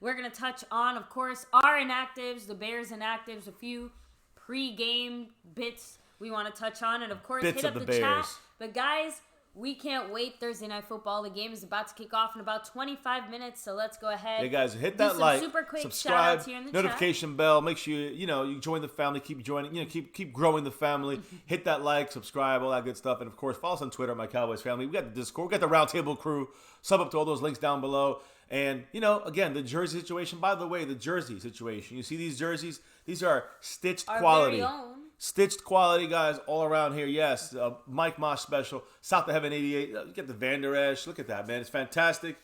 We're going to touch on, of course, our inactives, the Bears inactives, a few pre-game bits we want to touch on, and of course, Bits hit of up the the Bears. chat. But guys, we can't wait. Thursday Night Football. The game is about to kick off in about 25 minutes, so let's go ahead. Yeah, guys, hit do that some like, super quick subscribe, shout-outs here in the notification bell. Make sure you join the family. Keep joining. Keep growing the family. Hit that like, subscribe, all that good stuff, and of course, follow us on Twitter, My Cowboys Family. We got the Discord. We got the Roundtable crew. Sub up to all those links down below. And again, the jersey situation. By the way, the jersey situation. You see these jerseys? These are stitched Our quality. very own. Stitched quality, guys, all around here. Yes, Mike Moss special. South of Heaven 88. You get the Van Der Esch. Look at that, man. It's fantastic.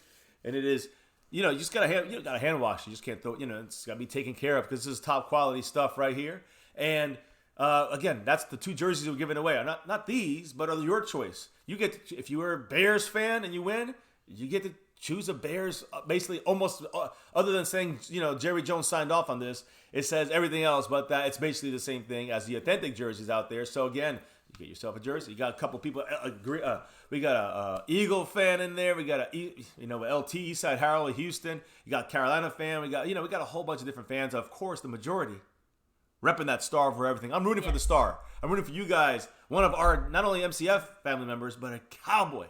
And it is, you just got to hand wash. You just can't throw, it's got to be taken care of because this is top quality stuff right here. And again, that's the two jerseys we're giving away. Not these, but are your choice. You get to, if you were a Bears fan and you win, you get to choose a Bears, basically almost, other than saying, Jerry Jones signed off on this, it says everything else, but that it's basically the same thing as the authentic jerseys out there. So again, you get yourself a jersey. You got a couple people agree. We got a Eagle fan in there. We got LT Eastside Harold Houston. You got Carolina fan. We got a whole bunch of different fans. Of course, the majority repping that star for everything. I'm rooting for the star. I'm rooting for you guys. One of our not only MCF family members, but a Cowboy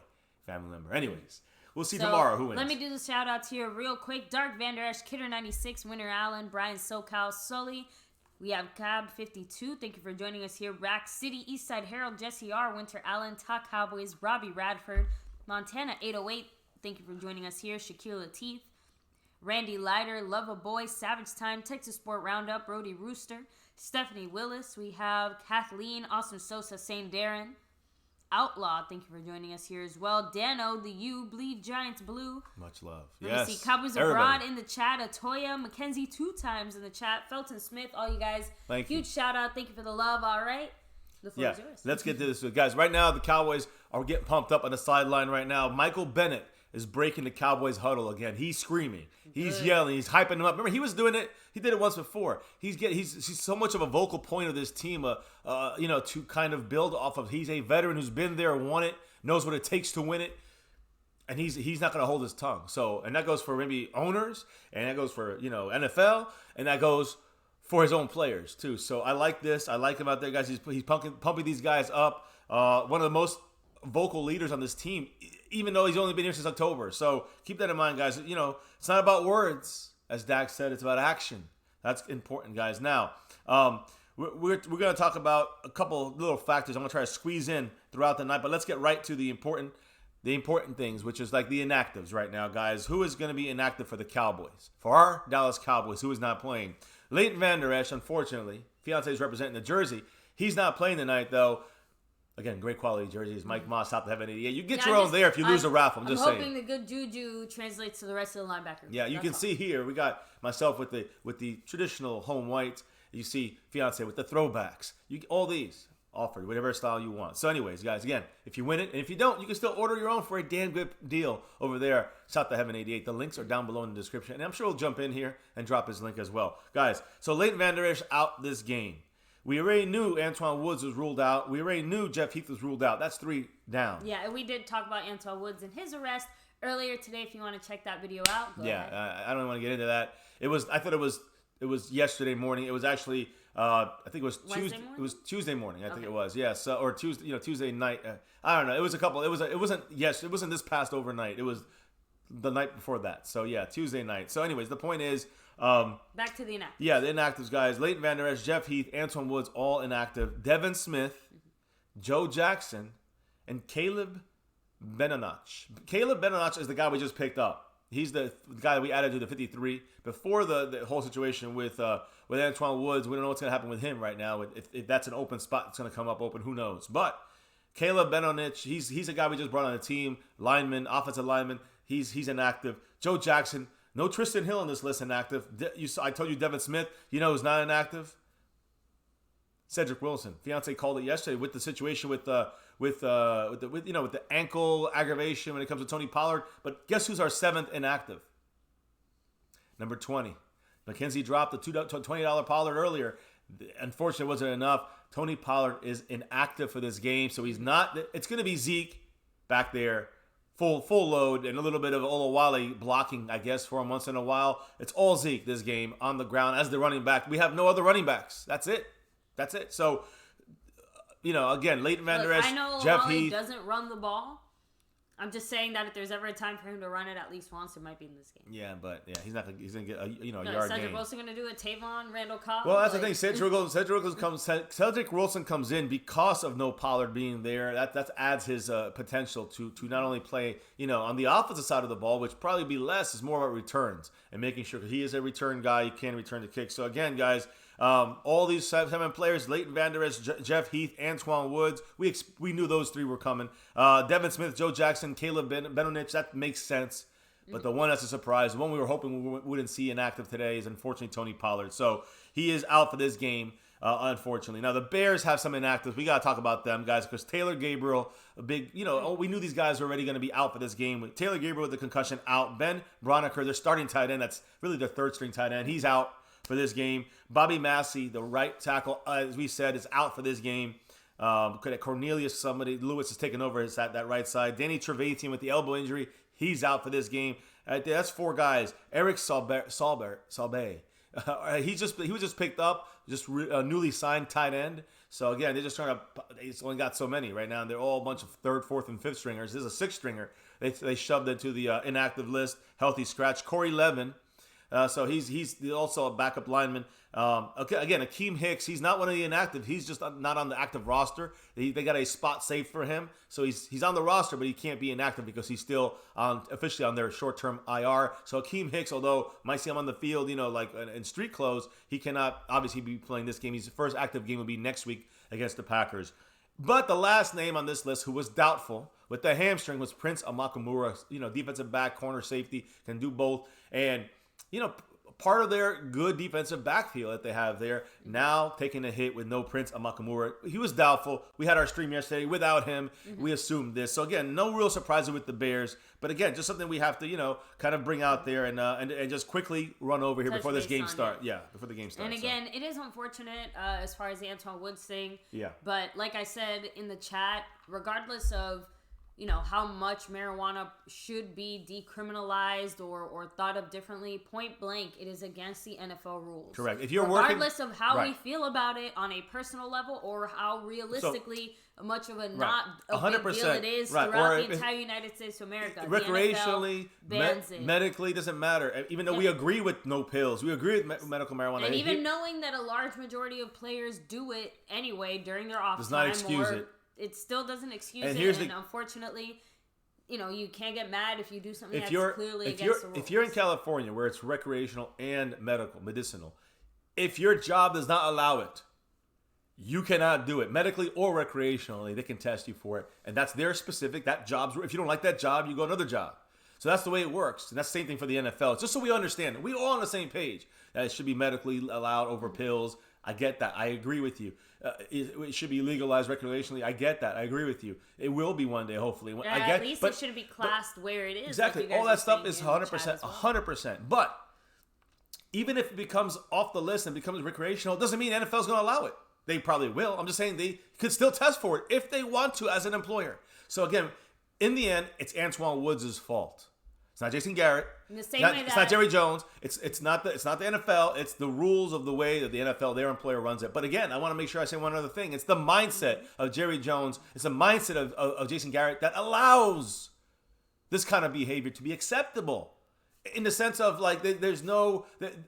family member. Anyways. We'll see tomorrow who wins. Let me do the shout-outs here real quick. Dark Van Der Esch, Kidder96, Winter Allen, Brian SoCal, Sully. We have Cab52. Thank you for joining us here. Rack City, Eastside Harold, Jesse R, Winter Allen, Talk Cowboys, Robbie Radford, Montana 808. Thank you for joining us here. Shaquille Lateef, Randy Leiter, Love a Boy, Savage Time, Texas Sport Roundup, Brody Rooster, Stephanie Willis. We have Kathleen, Austin Sosa, St. Darren. Outlaw, thank you for joining us here as well. Dano, the U, Bleed Giants Blue. Much love. Let me see. Cowboys Abroad in the chat. Atoya, Mackenzie 2 times in the chat. Felton Smith, all you guys. Huge shout out. Thank you for the love. All right. The floor is yours. Let's get to this. Guys, right now the Cowboys are getting pumped up on the sideline right now. Michael Bennett is breaking the Cowboys huddle again. He's screaming. He's yelling. He's hyping them up. Remember, he was doing it. He did it once before. He's so much of a vocal point of this team, to kind of build off of. He's a veteran who's been there, won it, knows what it takes to win it, and he's not going to hold his tongue. So, and that goes for maybe owners, and that goes for NFL, and that goes for his own players too. So I like this. I like him out there, guys. He's pumping these guys up. One of the most vocal leaders on this team, even though he's only been here since October. So keep that in mind, guys. It's not about words, as Dak said. It's about action. That's important, guys. Now, we're going to talk about a couple little factors I'm going to try to squeeze in throughout the night, but let's get right to the important things, which is like the inactives right now, guys. Who is going to be inactive for the Cowboys? For our Dallas Cowboys, who is not playing? Leighton Van Der Esch, unfortunately. Fiance is representing the jersey. He's not playing tonight, though. Again, great quality jerseys. Mike Moss, South of Heaven 88. You get your own there if you lose a raffle. I'm just saying. I'm hoping the good juju translates to the rest of the linebackers. Yeah, you can see here, we got myself with the traditional home white. You see Fiance with the throwbacks. All these offered, whatever style you want. So anyways, guys, again, if you win it, and if you don't, you can still order your own for a damn good deal over there, South of Heaven 88. The links are down below in the description, and I'm sure he'll jump in here and drop his link as well. Guys, so Leighton Van Der Esch out this game. We already knew Antoine Woods was ruled out. We already knew Jeff Heath was ruled out. That's 3 down. Yeah, and we did talk about Antoine Woods and his arrest earlier today. If you want to check that video out, go ahead. I don't want to get into that. I thought it was yesterday morning. It was actually I think it was Tuesday. It was Tuesday morning. I think it was. Yes, or Tuesday. Tuesday night. I don't know. It was a couple. It wasn't this past overnight. It was the night before that. So yeah, Tuesday night. So anyways, the point is. Back to the inactives. Yeah, the inactives, guys. Leighton Van Der Esch, Jeff Heath, Antoine Woods, all inactive. Devin Smith, Joe Jackson, and Caleb Benonach. Caleb Benonach is the guy we just picked up. He's the guy that we added to the 53. Before the whole situation with Antoine Woods, we don't know what's going to happen with him right now. If that's an open spot, it's going to come up open. Who knows? But Caleb Benonach, he's a guy we just brought on the team. Lineman, offensive lineman. He's inactive. Joe Jackson. No Tristan Hill on this list inactive. I told you Devin Smith. You know who's not inactive? Cedric Wilson. Fiance called it yesterday with the situation with the ankle aggravation when it comes to Tony Pollard. But guess who's our 7th inactive? Number 20. Mackenzie dropped the $20 Pollard earlier. Unfortunately, it wasn't enough. Tony Pollard is inactive for this game, so he's not. It's going to be Zeke back there full load and a little bit of Olawale blocking, I guess, for him once in a while. It's all Zeke this game on the ground as the running back. We have no other running backs. That's it. So, again, Leighton Van Der Esch, I know Jeff Olawale Heath. doesn't run the ball. I'm just saying that if there's ever a time for him to run it at least once, it might be in this game. Yeah, but he's not gonna. He's gonna get a No, yard Cedric gain. Wilson gonna do it. Tavon, Randall Cobb. Well, that's the thing. Cedric Wilson comes in because of no Pollard being there. That adds his potential to not only play on the offensive side of the ball, which probably be less, is more about returns and making sure he is a return guy. He can return the kick. So again, guys. All these 7 players, Leighton Van Der Esch, Jeff Heath, Antoine Woods, we knew those 3 were coming. Devin Smith, Joe Jackson, Caleb Benonich, that makes sense. But the one that's a surprise, the one we were hoping we wouldn't see inactive today is unfortunately Tony Pollard. So he is out for this game, unfortunately. Now the Bears have some inactives. We got to talk about them, guys, because Taylor Gabriel, a big, we knew these guys were already going to be out for this game. With Taylor Gabriel with the concussion out. Ben Broniker, their starting tight end, that's really their third string tight end. He's out for this game. Bobby Massey, the right tackle, as we said, is out for this game. Cornelius, Lewis is taking over that right side. Danny Trevathan with the elbow injury, he's out for this game. That's 4 guys. Eric Salbe. He was just picked up, newly signed tight end. So again, they're just trying to. It's only got so many right now, and they're all a bunch of 3rd, 4th, and 5th stringers. This is a 6th stringer. They shoved into the inactive list. Healthy scratch. Corey Levin. So he's also a backup lineman. Again, Akeem Hicks, he's not one of the inactive. He's just not on the active roster. They got a spot saved for him. So he's on the roster, but he can't be inactive because he's still officially on their short-term IR. So Akeem Hicks, although might see him on the field, like in street clothes, he cannot obviously be playing this game. His first active game will be next week against the Packers. But the last name on this list who was doubtful with the hamstring was Prince Amakamura, defensive back, corner safety, can do both. And part of their good defensive backfield that they have there, now taking a hit with no Prince Amakamura. He was doubtful. We had our stream yesterday without him. We assumed this. So, again, no real surprises with the Bears. But, again, just something we have to, kind of bring out there and just quickly run over here before this game starts. Yeah, before the game starts. And, again, it is unfortunate as far as the Antoine Woods thing. Yeah. But, like I said in the chat, regardless of how much marijuana should be decriminalized or thought of differently, point blank, it is against the NFL rules. Correct. If you're regardless of how we feel about it on a personal level or how realistically much of a not a 100%, big deal it is throughout the entire United States of America. Recreationally, medically, doesn't matter. Even though we agree with no pills, we agree with medical marijuana. And even knowing that a large majority of players do it anyway during their off does time, not excuse it. It still doesn't excuse it, and unfortunately, you can't get mad if you do something that's clearly against the rules. If you're in California, where it's recreational and medicinal, if your job does not allow it, you cannot do it medically or recreationally. They can test you for it, and that's their specific. That job's. If you don't like that job, you go another job. So that's the way it works, and that's the same thing for the NFL. It's just so we understand, we all on the same page that it should be medically allowed over pills. I get that. I agree with you. It should be legalized recreationally. I get that. I agree with you. It will be one day, hopefully. At least it shouldn't be classed where it is. Exactly. All that stuff is 100%. 100%. But even if it becomes off the list and becomes recreational, it doesn't mean NFL is going to allow it. They probably will. I'm just saying they could still test for it if they want to as an employer. So, again, in the end, it's Antoine Woods' fault. It's not Jason Garrett. It's not Jerry Jones. It's not the NFL. It's the rules of the way that the NFL, their employer, runs it. But again, I want to make sure I say one other thing. It's the mindset of Jerry Jones. It's the mindset of Jason Garrett that allows this kind of behavior to be acceptable. In the sense of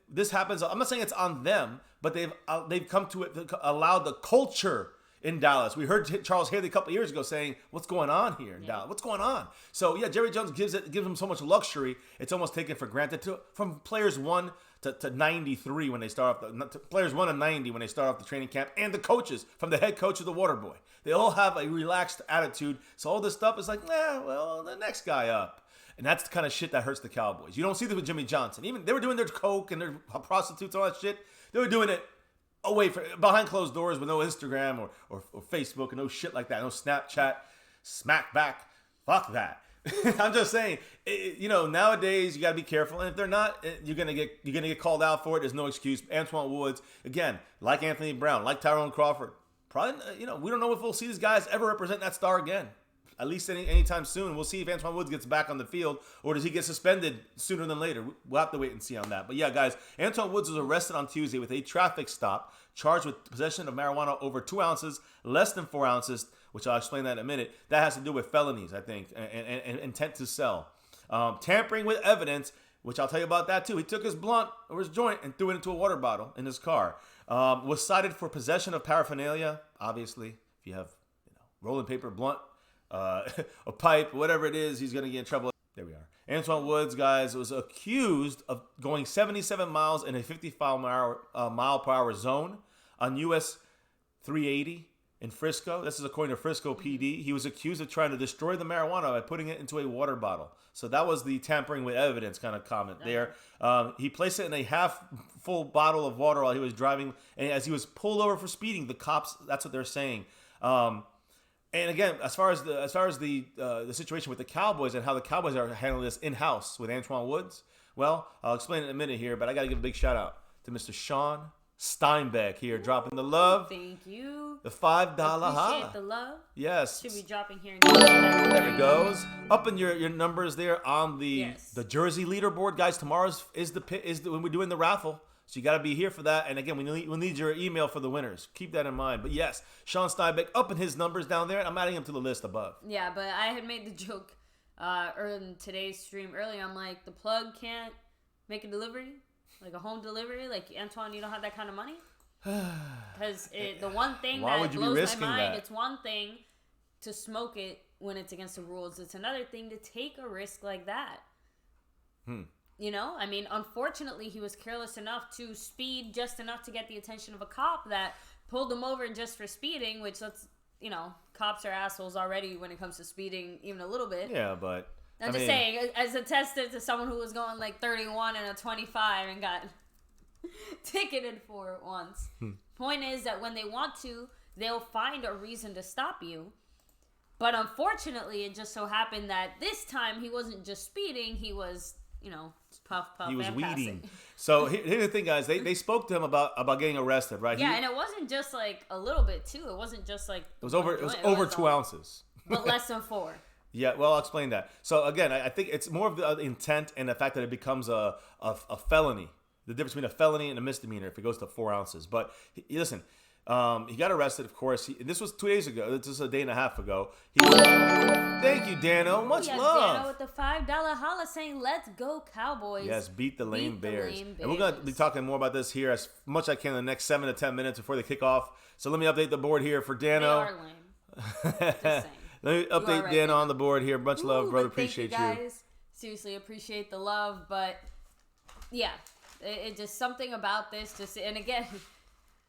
this happens. I'm not saying it's on them, but they've come to it, allowed the culture in Dallas. We heard Charles Haley a couple of years ago saying, what's going on here in Dallas? What's going on? So, yeah, Jerry Jones gives them so much luxury, it's almost taken for granted. From players 1 to 93 when they start off, players 1 to 90 when they start off the training camp, and the coaches, from the head coach to the water boy. They all have a relaxed attitude. So all this stuff is like, the next guy up. And that's the kind of shit that hurts the Cowboys. You don't see this with Jimmy Johnson. Even they were doing their coke and their prostitutes, all that shit. They were doing it behind closed doors with no Instagram or Facebook and no shit like that. No Snapchat, smack back. Fuck that. I'm just saying, nowadays you got to be careful. And if they're not, you're gonna get called out for it. There's no excuse. Antoine Woods, again, like Anthony Brown, like Tyrone Crawford. Probably, we don't know if we'll see these guys ever represent that star again. at least anytime soon. We'll see if Antoine Woods gets back on the field or does he get suspended sooner than later. We'll have to wait and see on that. But yeah, guys, Antoine Woods was arrested on Tuesday with a traffic stop, charged with possession of marijuana over 2 ounces, less than 4 ounces, which I'll explain that in a minute. That has to do with felonies, I think, and intent to sell. Tampering with evidence, which I'll tell you about that too. He took his blunt or his joint and threw it into a water bottle in his car. Was cited for possession of paraphernalia. Obviously, if you have rolling paper, blunt, a pipe, whatever it is, he's going to get in trouble. There we are. Antoine Woods, guys, was accused of going 77 miles in a 55 mile per hour zone on US 380 in Frisco. This is according to Frisco PD. He was accused of trying to destroy the marijuana by putting it into a water bottle. So that was the tampering with evidence kind of comment there. He placed it in a half full bottle of water while he was driving. And as he was pulled over for speeding, the cops, that's what they're saying. And again, as far as the situation with the Cowboys and how the Cowboys are handling this in-house with Antoine Woods, well, I'll explain in a minute here, but I got to give a big shout out to Mr. Sean Steinbeck here, dropping the love. Thank you. The $5 holla. Appreciate the love. Yes. Should be dropping here. There it goes. Up in your numbers there on the Jersey leaderboard, guys. Tomorrow's is when we're doing the raffle. So you got to be here for that. And again, we'll need your email for the winners. Keep that in mind. But yes, Sean Steinbeck up in his numbers down there, and I'm adding him to the list above. Yeah, but I had made the joke in today's stream earlier. I'm like, the plug can't make a delivery, like a home delivery. Like, Antoine, you don't have that kind of money? Because the one thing that blows my mind, it's one thing to smoke it when it's against the rules. It's another thing to take a risk like that. You know, I mean, unfortunately, he was careless enough to speed just enough to get the attention of a cop that pulled him over just for speeding, which cops are assholes already when it comes to speeding, even a little bit. Yeah, but I'm just saying, as attested to someone who was going like 31 and a 25 and got ticketed for it once. Point is that when they want to, they'll find a reason to stop you. But unfortunately, it just so happened that this time he wasn't just speeding, he was, puff, he was and weeding. passing. So here's the thing, guys. They spoke to him about getting arrested, right? Yeah, and it wasn't just like a little bit too. It wasn't just like it was over 2 ounces, but less than 4. Yeah, well, I'll explain that. So again, I think it's more of the intent and the fact that it becomes a felony. The difference between a felony and a misdemeanor if it goes to 4 ounces. But listen, he got arrested, of course. This was 2 days ago. This is a day and a half ago. Thank you, Dano. Much love. Dano with the $5 holla saying, "Let's go Cowboys." Yes, beat the lame Bears. And we're going to be talking more about this here as much as I can in the next 7 to 10 minutes before the kickoff. So let me update the board here for Dano. They are lame. Just saying. Let me update right, Dano on the board here. Much love, brother. Appreciate you. Guys. Seriously, appreciate the love. But, yeah, it just something about this. And again,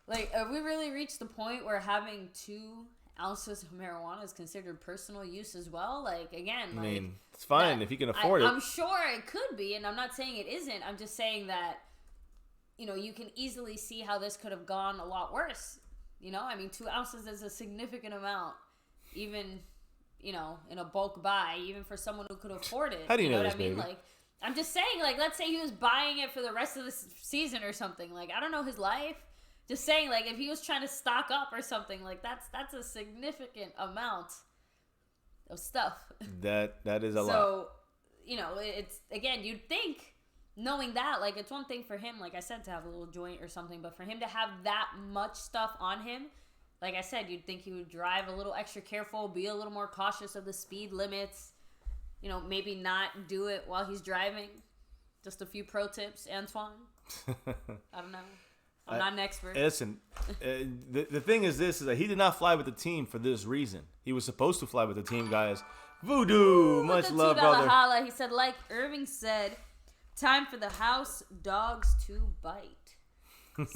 like, have we really reached the point where having 2 ounces of marijuana is considered personal use as well? Like, again, I mean, it's fine if you can afford it. I'm sure it could be, and I'm not saying it isn't. I'm just saying that, you can easily see how this could have gone a lot worse. I mean, 2 ounces is a significant amount, even, in a bulk buy, even for someone who could afford it. How do you know what this, I mean? baby? Like, I'm just saying, like, let's say he was buying it for the rest of the season or something. Like, I don't know his life. Just saying, like, if he was trying to stock up or something, like, that's a significant amount of stuff. That is a lot. So, it's, again, you'd think, knowing that, like, it's one thing for him, like I said, to have a little joint or something, but for him to have that much stuff on him, like I said, you'd think he would drive a little extra careful, be a little more cautious of the speed limits, maybe not do it while he's driving. Just a few pro tips, Antoine. I don't know. I'm not an expert. Listen, the thing is that he did not fly with the team for this reason. He was supposed to fly with the team, guys. Voodoo, much love, brother. Holla. He said, like Irving said, time for the house dogs to bite.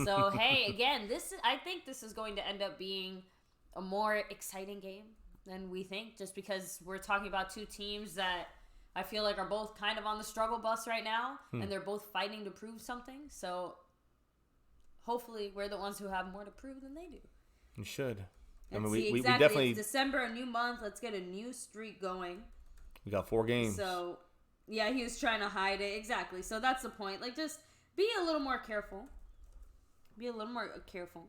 So, hey, again, I think this is going to end up being a more exciting game than we think, just because we're talking about 2 teams that I feel like are both kind of on the struggle bus right now, and they're both fighting to prove something. So, hopefully, we're the ones who have more to prove than they do. You should. We definitely... It's December, a new month. Let's get a new streak going. We got 4 games. So, yeah, he was trying to hide it. Exactly. So, that's the point. Like, just be a little more careful. Be a little more careful.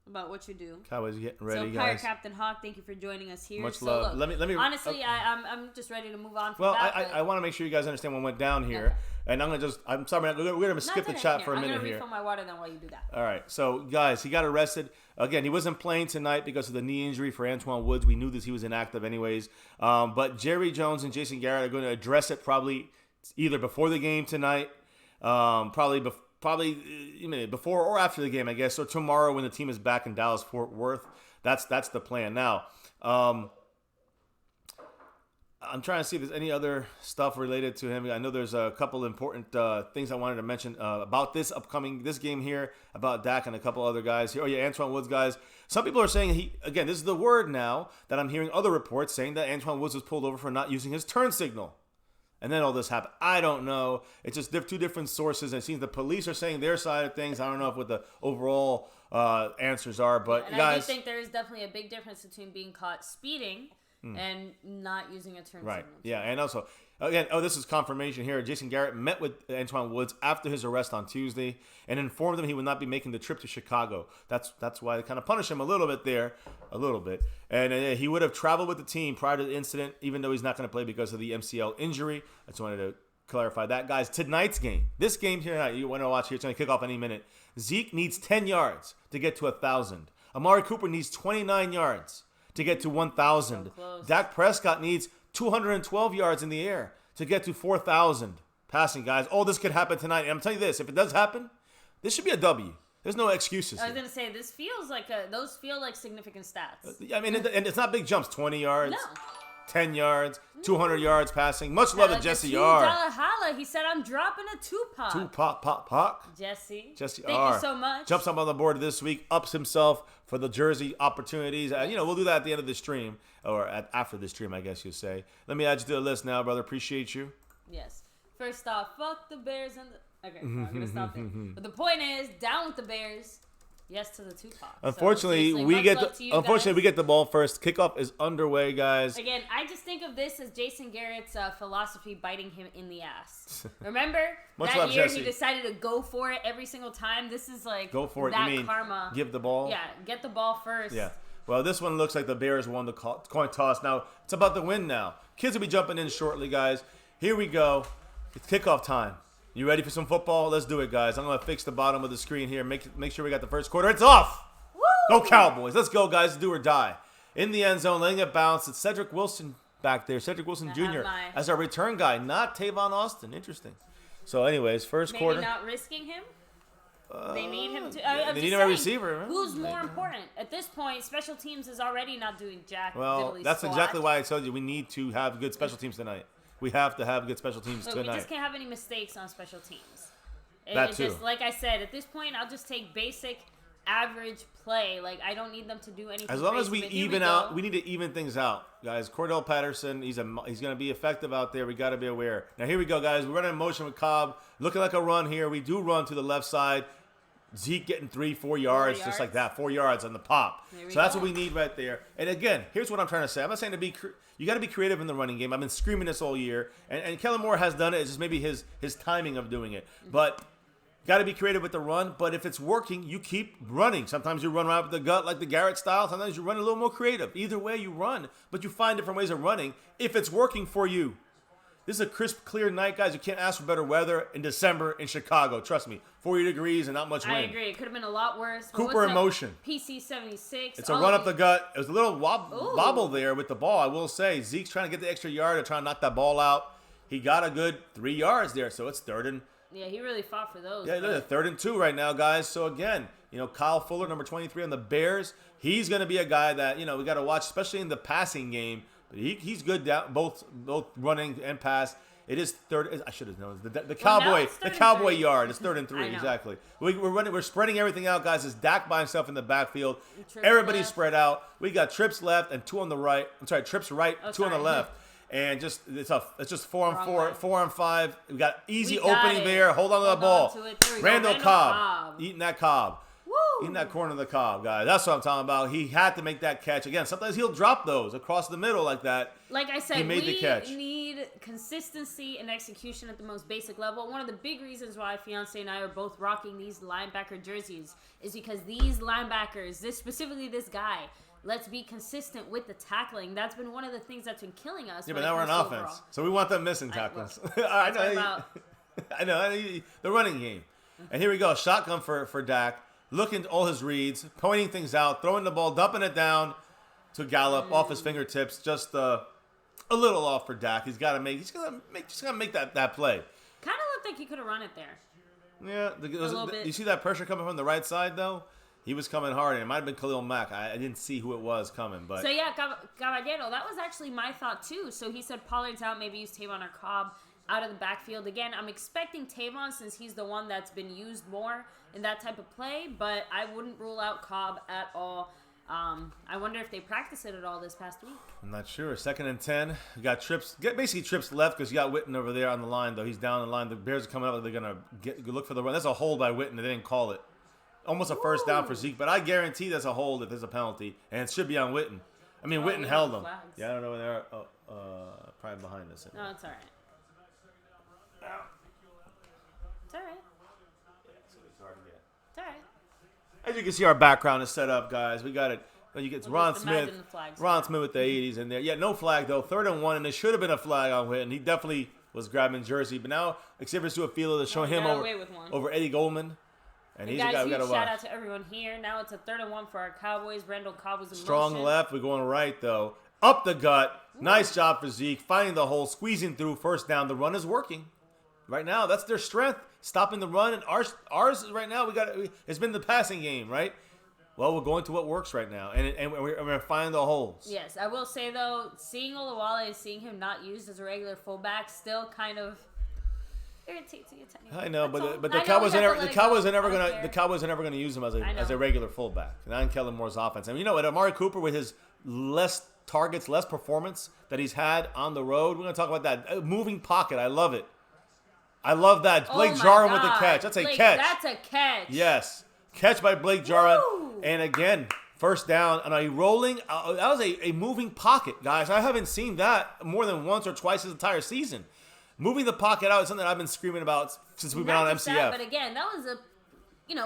about what you do. Cowboys getting ready, so, Pirate guys. Captain Hawk, thank you for joining us here. Much so love. Look, let me. Honestly, I'm just ready to move on from well, that. I want to make sure you guys understand what went down here, Okay. and I'm sorry, we're gonna skip the chat for a minute here. I'm gonna refill my water then while you do that. All right, so guys, he got arrested again. He wasn't playing tonight because of the knee injury for Antoine Woods. We knew that he was inactive anyways. But Jerry Jones and Jason Garrett are going to address it probably either before the game tonight, probably before or after the game, I guess, or tomorrow when the team is back in Dallas Fort Worth. That's the plan. Now, I'm trying to see if there's any other stuff related to him. I know there's a couple important things I wanted to mention about this game here, about Dak and a couple other guys here. Oh yeah, Antoine Woods, guys. Some people are saying this is the word now that I'm hearing other reports saying that Antoine Woods was pulled over for not using his turn signal. And then all this happened. I don't know. It's just two different sources. And it seems the police are saying their side of things. I don't know what the overall answers are. But and guys, I do think there is definitely a big difference between being caught speeding and not using a turn signal. Right. Yeah. And also, again, this is confirmation here. Jason Garrett met with Antoine Woods after his arrest on Tuesday and informed him he would not be making the trip to Chicago. That's why they kind of punished him a little bit there. And he would have traveled with the team prior to the incident, even though he's not going to play because of the MCL injury. I just wanted to clarify that. Guys, tonight's game, this game tonight, you want to watch here, it's going to kick off any minute. Zeke needs 10 yards to get to 1,000. Amari Cooper needs 29 yards to get to 1,000. So Dak Prescott needs 212 yards in the air to get to 4,000 passing, guys. All this could happen tonight. And I'm telling you this, if it does happen, this should be a W. There's no excuses I was here. going to say, those feel like significant stats. I mean, and it's not big jumps. 20 yards, No. 10 yards, 200 yards passing. Much love to Jesse R. $2 holla. He said, I'm dropping a Tupac. Tupac. Jesse Thank you so much. Jumps up on the board this week, ups himself for the jersey opportunities. We'll do that at the end of the stream, or after the stream, I guess you'd say. Let me add you to the list now, brother. Appreciate you. Yes. First off, fuck the Bears and the... Okay, I'm going to stop there. But the point is, down with the Bears. Yes to the Tupac. Unfortunately, we get the ball first. Kickoff is underway, guys. Again, I just think of this as Jason Garrett's philosophy biting him in the ass. Remember that year Jesse. he decided to go for it every single time? This is like go for it. That you mean karma. Give the ball? Yeah, get the ball first. Yeah. Well, this one looks like the Bears won the coin toss. Now, it's about the win now. Kids will be jumping in shortly, guys. Here we go. It's kickoff time. You ready for some football? Let's do it, guys. I'm going to fix the bottom of the screen here. Make sure we got the first quarter. It's off. Woo! Go Cowboys. Let's go, guys. Do or die. In the end zone, letting it bounce. It's Cedric Wilson back there. Cedric Wilson Jr. as our return guy, not Tavon Austin. Interesting. So, anyways, first quarter. Maybe not risking him. They need him to. They need a receiver. Right? Who's more important at this point? Special teams is already not doing jack. Well, that's exactly why I told you we need to have good special teams tonight. We have to have good special teams tonight. We just can't have any mistakes on special teams. That too. Just, like I said, at this point, I'll just take basic, average play. Like, I don't need them to do anything. As long as we even out, we need to even things out, guys. Cordell Patterson, he's going to be effective out there. We got to be aware. Now here we go, guys. We're running in motion with Cobb, looking like a run here. We do run to the left side. Zeke getting 3-4 yards, just like that, 4 yards on the pop. So that's what we need right there. And again, here's what I'm trying to say. I'm not saying you got to be creative in the running game. I've been screaming this all year, and Kellen Moore has done it. It's just maybe his timing of doing it. But got to be creative with the run. But if it's working, you keep running. Sometimes you run right up the gut like the Garrett style. Sometimes you run a little more creative. Either way, you run, but you find different ways of running if it's working for you. This is a crisp, clear night, guys. You can't ask for better weather in December in Chicago. Trust me, 40 degrees and not much wind. I agree. It could have been a lot worse. Cooper in motion. PC 76. It's a run up the gut. It was a little wobble there with the ball, I will say. Zeke's trying to get the extra yard to try and knock that ball out. He got a good 3 yards there, so it's third and... Yeah, he really fought for those. Yeah, look, 3rd and 2 right now, guys. So, again, Kyle Fuller, number 23 on the Bears, he's going to be a guy that, we got to watch, especially in the passing game. He's good down both running and pass. It is third. I should have known the Cowboy yard. It's 3rd and 3 exactly. We're spreading everything out, guys. It's Dak by himself in the backfield. Everybody's spread out. We got trips left and 2 on the right. I'm sorry, trips right, 2 on the left. And it's just 4 on 4, 4 on 5. We got easy opening there. Hold on to the ball. Randall Cobb eating that Cobb. Woo! In that corner of the Cobb, guys. That's what I'm talking about. He had to make that catch. Again, sometimes he'll drop those across the middle like that. Like I said, he made the catch. We need need consistency and execution at the most basic level. One of the big reasons why Fiance and I are both rocking these linebacker jerseys is because these linebackers, specifically this guy, let's be consistent with the tackling. That's been one of the things that's been killing us. Yeah, but now we're on offense, so we want them missing tackles. I know the running game. And here we go, shotgun for Dak, looking at all his reads, pointing things out, throwing the ball, dumping it down to Gallup off his fingertips, just a little off for Dak. He's got to make that play. Kind of looked like he could have run it there. Yeah, a little bit. You see that pressure coming from the right side though? He was coming hard, and it might have been Khalil Mack. I didn't see who it was coming, but so yeah, Caballero, that was actually my thought too. So he said Pollard's out, maybe use Tavon or Cobb out of the backfield. Again, I'm expecting Tavon since he's the one that's been used more in that type of play, but I wouldn't rule out Cobb at all. I wonder if they practiced it at all this past week. I'm not sure. 2nd and 10. You got trips. Basically trips left because you got Witten over there on the line, though. He's down the line. The Bears are coming up. They're going to look for the run. That's a hold by Witten. They didn't call it. Almost a first down for Zeke, but I guarantee that's a hold if there's a penalty, and it should be on Witten. I mean, Witten held him. Flags. Yeah, I don't know where they are. Probably behind us. No, it's all right. It's all right. Yeah, so it's hard to get. It's all right. As you can see, our background is set up, guys. We got it. You get Ron Smith. Ron Smith with the 80s in there. Yeah, no flag, though. 3rd and 1, and there should have been a flag on Witten. He definitely was grabbing jersey. But now, Xavier Su'a-Filo is showing him over Eddie Goldman. And he's a guy we got to watch. Shout out to everyone here. Now it's a 3rd and 1 for our Cowboys. Randall Cobb was in strong motion. left. We're going right, though. Up the gut. Ooh. Nice job for Zeke. Finding the hole. Squeezing through. First down. The run is working. Right now, that's their strength. Stopping the run. And ours right now, it's been the passing game, right? Well, we're going to what works right now, and we're finding the holes. Yes, I will say, though, seeing Olawale and seeing him not used as a regular fullback still kind of irritates you. I know, but the Cowboys are never gonna use him as a regular fullback. Not in Kellen Moore's offense. And you know what, Amari Cooper with his less targets, less performance that he's had on the road, we're gonna talk about that moving pocket. I love it. I love that. Blake Jarwin with the catch. That's a catch. That's a catch. Yes. Catch by Blake Jarwin. Woo! And again, first down on a rolling. That was a moving pocket, guys. I haven't seen that more than once or twice this entire season. Moving the pocket out is something I've been screaming about since we've been on MCF. That, but again, that was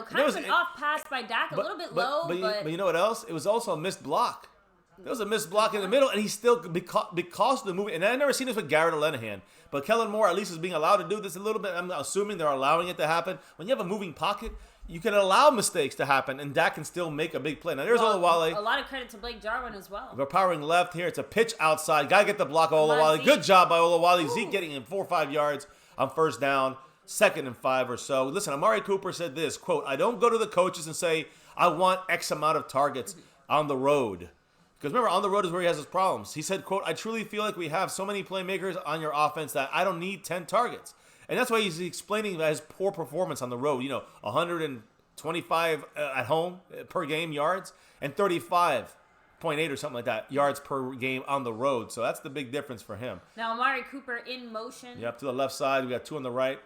kind of an off pass by Dak, a little bit low. But you know what else? It was also a missed block. There was a missed block in the middle, and he still, because of the movement, and I've never seen this with Garrett or Linehan, but Kellen Moore at least is being allowed to do this a little bit. I'm assuming they're allowing it to happen. When you have a moving pocket, you can allow mistakes to happen, and Dak can still make a big play. Now, there's Olawale. A lot of credit to Blake Jarwin as well. We're powering left here. It's a pitch outside. Got to get the block of Olawale. Good job by Olawale. Zeke getting in 4 or 5 yards on first down, 2nd and 5 or so. Listen, Amari Cooper said this, quote, "I don't go to the coaches and say, I want X amount of targets on the road." Because remember, on the road is where he has his problems. He said, quote, "I truly feel like we have so many playmakers on your offense that I don't need 10 targets." And that's why he's explaining his poor performance on the road. 125 at home per game yards and 35.8 or something like that yards per game on the road. So that's the big difference for him. Now, Amari Cooper in motion. Yep, to the left side. We got 2 on the right.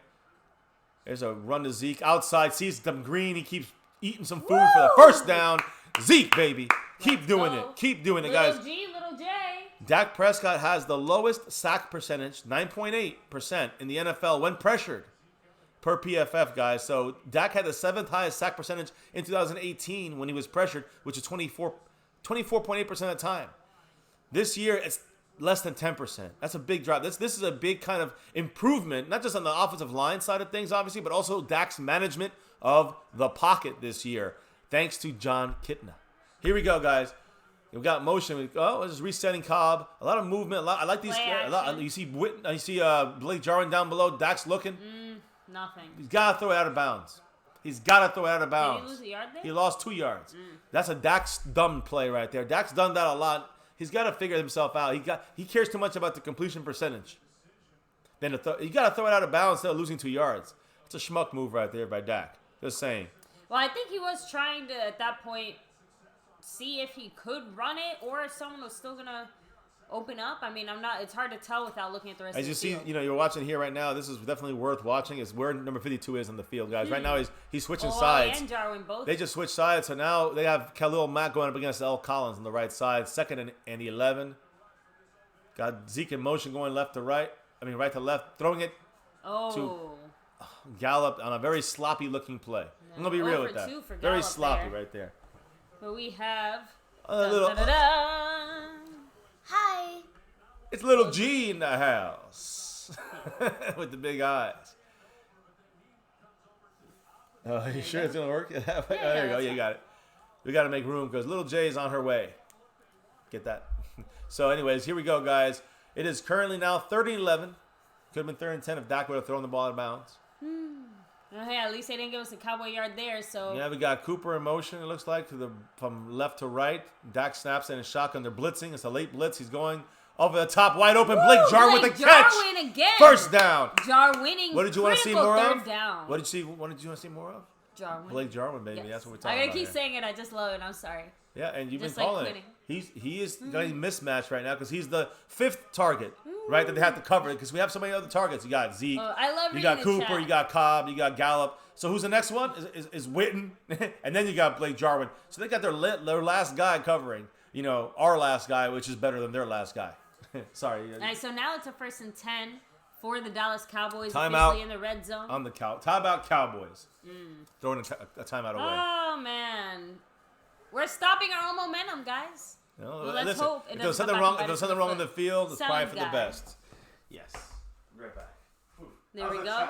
There's a run to Zeke. Outside, sees them green. He keeps eating some food for the first down. Zeke, baby. Keep doing it. Keep doing it, guys. Little J. Dak Prescott has the lowest sack percentage, 9.8% in the NFL when pressured per PFF, guys. So Dak had the 7th highest sack percentage in 2018 when he was pressured, which is 24.8% of the time. This year, it's less than 10%. That's a big drop. This is a big kind of improvement, not just on the offensive line side of things, obviously, but also Dak's management of the pocket this year, thanks to John Kitna. Here we go, guys. We got motion. It's just resetting Cobb. A lot of movement. I like these. You see Blake Jarwin down below. Dak's looking. Nothing. He's got to throw it out of bounds. Did he lose a yard there? He lost 2 yards. That's a Dak's dumb play right there. Dak's done that a lot. He's got to figure himself out. He cares too much about the completion percentage. Then you got to throw it out of bounds instead of losing 2 yards. It's a schmuck move right there by Dak. Just saying. Well, I think he was trying to, at that point, see if he could run it or if someone was still going to open up. I mean, it's hard to tell without looking at the rest of the field. As you see, you're watching here right now. This is definitely worth watching. It's where number 52 is on the field, guys. Right now, he's switching sides. And Jarwin both. They just switched sides, so now they have Khalil Mack going up against L. Collins on the right side. 2nd and 11. Got Zeke in motion going left to right. right to left, throwing it Oh. Gallup on a very sloppy looking play. I'm gonna be real with that. Very sloppy right there. But we have A little. Hi. It's little G in the house with the big eyes. Oh, you sure it's gonna work? There you go. You got it. We got to make room because little J is on her way. Get that? So, anyways, here we go, guys. It is currently now 30-11. Could have been 30-10 if Dak would have thrown the ball out of bounds. Oh, hey, at least they didn't give us a Cowboy yard there. So yeah, we got Cooper in motion. It looks like from left to right. Dak snaps in a shotgun. They're blitzing. It's a late blitz. He's going over the top, wide open. Blake Jarwin with a catch. Jarwin again. First down. Jarwinning. What did you want to see more of? Down. What did you want to see more of? Jarwin. Blake Jarwin, baby. Yes. That's what we're talking I'm about. gonna keep saying it. I just love it. I'm sorry. Yeah, and you've just been calling it. He is getting mismatched right now because he's the 5th target, right? That they have to cover because we have so many other targets. You got Zeke. I love you got Cooper. Chat. You got Cobb. You got Gallup. So who's the next one? Is Witten, and then you got Blake Jarwin. So they got their last guy covering. You know, our last guy, which is better than their last guy. Sorry. All right, so now it's a 1st and 10 for the Dallas Cowboys Timeout in the red zone. On the timeout Cowboys. Throwing a timeout away. Oh man, we're stopping our own momentum, guys. No, well, let's hope if there's something wrong, in the field, it's probably for the best. Yes. Right back. There we go.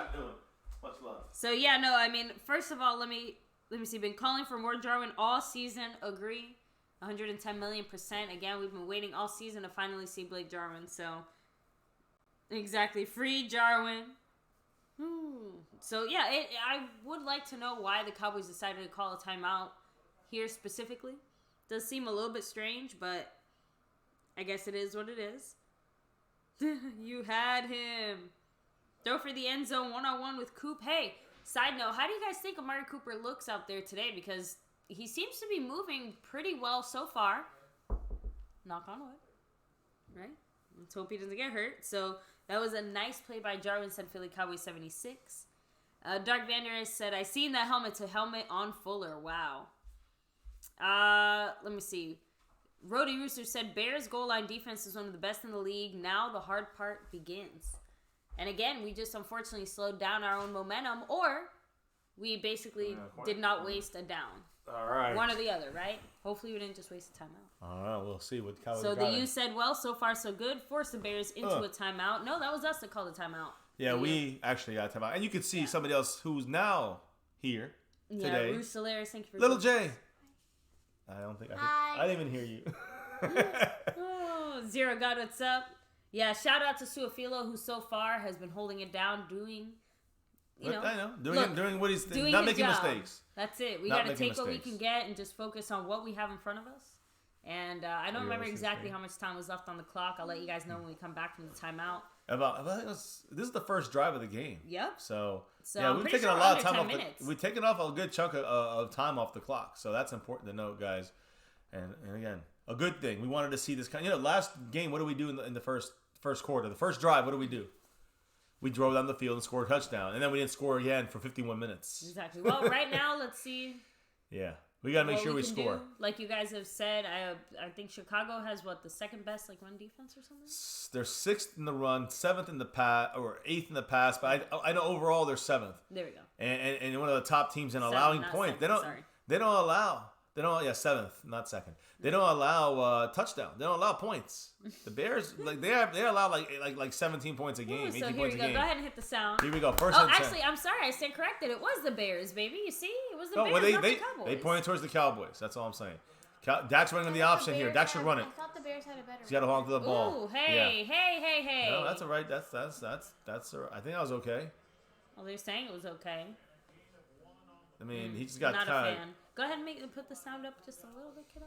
Much love. So yeah, no, I mean, first of all, let me see. Been calling for more Jarwin all season. Agree, 110 million%. Again, we've been waiting all season to finally see Blake Jarwin. So exactly, free Jarwin. So yeah, I would like to know why the Cowboys decided to call a timeout here specifically. Does seem a little bit strange, but I guess it is what it is. You had him. Throw for the end zone, 1-on-1 with Coop. Hey, side note, how do you guys think Amari Cooper looks out there today? Because he seems to be moving pretty well so far. Knock on wood. Right? Let's hope he doesn't get hurt. So that was a nice play by Jarwin, said Philly Cowboys 76. Dark Vander said, I seen that helmet to helmet on Fuller. Wow. Let me see. Rody Rooster said, Bears goal line defense is one of the best in the league. Now the hard part begins. And again, we just unfortunately slowed down our own momentum, or we basically did not waste a down. All right. One or the other, right? Hopefully we didn't just waste a timeout. All right, we'll see what Cowboys So the U said, well, so far so good. Forced the Bears into a timeout. No, that was us that called the timeout. Yeah, we actually got a timeout. And you can see somebody else who's now here today. Yeah, Ruth Solaris, thank you for Little J. I don't think I didn't even hear you. Zero God, what's up? Yeah, shout out to Suafilo, who so far has been holding it down, doing doing what he's doing, not making mistakes. That's it. We got to take what we can get and just focus on what we have in front of us. And I don't remember exactly how much time was left on the clock. I'll let you guys know when we come back from the timeout. This is the first drive of the game. Yep. So yeah, we've taken a lot of time off. We've taken off a good chunk of time off the clock. So that's important to note, guys. And again, a good thing. We wanted to see this kind. Last game, what did we do in the first quarter? The first drive, what did we do? We drove down the field and scored a touchdown, and then we didn't score again for 51 minutes. Exactly. Well, right now, let's see. Yeah. We got to make sure we score. Like you guys have said, I think Chicago has, the second best run defense or something? They're 6th in the run, 7th in the pass, or 8th in the pass, but I know overall they're 7th. There we go. And one of the top teams in allowing points. They don't allow 7th, not 2nd. They don't allow touchdown. They don't allow points. The Bears, they allow 17 points a game, 18 points a game. Go ahead and hit the sound. Here we go. First and 10. Actually, I'm sorry. I stand corrected. It was the Bears, baby. You see? It was the Bears, not the Cowboys. They pointed towards the Cowboys. That's all I'm saying. Dak's running the option here. Dak should run it. I thought the Bears had a better. He's got to hold on to the ball. Ooh, hey. No, that's all right. That's all right. I think that was okay. Well, they're saying it was okay. I mean, he just got not tied. a fan. Go ahead and put the sound up just a little bit, kiddo.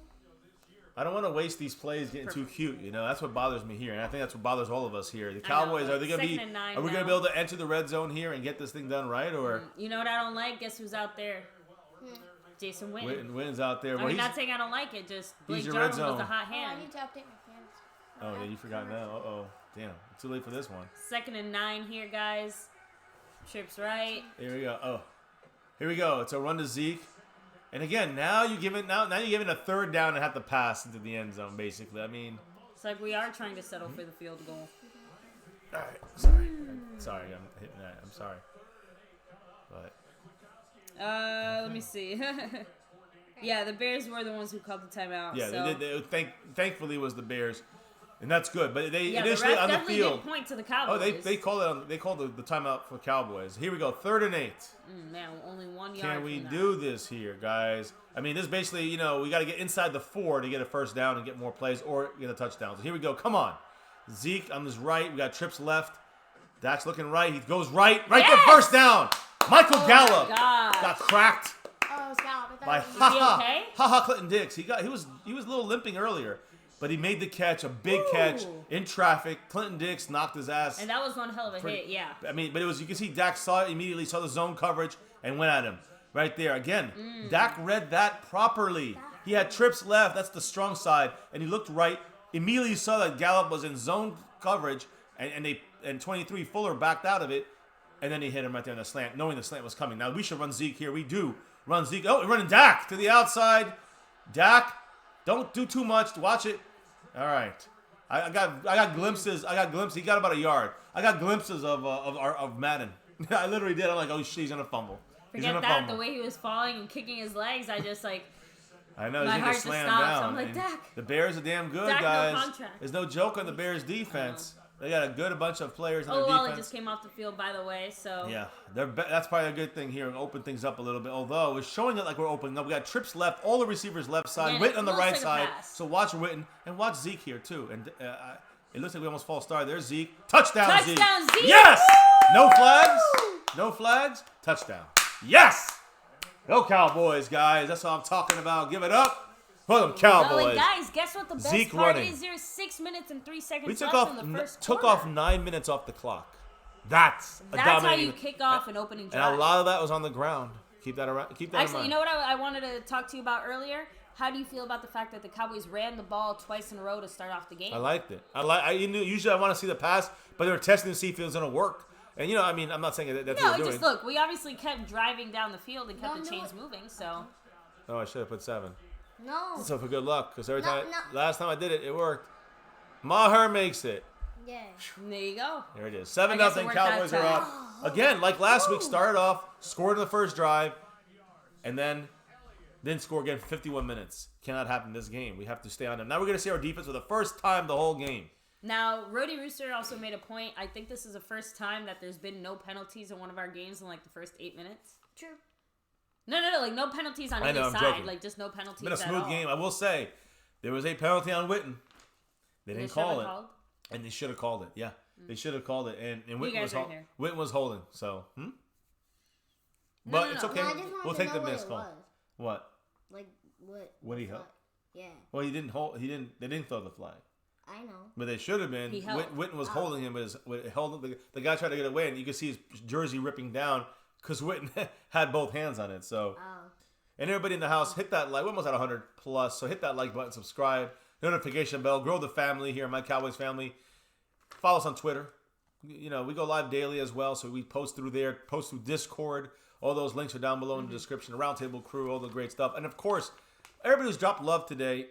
I don't want to waste these plays getting too cute. That's what bothers me here, and I think that's what bothers all of us here. The Cowboys, are we going to be able to enter the red zone here and get this thing done right, or? You know what I don't like? Guess who's out there? Jason Witten. Witten's out there. I'm not saying I don't like it. Just Blake Jarwin was the hot hand. I need to update my fans. Oh yeah, you forgot now. Uh-oh. Damn, too late for this one. 2nd and 9 here, guys. Trips right. Here we go. Oh, here we go. It's a run to Zeke. And again, now you're giving a 3rd down and have to pass into the end zone, basically. I mean, it's like we are trying to settle for the field goal. All right. Sorry. I'm hitting that. I'm sorry. But let me see. Yeah, the Bears were the ones who called the timeout. yeah, so. they thankfully it was the Bears, and that's good. But they Yeah, initially the refs on the definitely field. did point to the Cowboys. Oh, they called the timeout for Cowboys. Here we go, 3rd and 8. Man, only 1 yard. Can we from do this here, guys? I mean, this basically, we got to get inside the 4 to get a first down and get more plays or get a touchdown. So here we go. Come on. Zeke on his right. We got trips left. Dak's looking right. He goes right there, first down. Michael Gallup got cracked Oh, it's Gallup. by Clinton Dix. He was a little limping earlier, but he made the catch, a big catch in traffic. Clinton Dix knocked his ass. And that was one hell of a hit, yeah. I mean, but it was, you can see Dak saw it immediately, saw the zone coverage, and went at him right there. Again, Dak read that properly. He had trips left. That's the strong side, and he looked right. Immediately saw that Gallup was in zone coverage, and 23 Fuller backed out of it, and then he hit him right there in the slant, knowing the slant was coming. Now we should run Zeke here. We do run Zeke. Oh, we're running Dak to the outside. Dak, don't do too much. Watch it. All right. I got glimpses. He got about a yard. I got glimpses of Madden. I literally did. I'm like, oh shit, he's gonna fumble. Forget that. The way he was falling and kicking his legs, I just like. I know. My he's heart gonna slam just stopped. down. So I'm like, Dak. The Bears are damn good, Dak, guys. no contract. There's no joke on the Bears defense. They got a bunch of players on their Wally defense. just came off the field, by the way. So yeah, that's probably a good thing here and open things up a little bit. Although it's showing it like we're opening up. We got trips left, all the receivers left side, Witten on the right side. So watch Witten and watch Zeke here too. And it looks like we almost false start. There's Zeke. Touchdown, Zeke. Yes. Woo! No flags. No flags. Touchdown. Yes. Go Cowboys, guys. That's what I'm talking about. Give it up for them Cowboys. Like, guys, guess what the best Zeke part running. is? There's 6 minutes and 3 seconds We left in the first took quarter. off 9 minutes off the clock. That's how you kick off an opening drive. And a lot of that was on the ground. Keep that around. Keep that in Actually, mind. you know what I wanted to talk to you about earlier? How do you feel about the fact that the Cowboys ran the ball twice in a row to start off the game? I liked it. Usually I want to see the pass, but they were testing to see if it was going to work. And I'm not saying that's what they're doing. Look, we obviously kept driving down the field and kept the chains moving, so. Oh, I should have put 7. No. So for good luck, because No. last time I did it, it worked. Maher makes it. Yeah. There you go. There it is. 7-0. Cowboys are up. Again, like last week, started off, scored in the first drive, and then didn't score again for 51 minutes. Cannot happen this game. We have to stay on them. Now we're going to see our defense for the first time the whole game. Now, Rody Rooster also made a point. I think this is the first time that there's been no penalties in one of our games in like the first 8 minutes. True. No, like no penalties on either side. Joking. Like just no penalties It's been a at smooth all. game. I will say, there was a penalty on Witten. They didn't call it. Called? And they should have called it. Yeah, they should have called it. And Witten was holding. So, But it's okay. No, I just wanted We'll to take know the what missed it call. was. What? Like what? What he held? Yeah. Well, he didn't hold. They didn't throw the flag. I know. But they should have been. He held. Witten was holding him, but the guy tried to get away, and you could see his jersey ripping down because Witten had both hands on it. So, and everybody in the house, hit that like. We're almost at 100 plus, so hit that like button, subscribe, notification bell, grow the family here, My Cowboys Family. Follow us on Twitter. We go live daily as well, so we post through there, post through Discord. All those links are down below in the description. The Roundtable crew, all the great stuff, and of course, everybody who's dropped love today,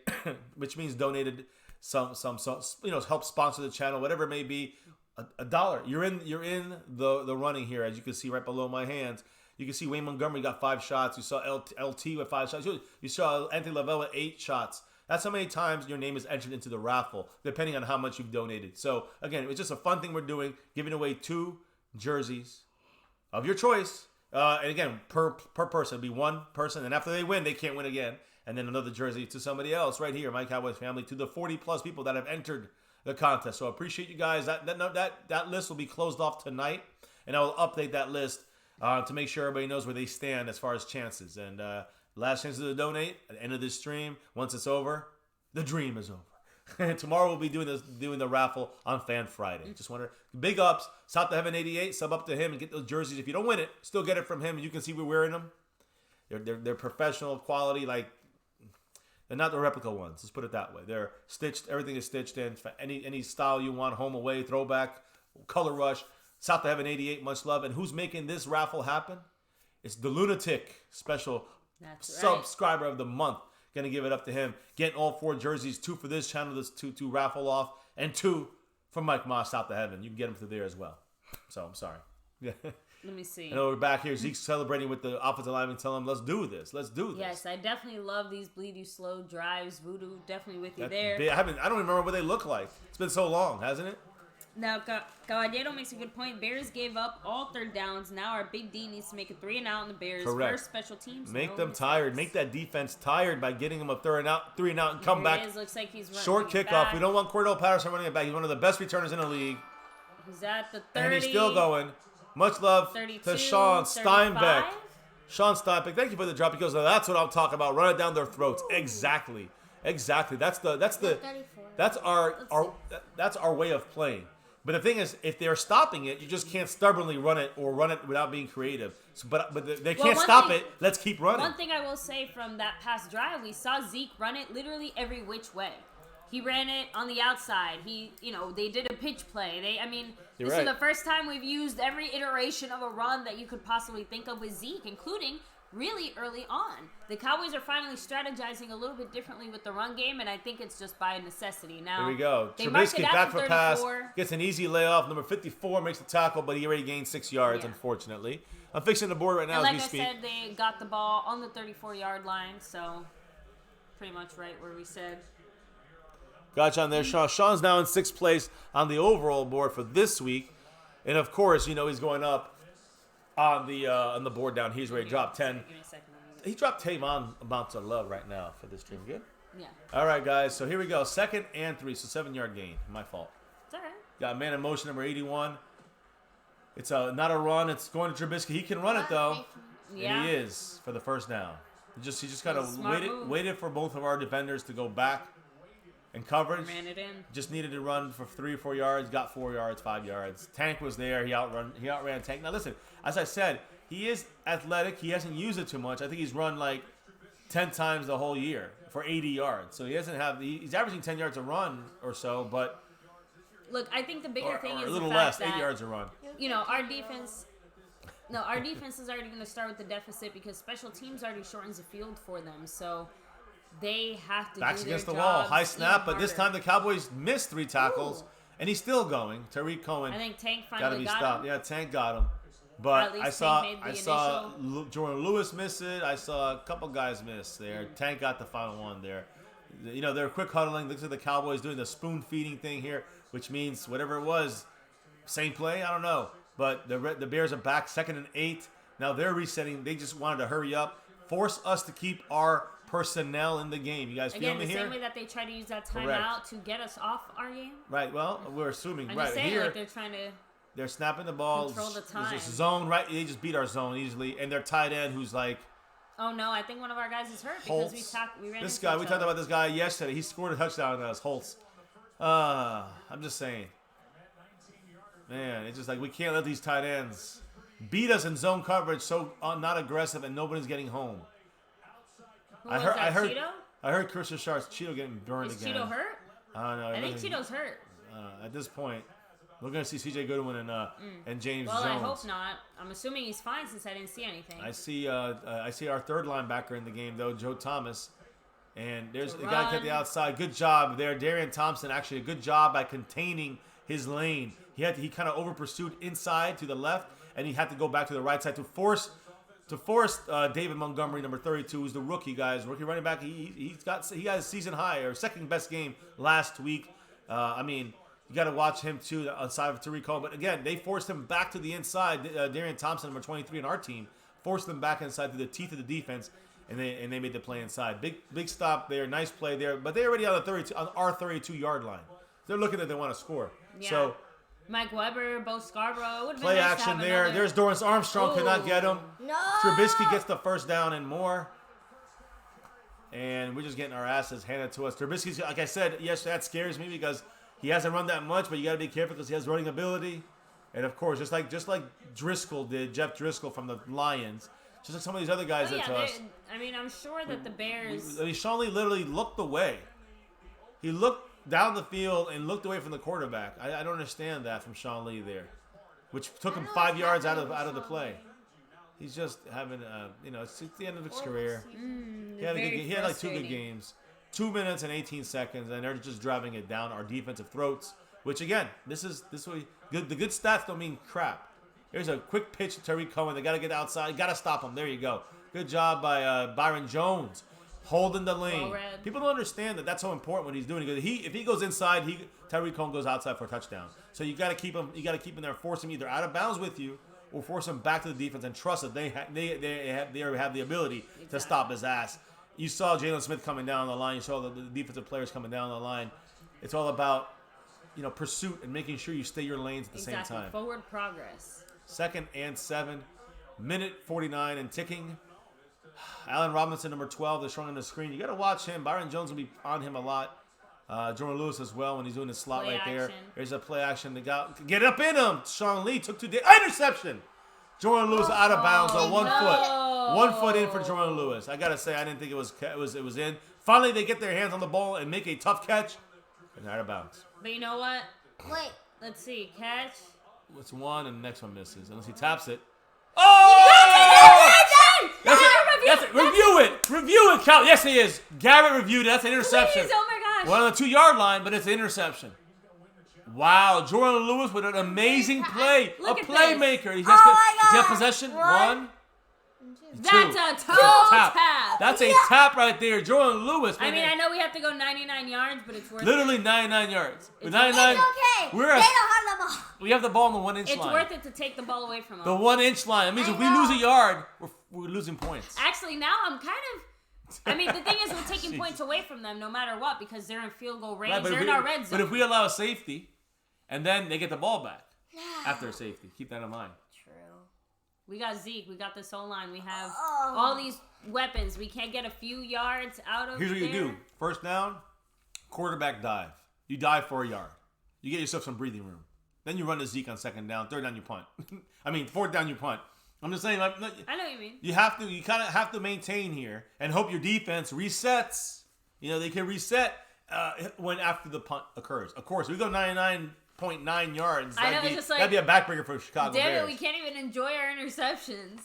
which means donated. Some help sponsor the channel, whatever it may be, $1. You're in the running here, as you can see right below my hands. You can see Wayne Montgomery got 5 shots. You saw LT with 5 shots. You saw Anthony Lavelle with 8 shots. That's how many times your name is entered into the raffle, depending on how much you've donated. So again, it's just a fun thing we're doing, giving away 2 jerseys of your choice. And again, per person, it'll be 1 person, and after they win, they can't win again. And then another jersey to somebody else right here, My Cowboys Family, to the 40 plus people that have entered the contest. So I appreciate you guys. That list will be closed off tonight, and I will update that list to make sure everybody knows where they stand as far as chances. And last chance to donate at the end of this stream. Once it's over, the dream is over. Tomorrow we'll be doing the raffle on Fan Friday. Just wonder, big ups, South to Heaven 88, sub up to him and get those jerseys. If you don't win it, still get it from him. You can see we're wearing them. They're professional quality, like. They're not the replica ones. Let's put it that way. They're stitched. Everything is stitched in. For any style you want, home, away, throwback, color rush. South to Heaven 88, much love. And who's making this raffle happen? It's the Lunatic, special subscriber of the month. Gonna give it up to him. Getting all 4 jerseys, 2 for this channel, this 2 raffle off, and 2 from Mike Moss out to heaven. You can get him through there as well. So I'm sorry. Yeah. Let me see. And over back here, Zeke's celebrating with the offensive lineman, telling him, let's do this. Let's do this. Yes, I definitely love these bleed you slow drives. Voodoo, definitely with you there. I don't even remember what they look like. It's been so long, hasn't it? Now, Caballero makes a good point. Bears gave up all third downs. Now our Big D needs to make a 3 and out in the Bears' first special teams. Make them tired. Make that defense tired by getting them a 3 and out, and come back. Looks like he's running short kickoff. Back. We don't want Cordell Patterson running it back. He's one of the best returners in the league. He's at the 30. And he's still going. Much love 32, to Sean 35. Steinbeck. Sean Steinbeck, thank you for the drop. He goes, that's what I'm talking about. Run it down their throats. Ooh. Exactly. That's our way of playing. But the thing is, if they're stopping it, you just can't stubbornly run it or run it without being creative. So, but they can't stop it. Let's keep running. One thing I will say from that past drive, we saw Zeke run it literally every which way. He ran it on the outside. They did a pitch play. This is the first time we've used every iteration of a run that you could possibly think of with Zeke, including really early on. The Cowboys are finally strategizing a little bit differently with the run game, and I think it's just by necessity. Now, here we go. Trubisky back for pass. Gets an easy layoff. Number 54 makes the tackle, but he already gained 6 yards, unfortunately. I'm fixing the board right now as we speak. Like I said, they got the ball on the 34-yard line, so pretty much right where we said. Gotcha on there, Sean. Sean's now in 6th place on the overall board for this week. And, of course, he's going up on the board down. He's ready to drop 10. Give me a second. He dropped Tavon amounts of love right now for this stream. Good? Yeah. All right, guys. So here we go. 2nd and 3. So 7-yard gain. My fault. It's all right. Got man in motion, number 81. It's not a run. It's going to Trubisky. He can run it, though. Yeah. And he is for the first down. He just kind of waited for both of our defenders to go back. And coverage, ran it in. Just needed to run for 3 or 4 yards, got 4 yards, 5 yards. Tank was there. He outran Tank. Now listen, as I said, he is athletic. He hasn't used it too much. I think he's run like 10 times the whole year for 80 yards. So he's averaging 10 yards a run or so, but look, I think the bigger thing is a little the fact less, that 8 yards a run. Our defense. No, our defense is already going to start with the deficit because special teams already shortens the field for them. So. They have to Backs do their against the wall. High snap, but this harder. time the Cowboys missed 3 tackles, and he's still going. Tariq Cohen. I think Tank Gotta finally be got stopped. him. Yeah, Tank got him. But I saw initial. Jordan Lewis miss it. I saw a couple guys miss there. Tank got the final one there. They're quick huddling. Looks like the Cowboys doing the spoon feeding thing here, which means whatever it was, same play. I don't know. But the Bears are back, 2nd and 8. Now they're resetting. They just wanted to hurry up, force us to keep our personnel in the game. You guys feel me here? Again, the same way that they try to use that timeout to get us off our game. Right. Well, we're assuming I'm right just saying, here. like they're trying to. They're snapping the ball. Control the time. There's just zone right. They just beat our zone easily, and their tight end who's like. Oh no! I think one of our guys is hurt because we ran. This guy. We talked about this guy yesterday. He scored a touchdown on us. Holtz. I'm just saying. Man, it's just like we can't let these tight ends beat us in zone coverage. So not aggressive, and nobody's getting home. I heard Chris Richard's Cheeto getting burned again. Is Cheeto hurt? I don't know. I think Cheeto's hurt. At this point, we're going to see C.J. Goodwin and James Jones. Well, I hope not. I'm assuming he's fine since I didn't see anything. I see our third linebacker in the game, though, Joe Thomas. And there's the guy at the outside. Good job there. Darian Thompson, actually a good job by containing his lane. He kind of over-pursued inside to the left, and he had to go back to the right side to force David Montgomery, number 32, who's the rookie running back. He got a season high or second best game last week. You got to watch him too outside of Tariq Cohen. But again, they forced him back to the inside. Darian Thompson, number 23 in our team, forced them back inside to the teeth of the defense, and they made the play inside. Big stop there, nice play there. But they're already on our 32-yard line. They're looking at they want to score. Yeah. So. Mike Weber, Bo Scarborough. Play nice action there. There's Dorrance Armstrong. Could not get him. No. Trubisky gets the first down and more. And we're just getting our asses handed to us. Trubisky's, like I said, yes, that scares me because he hasn't run that much, but you got to be careful because he has running ability. And, of course, just like Driscoll did, Jeff Driscoll from the Lions, just like some of these other guys did to us. I'm sure that the Bears... Sean Lee literally looked away. He looked down the field and looked away from the quarterback. I don't understand that from Sean Lee there, which took him 5 yards out of the play. He's just having it's the end of his career. He had like 2 good games, 2 minutes and 18 seconds, and they're just driving it down our defensive throats. Which again, this way good. The good stats don't mean crap. Here's a quick pitch to Tariq Cohen. They got to get outside. Got to stop him. There you go. Good job by Byron Jones, holding the lane. Well read. People don't understand that that's so important what he's doing. If he goes inside, Tariq Cohen goes outside for a touchdown. So you got to keep him. You got to keep him there, force him either out of bounds with you, or force him back to the defense and trust that they have the ability to stop his ass. You saw Jalen Smith coming down the line. You saw the defensive players coming down the line. It's all about pursuit and making sure you stay your lanes at the same time. Forward progress. 2nd and 7, minute 49 and ticking. Allen Robinson, number 12, is showing on the screen. You got to watch him. Byron Jones will be on him a lot. Jordan Lewis as well when he's doing the slot Play right there. action. There's a play action. Get up in him. Sean Lee took 2 days. Interception. Jordan Lewis out of bounds on 1 foot. 1 foot in for Jordan Lewis. I got to say, I didn't think it was in. Finally, they get their hands on the ball and make a tough catch. And out of bounds. But you know what? Wait. Let's see. Catch. What's one and the next one misses unless he taps it. Oh! That's it. Review it, Cal. Yes, he is. Garrett reviewed it. That's an interception. Please, oh my gosh. One on the 2-yard line, but it's an interception. Wow, Jordan Lewis with an amazing play. Look a at playmaker. He Oh my has God. possession. One. 1, 2. That's a toe tap. That's a tap right there. Jordan Lewis. I mean, I know we have to go 99 yards, but it's worth literally it. 99 yards. With It's 99, okay. we're They at, don't have the ball. we have the ball on the 1-inch It's line. worth it to take the ball away from them. The 1-inch line. That means I if we know. lose a yard, we're losing points. Actually, now I'm kind of... I mean, the thing is, we're taking points away from them no matter what because they're in field goal range. Right, They're in our red zone. But if we allow safety, and then they get the ball back after safety, keep that in mind. True. We got Zeke. We got this O-line. We have all these weapons. We can't get a few yards out of Here's what you there. do. First down, quarterback dive. You dive for a yard. You get yourself some breathing room. Then you run to Zeke on 2nd down. 3rd down, you punt. 4th down, you punt. I'm just saying, I know what you mean. you kind of have to maintain here and hope your defense resets. They can reset when after the punt occurs. Of course, we go 99.9 yards. I know, it's just like, that'd be a backbreaker for Chicago damn Bears. it, we can't even enjoy our interceptions.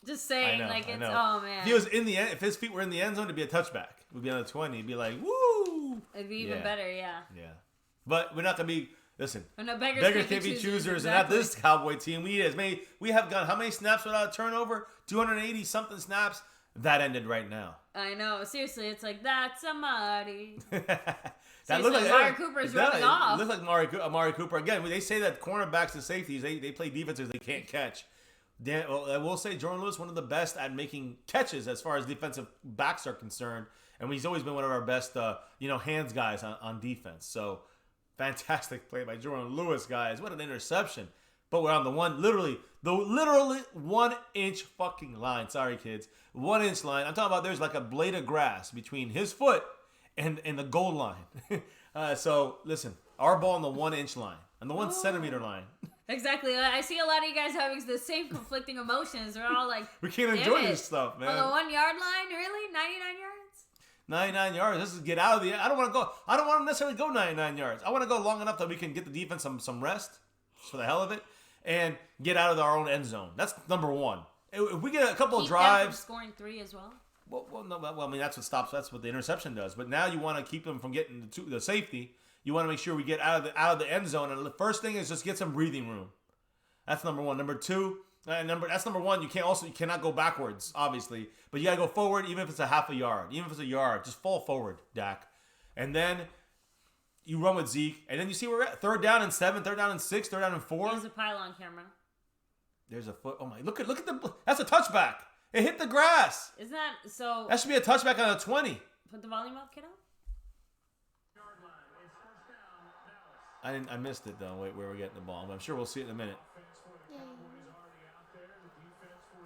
Just saying, I it's know. oh man. If he was in the end, if his feet were in the end zone, it'd be a touchback. We'd be on the 20. It'd be like, woo. It'd be even better, yeah. Yeah. But we're not gonna be. Listen, But no, beggars can't be choosers, and not exactly. this Cowboy team. We have gone how many snaps without a turnover? 280 something snaps. That ended right now. I know. Seriously, it's like that's somebody. That looked like Amari Cooper's rubbing off. Looked like Amari Cooper again. They say that cornerbacks and safeties they play defenses they can't catch. I will say Jordan Lewis one of the best at making catches as far as defensive backs are concerned, and he's always been one of our best hands guys on defense. So fantastic play by Jordan Lewis, guys. What an interception! But we're on the literally 1-inch fucking line. Sorry, kids, 1-inch line. I'm talking about there's like a blade of grass between his foot and the goal line. So listen, our ball on the 1-inch line, on the 1 centimeter line. Exactly. I see a lot of you guys having the same conflicting emotions. We're all like, We can't enjoy this stuff, man. On the 1 yard line, really? 99 yards? 99 yards. This is get out of the. I don't want to necessarily go 99 yards. I want to go long enough that we can get the defense some rest, just for the hell of it, and get out of our own end zone. That's number one. If we get a couple of Keep them from drives, scoring 3 as well. I mean that's what stops. That's what the interception does. But now you want to keep them from getting the safety. You want to make sure we get out of the end zone. And the first thing is just get some breathing room. That's number one. Number two. That's number one. You cannot go backwards, obviously, but you gotta go forward, even if it's a half a yard, even if it's a yard. Just fall forward, Dak, and then you run with Zeke, and then you see where we're at. 3rd down and 7, 3rd down and 6, 3rd down and 4. There's a pylon camera. There's a foot. Oh my! Look at the. That's a touchback. It hit the grass. Isn't that so? That should be a touchback on a 20. Put the volume up, kiddo. I missed it though. Wait, where we're getting the ball. But I'm sure we'll see it in a minute.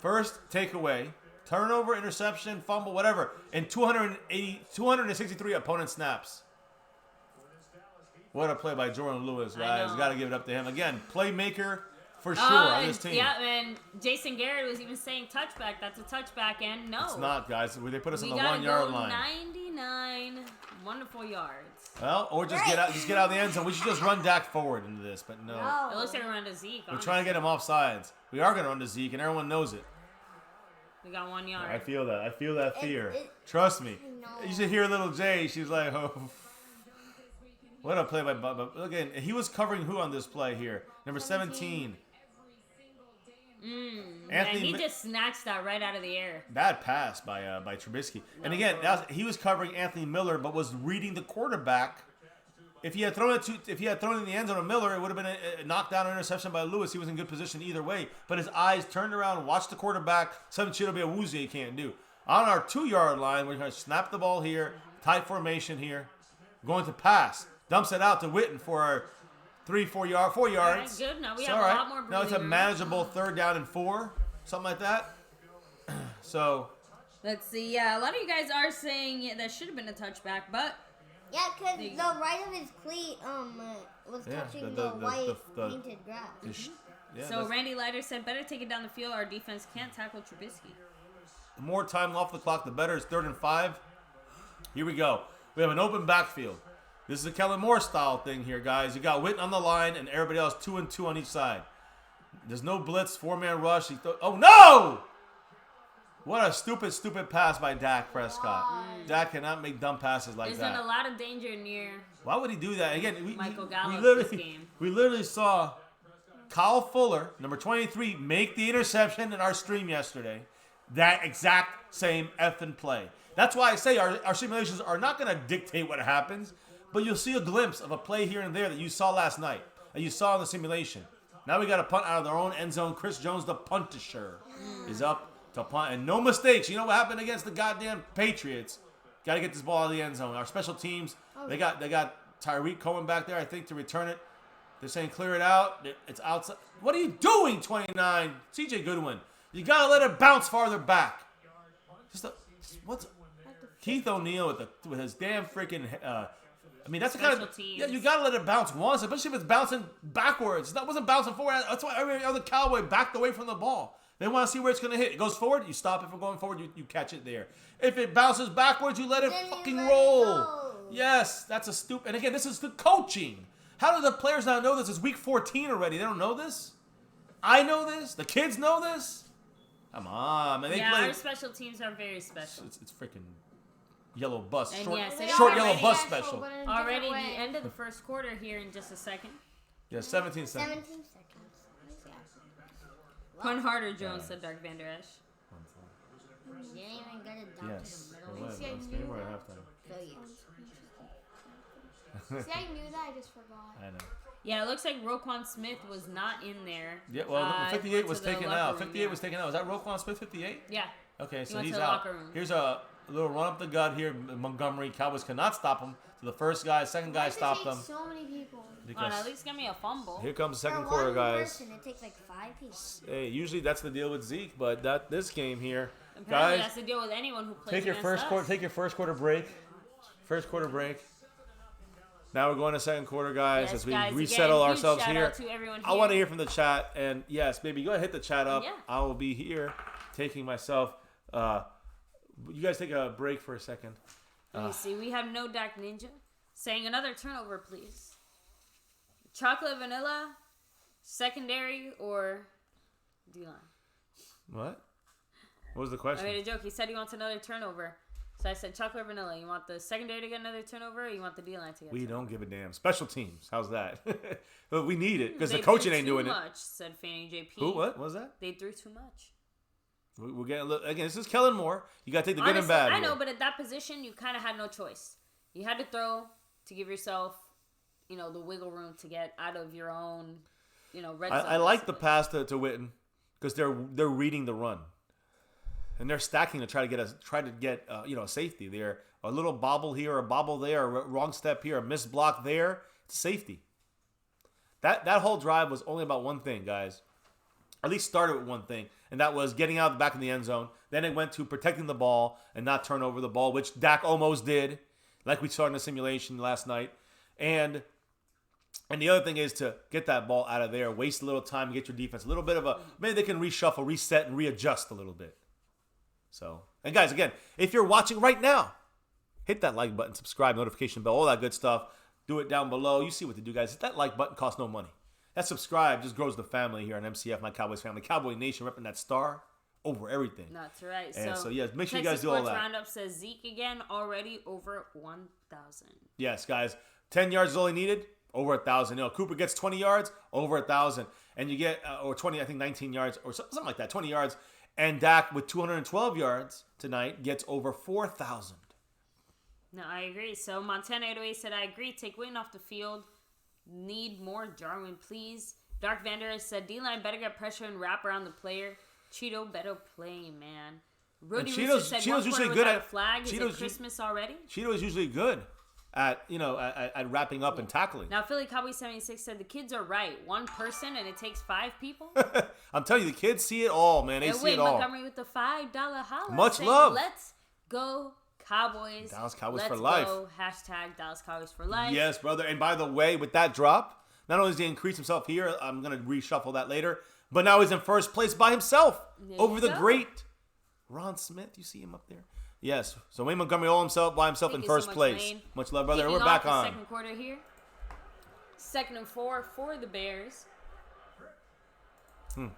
First takeaway, turnover, interception, fumble, whatever, and 263 opponent snaps. What a play by Jordan Lewis, guys. Got to give it up to him. Again, playmaker for sure on this team. Yeah, and Jason Garrett was even saying touchback. That's a touchback, and no. It's not, guys. They put us on the 1 1 yard line. 99 wonderful yards. Well, or just get out of the end zone. We should just run Dak forward into this, but no. It looks like we're on to Zeke. We're trying to get him off sides. We are going to run to Zeke, and everyone knows it. We got 1 yard. I feel that. I feel that fear. Trust me. You should hear little Jay. She's like, oh. What a play by Bubba. Again, he was covering who on this play here? Number 17. And he just snatched that right out of the air. Bad pass by Trubisky. And again, he was covering Anthony Miller, but was reading the quarterback. If he had thrown it in the end zone to Miller, it would have been a knockdown or interception by Lewis. He was in good position either way. But his eyes turned around, watched the quarterback. Something Chidobe Awuzie can't do. On our 2-yard line, we're going to snap the ball here. Tight formation here. Going to pass. Dumps it out to Witten for our 4 yards. All right, good. Now we have a lot more. Now it's a manageable 3rd down and 4. Something like that. So. Let's see. Yeah, a lot of you guys are saying that should have been a touchback, but. Yeah, because the right of his cleat was touching the white painted grass. So Randy Leiter said, better take it down the field. Our defense can't tackle Trubisky. The more time off the clock, the better. It's 3rd and 5. Here we go. We have an open backfield. This is a Kellen Moore style thing here, guys. You got Witten on the line and everybody else 2 and 2 on each side. There's no blitz, 4-man rush. Oh, no! What a stupid pass by Dak Prescott. Dak cannot make dumb passes like that. There's been a lot of danger near. Why would he do that? Again, Michael Gallup this game. We literally saw Kyle Fuller, number 23, make the interception in our stream yesterday. That exact same effing play. That's why I say our simulations are not going to dictate what happens, but you'll see a glimpse of a play here and there that you saw last night, and you saw in the simulation. Now we got a punt out of their own end zone. Chris Jones, the puntisher, is up to punt. And no mistakes. You know what happened against the goddamn Patriots? Got to get this ball out of the end zone. Our special teams, they got Tyreek Cohen back there, I think, to return it. They're saying clear it out. It's outside. What are you doing, 29? CJ Goodwin. You got to let it bounce farther back. What's Keith O'Neal with his damn freaking. I mean, that's the kind of. Teams. Yeah, you got to let it bounce once, especially if it's bouncing backwards. That wasn't bouncing forward. That's why every other Cowboy backed away from the ball. They want to see where it's going to hit. It goes forward, you stop it from going forward, you catch it there. If it bounces backwards, you let it fucking roll. Yes, that's a stupid. And again, this is the coaching. How do the players not know this? It's week 14 already. They don't know this? I know this? The kids know this? Come on, man. Our special teams are very special. It's freaking yellow bus. And short yellow bus special. Already the end of the first quarter here in just a second. Yeah, 17 seconds. 17 seconds. Punt harder, Jones, said Dark Vander Esch. You didn't even get it down Yes. to the middle. See, I knew that, I just forgot. I know. Yeah, it looks like Roquan Smith was not in there. Yeah, well, 58 was taken out. 58 room, was taken out. Was that Roquan Smith, 58? Yeah. Okay, so went he's to the out. locker room. Here's a little run up the gut here. Montgomery. Cowboys cannot stop him. So the first guy, second guy stopped them. So many people. At least give me a fumble. Here comes the second For quarter, one guys. person, it takes like 5 people. Hey, usually that's the deal with Zeke, but this game here, Apparently guys, that's the deal with anyone who plays take your against us. Take your first quarter break. First quarter break. Now we're going to second quarter, guys, Yes, as we guys, resettle again, ourselves shout here. out to everyone I want to hear from the chat, and yes, baby, go ahead, hit the chat up. Yeah. I will be here taking myself. You guys take a break for a second. Let me see. We have no Dak Ninja saying another turnover, please. Chocolate vanilla, secondary, or D-line? What was the question? I made a joke. He said he wants another turnover. So I said chocolate or vanilla. You want the secondary to get another turnover, or you want the D-line to get We turnover? don't give a damn. Special teams. How's that? But we need it because the They coaching threw ain't doing too it. much, said Fanny JP. Who? What was that? They threw too much. We're getting a little, again. This is Kellen Moore. You got to take the good Honestly, and bad. I know, here. but at that position, you kind of had no choice. You had to throw to give yourself, the wiggle room to get out of your own, red zone. I like the pass to Witten because they're reading the run, and they're stacking to try to get a safety there. A little bobble here, a bobble there, a wrong step here, a missed block there. It's safety. That whole drive was only about one thing, guys. At least started with one thing, and that was getting out the back of the end zone. Then it went to protecting the ball and not turn over the ball, which Dak almost did, like we saw in the simulation last night. And the other thing is to get that ball out of there, waste a little time, get your defense a little bit of maybe they can reshuffle, reset, and readjust a little bit. So, and guys, again, if you're watching right now, hit that like button, subscribe, notification bell, all that good stuff. Do it down below. You see what to do, guys. That like button costs no money. That subscribe just grows the family here on MCF, My Cowboys Family. Cowboy Nation, repping that star over everything. That's right. And so yes, make sure you Texas guys do all Sports that. Roundup says Zeke again, already over 1,000. Yes, guys. 10 yards is all he needed. Over 1,000. You know, Cooper gets 20 yards, over 1,000. And you get, or 20, I think 19 yards, or something like that, 20 yards. And Dak, with 212 yards tonight, gets over 4,000. No, I agree. So Montana 808 said, I agree. Take Witten off the field. Need more Jarwin, please. Dark Vander said, D-line better get pressure and wrap around the player. Cheeto better play, man. Rudy Russo said, Cheeto's usually good at flag. Is it Christmas already? Cheeto is usually good at, at wrapping up and tackling. Now, Philly Cowboy 76 said, the kids are right. One person and it takes 5 people? I'm telling you, the kids see it all, man. They see it all. Montgomery with the $5 holla. Much saying, love. Let's go Cowboys. Dallas Cowboys for life. Let's go. Hashtag Dallas Cowboys for life. Yes, brother. And by the way, with that drop, not only does he increase himself here, I'm going to reshuffle that later, but now he's in first place by himself over the great Ron Smith. You see him up there? Yes. So Wayne Montgomery all by himself in first place. Wayne. Much love, brother. Kicking We're back off on. The second quarter here. 2nd and 4 for the Bears.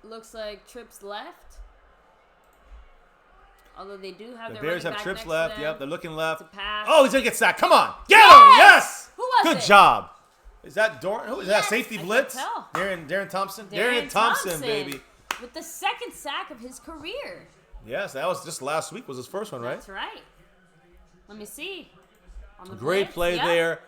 Looks like trips left. Although they do have The their Bears running have back trips next left. to them. Yep, they're looking left. It's a pass. Oh, he's going to get sacked. Come on. Get him. Yes. Who was Good it? job. Is that Who is that? Safety I blitz? can't tell. Darren Thompson? Darren Thompson, baby. With the 2nd sack of his career. Yes, that was just last week was his first one, right? That's right. Let me see. On the Great blitz. play Yep. there.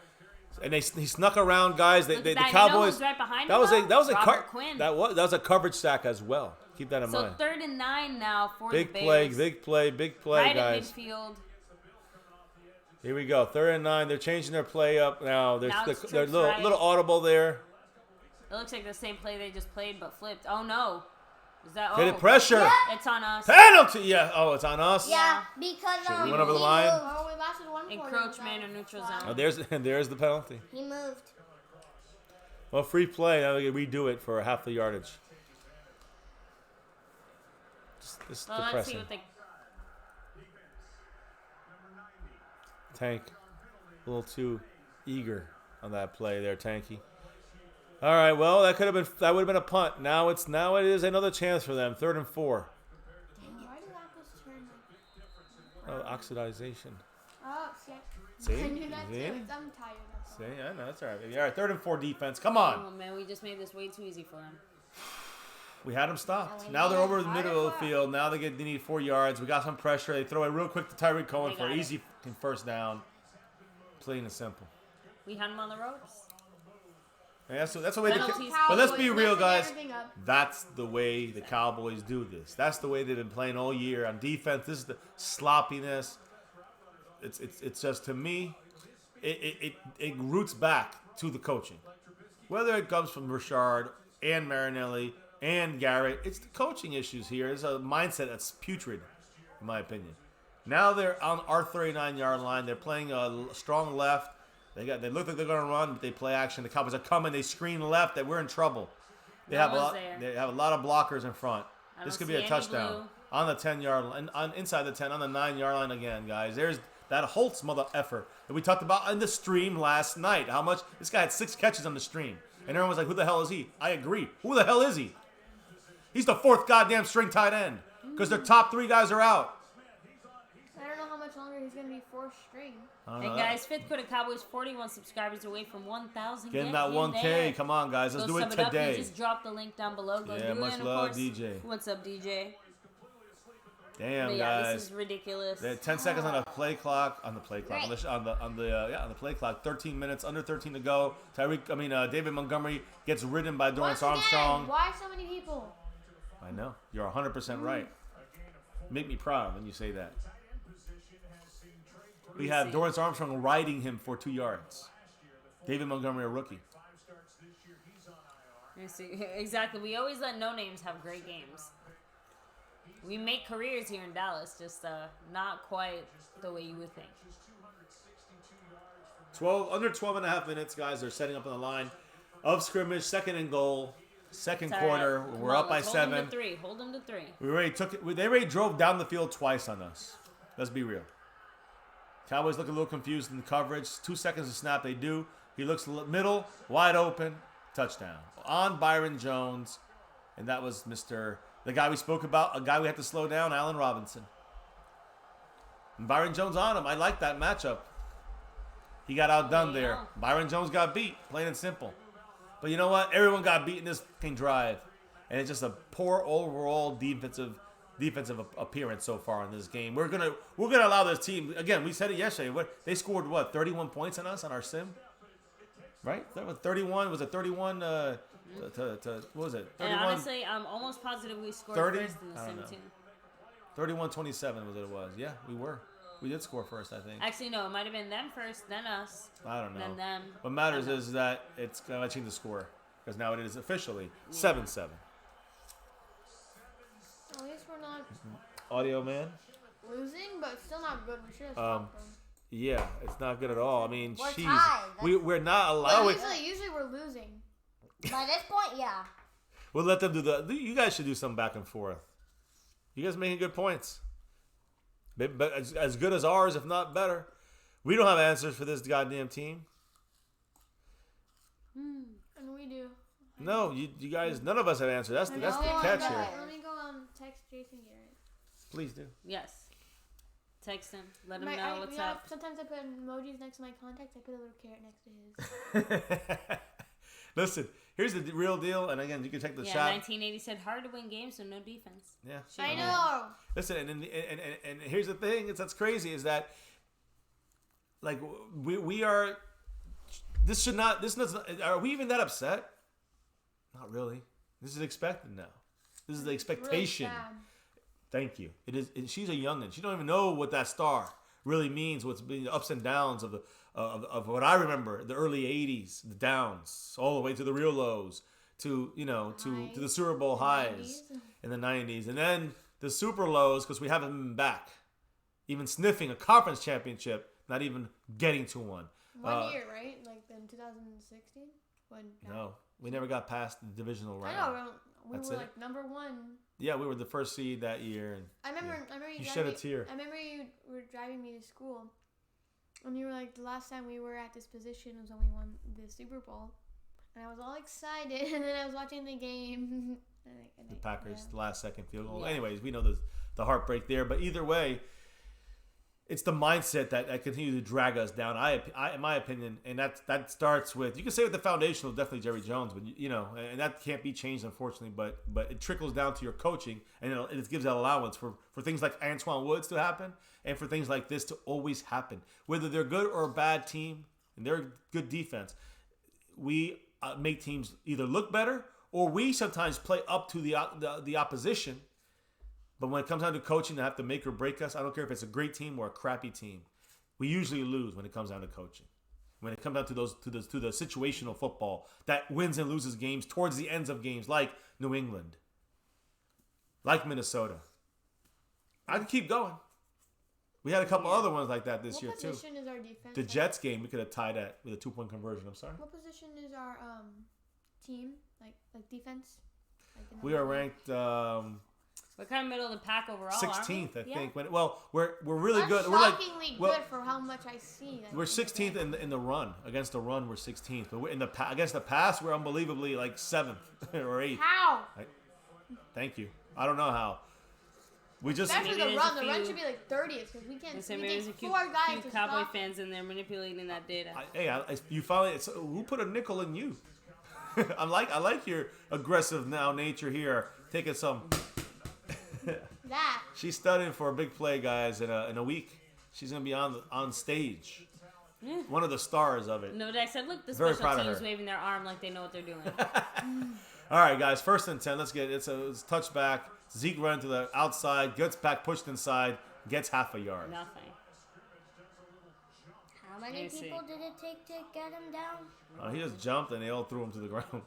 And he snuck around guys. Look at The that. Cowboys. You know who's right behind that him, was though? Robert Quinn. that was a coverage sack as well. Keep that in So mind. 3rd and 9 now for Big the play, Bears. big play, Right guys. at midfield. Here we go. 3rd and 9. They're changing their play up now. They're Now it's they're trips little right. audible there. It looks like the same play they just played but flipped. Oh no. Is that Hit it, pressure. Yeah. It's on us. Penalty. Yeah. Oh, it's on us. Yeah, because Shit, we went over the line. Oh, we lasted one quarter. Encroachment or neutral zone. Oh, there's the penalty. He moved. Well, free play. Now they can redo it for half the yardage. This is Well, let's see depressing. what they. Tank, a little too eager on that play there, Tanky. All right, well that would have been a punt. Now it is another chance for them. 3rd and 4. Why did apples turn Oh, oxidization. Oh, See? I knew that too. See? I'm tired of See, I know that's all right, baby. All right, 3rd and 4 defense. Come on. Oh man, we just made this way too easy for them. We had them stopped. Now they're over the middle of the field. Now they need 4 yards. We got some pressure. They throw it real quick to Tyreek Cohen They for got an it. easy first down. Plain and simple. We had them on the ropes. And that's the way. Penalties. But let's be Cowboys real, messing guys. everything up. That's the way the Cowboys do this. That's the way they've been playing all year on defense. This is the sloppiness. It's just, to me, it roots back to the coaching. Whether it comes from Richard and Marinelli and Garrett, it's the coaching issues here. It's a mindset that's putrid, in my opinion. Now they're on our 39-yard line. They're playing a strong left. They look like they're going to run, but they play action. The Cowboys are coming. They screen left. That we're in trouble. They have a lot of blockers in front. This could be a touchdown on the 10-yard line, inside the 10, on the 9-yard line again, guys. There's that Holtz mother effer that we talked about in the stream last night. How much this guy had 6 catches on the stream, and everyone was like, "Who the hell is he?" I agree. Who the hell is he? He's the 4th goddamn string tight end because their top 3 guys are out. I don't know how much longer he's going to be 4th string. And guys, 5th quarter Cowboys 41 subscribers away from 1,000. Getting that 1K. Come on, guys. Let's do it today. Just drop the link down below. Go Yeah, do much it. And love, of course, DJ. What's up, DJ? Damn, But yeah, guys. this is ridiculous. They had 10 seconds on the play clock. On the play clock. 13 minutes, under 13 to go. David Montgomery gets ridden by Dorrance Once again, Armstrong. why so many people? I know. You're 100% right. Make me proud when you say that. We have Dorrance Armstrong riding him for 2 yards. David Montgomery, a rookie. You see, exactly. We always let no names have great games. We make careers here in Dallas, just not quite the way you would think. Under 12 and a half minutes, guys. They're setting up on the line of scrimmage. 2nd and goal. Second It's all right. quarter. Come We're on, up by let's 7. Hold them to 3. They already drove down the field twice on us. Let's be real. Cowboys look a little confused in the coverage. 2 seconds to snap. They do. He looks middle, wide open, touchdown on Byron Jones, and that was the guy we spoke about, a guy we had to slow down, Allen Robinson. And Byron Jones on him. I like that matchup. He got outdone There you there. go. Byron Jones got beat, plain and simple. But you know what? Everyone got beat in this fucking drive. And it's just a poor overall defensive appearance so far in this game. We're gonna allow this team, again, we said it yesterday. They scored 31 points on us on our sim? Right? That was 31. Was it 31 what was it? 31, And honestly, I'm almost positive we scored 30? first in the I sim don't know. too. 31-27 was what it was. Yeah, we were. We did score first, I think. Actually, no, it might have been them first, then us, I don't know. then them. What matters then us. is that it's going to change the score. Because now it is officially 7-7. At least we're not Audio man? losing, but still not good. We should have Um, stopped them. Yeah, it's not good at all. I mean, We're jeez. tied. We're not But allowing. usually we're losing. By this point, yeah. We'll let them do you guys should do some back and forth. You guys making good points. But as good as ours, if not better. We don't have answers for this goddamn team. And we do. No, you guys, none of us have answers. That's the catch here. Let me go text Jason Garrett. Please do. Yes. Text him. Let him My- know what's up. Sometimes I put emojis next to my contacts. I put a little carrot next to his. Listen, here's the real deal. And again, you can check the Yeah, shot. 1980 said hard to win games, so no defense. Yeah. I know. Listen, and here's the thing. That's crazy is that, like, we are. This should not. This is. Are we even that upset? Not really. This is expected now. This is the expectation. Really sad. Thank you. It is. She's a youngin. She don't even know what that star really means. What's been the ups and downs of the of what I remember, the early '80s, the downs, all the way to the real lows, to to the Super Bowl highs 90s. in the '90s, and then the super lows because we haven't been back, even sniffing a conference championship, not even getting to one. One year, right? Like in 2016? No, we never got past the divisional round. I know. We That's were it. like number one. Yeah, we were the first seed that year, and I remember you. You driving shed a me- tear. I remember you were driving me to school, and you were like, the last time we were at this position was when we won the Super Bowl, and I was all excited, and then I was watching the game. the Packers last second field goal. Yeah. Anyways, we know the heartbreak there, but either way, it's the mindset that continues to drag us down. I in my opinion, and that starts with, you can say with the foundational, definitely Jerry Jones, but and that can't be changed unfortunately. But it trickles down to your coaching, and it gives that allowance for things like Antoine Woods to happen, and for things like this to always happen, whether they're good or a bad team, and they're a good defense. We make teams either look better, or we sometimes play up to the opposition. But when it comes down to coaching, they have to make or break us. I don't care if it's a great team or a crappy team. We usually lose when it comes down to coaching. When it comes down to the situational football that wins and loses games towards the ends of games, like New England, like Minnesota. I can keep going. We had a couple other ones like that this year too. What position is our defense? The Jets game, we could have tied that with a 2-point conversion. I'm sorry. What position is our team? Like defense? Like in the We are middle? ranked We're kind of middle of the pack overall. 16th, I aren't we? think. We're really That's good. We're like shockingly well, good for how much I see. Like, we're 16th in the run. Against the run, we're 16th. But against the pass, we're unbelievably like 7th or 8th. How? Thank you. I don't know how. We just Especially Maybe the there's run. a The run few- should be like 30th because we can't. Listen, We maybe there's a take few, 4 guys few to Cowboy stop. fans in there manipulating that data. you finally. Who put a nickel in you? I like your aggressive nature here. Taking some. That. She's studying for a big play, guys. In a week, she's gonna be on stage. One of the stars of it. No, I said, look, the Very special proud of team's her. waving their arm like they know what they're doing. All right, guys. 1st and 10. Let's get it. It's a touchback. Zeke running to the outside, gets back, pushed inside, gets half a yard. Nothing. How many Let me people see. did it take to get him down? He just jumped and they all threw him to the ground.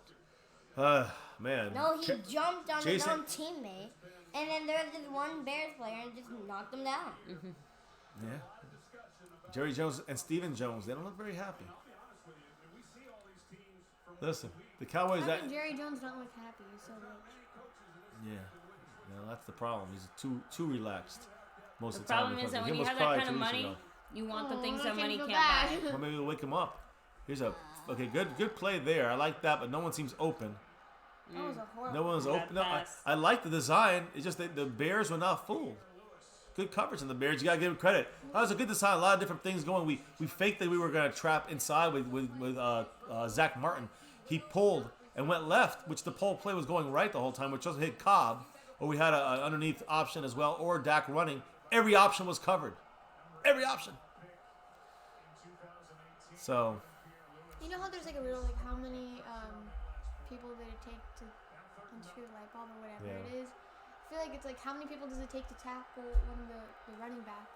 Man. No, he jumped on his Jason- own teammate, and then there was this one Bears player and just knocked him down. Yeah. Jerry Jones and Steven Jones, they don't look very happy. Listen, the Cowboys. How can Jerry Jones not look happy? He's so rich. Yeah. No, that's the problem. He's too relaxed most The of the time. problem is that He when you almost have that cried kind of 2 weeks money, ago. you want the Oh, things I that money feel can't buy. bad. Well, maybe we'll wake him up. Here's a good play there. I like that, but no one seems open. That was a horrible. No one's Bad open. No, pass. I like the design. It's just that the Bears were not fooled. good coverage in the Bears. You got to give him credit. That was a good design. A lot of different things going. We faked that we were going to trap inside with Zach Martin. He pulled and went left, which the pull play was going right the whole time, which doesn't hit Cobb. Or we had an underneath option as well, or Dak running. Every option was covered. Every option. So. You know how there's like a riddle, like how many people did it take to unscrew a light bulb or whatever it is? I feel like it's like how many people does it take to tackle when the running back?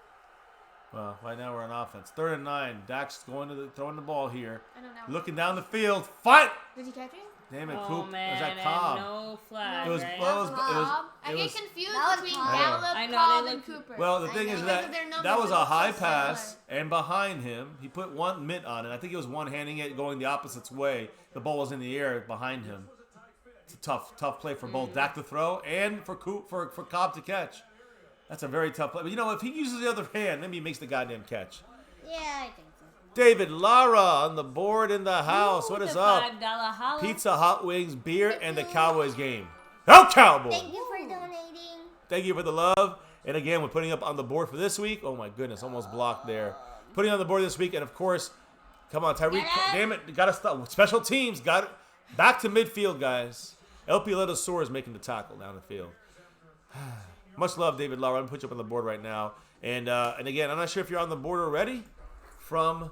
Well, right now we're on offense. 3rd and 9. Dak's throwing the ball here. I don't know. Looking down the field. Fight! Did he catch it? Damn it, Oh, Coop. man, It was that Cobb. no flag, It was, right? I get confused between Cobb. Gallup, I know, Cobb, they and look- Cooper. Well, the thing is Because of their that numbers, was it a looks so high similar. pass, and behind him, he put one mitt on it. I think he was one-handing it, going the opposite way. The ball was in the air behind him. It's a tough play for both Dak to throw and for Cobb to catch. That's a very tough play. But you know, if he uses the other hand, maybe he makes the goddamn catch. Yeah, I think so. David Lara on the board in the house. Ooh, What is the up? $5 holla. Pizza, hot wings, beer, and the Cowboys game. Go Cowboys! Thank you for donating. Thank you for the love. And again, we're putting up on the board for this week. Oh my goodness, almost blocked there. Putting on the board this week, and of course, come on, Tyreek. Damn it, got to stop. Special teams, got it. Back to midfield, guys. LP Letosaur is making the tackle down the field. Much love, David Lara. I'm gonna put you up on the board right now. And again, I'm not sure if you're on the board already for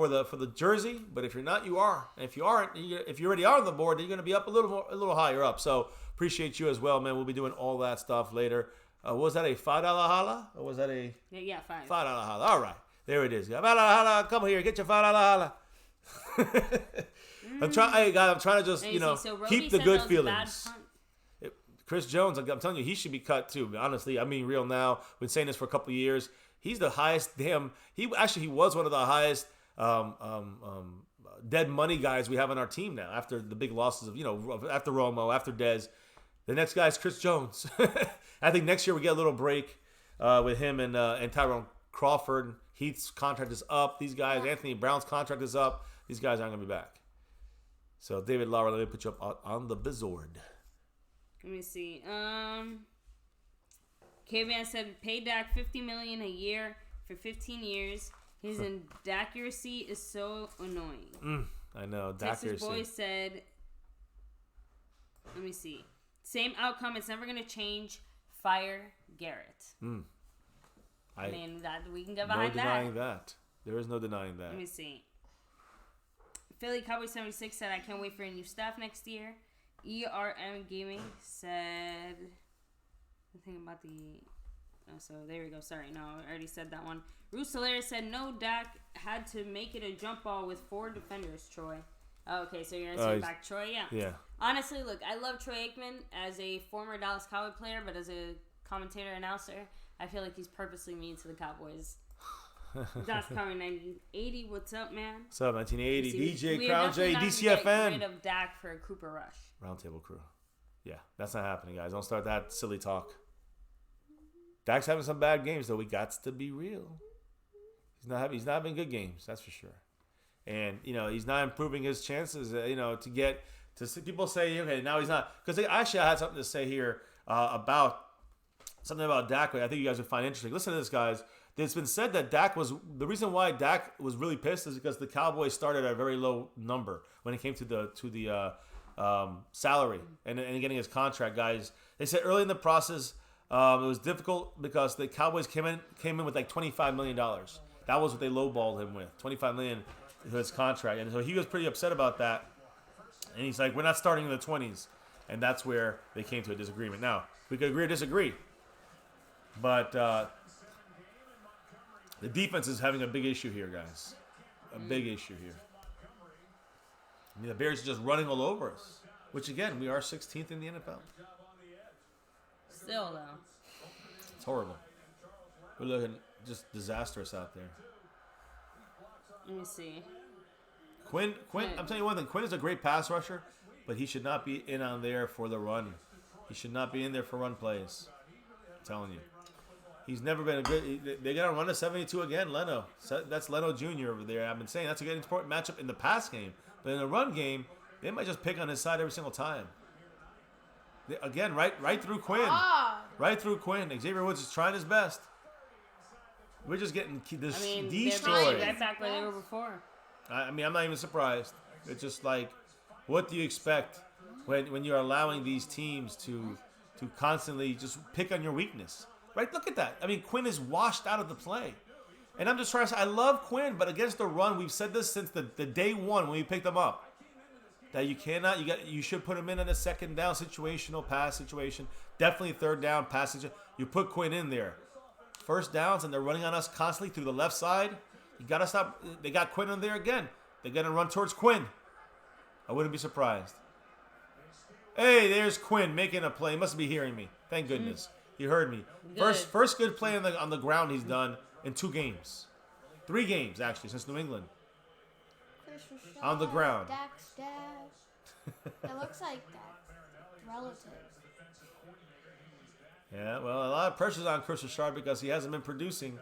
the jersey, but if you're not, you are. And if you aren't, if you already are on the board, then you're gonna be up a little higher up. So appreciate you as well, man. We'll be doing all that stuff later. Was that a $5 holla, or was that a Yeah, $5. $5 holla? All right, there it is. $5 holla. Come here, get your $5 holla. I'm trying to just So Roby keep the said good that was a bad feelings. punt. Chris Jones, I'm telling you, he should be cut too. Honestly, I'm being real now. Been saying this for a couple of years. He's the highest. He was one of the highest dead money guys we have on our team now. After the big losses of after Romo, after Dez, the next guy is Chris Jones. I think next year we get a little break with him and Tyrone Crawford. Heath's contract is up. These guys, Anthony Brown's contract is up. These guys aren't gonna be back. So David Lara, let me put you up on the Bizord. Let me see. K-Van said pay Dak $50 million a year for 15 years. His inaccuracy is so annoying. I know. Texas Boy said, let me see. Same outcome. It's never gonna change. Fire Garrett. I mean that we can get behind that. No denying that. There is no denying that. Let me see. Philly Cowboy 76 said I can't wait for a new staff next year. ERM Gaming said the thing about the. Oh, so there we go. Sorry, no, I already said that one. Rusolaire said no. Dak had to make it a jump ball with 4 defenders. Troy. Oh, okay, so you're gonna say back Troy, yeah. Yeah. Honestly, look, I love Troy Aikman as a former Dallas Cowboy player, but as a commentator announcer, I feel like he's purposely mean to the Cowboys. That's Cowboy 1980. What's up, man? What's up, 1980? DJ we Crown are J, definitely not gonna DCFN. get rid of Dak for a Cooper Rush. Roundtable crew. Yeah, that's not happening, guys. Don't start that silly talk. Dak's having some bad games, though. We got to be real. He's not having good games, that's for sure. And he's not improving his chances. To get to see people say, okay, now he's not. Because actually, I had something to say here about Dak. I think you guys would find interesting. Listen to this, guys. It's been said that the reason why Dak was really pissed is because the Cowboys started at a very low number when it came to the salary and getting his contract, guys. They said early in the process it was difficult because the Cowboys came in with like $25 million. That was what they lowballed him with, $25 million for his contract, and so he was pretty upset about that. And he's like, "We're not starting in the 20s," and that's where they came to a disagreement. Now we could agree or disagree, but the defense is having a big issue here, guys. A big issue here. I mean, the Bears are just running all over us, which, again, we are 16th in the NFL. Still, though. It's horrible. We're looking just disastrous out there. Let me see. Quinn, I'm telling you one thing. Quinn is a great pass rusher, but he should not be in on there for the run. He should not be in there for run plays. I'm telling you. He's never been a good. They're going to run a 72 again, Leno. That's Leno Jr. over there. I've been saying that's a good important matchup in the pass game. But in the run game, they might just pick on his side every single time. Again, right through Quinn. Right through Quinn. Xavier Woods is trying his best. We're just getting they're destroyed. right back where they were before. I'm not even surprised. It's just like, what do you expect when you're allowing these teams to constantly just pick on your weakness? Right? Look at that. I mean, Quinn is washed out of the play. And I'm just trying to say, I love Quinn, but against the run, we've said this since the day one when we picked him up. That you should put him in a second down situational pass situation. Definitely third down pass situation. You put Quinn in there. First downs, and they're running on us constantly through the left side. You got to stop. They got Quinn in there again. They're going to run towards Quinn. I wouldn't be surprised. Hey, there's Quinn making a play. He must be hearing me. Thank goodness. He heard me. Good. First good play on the ground he's done in 2 games. 3 games, actually, since New England. On the ground. Dak's dad. It looks like Dak's relative. Yeah, well, a lot of pressure's on Chris Richard because he hasn't been producing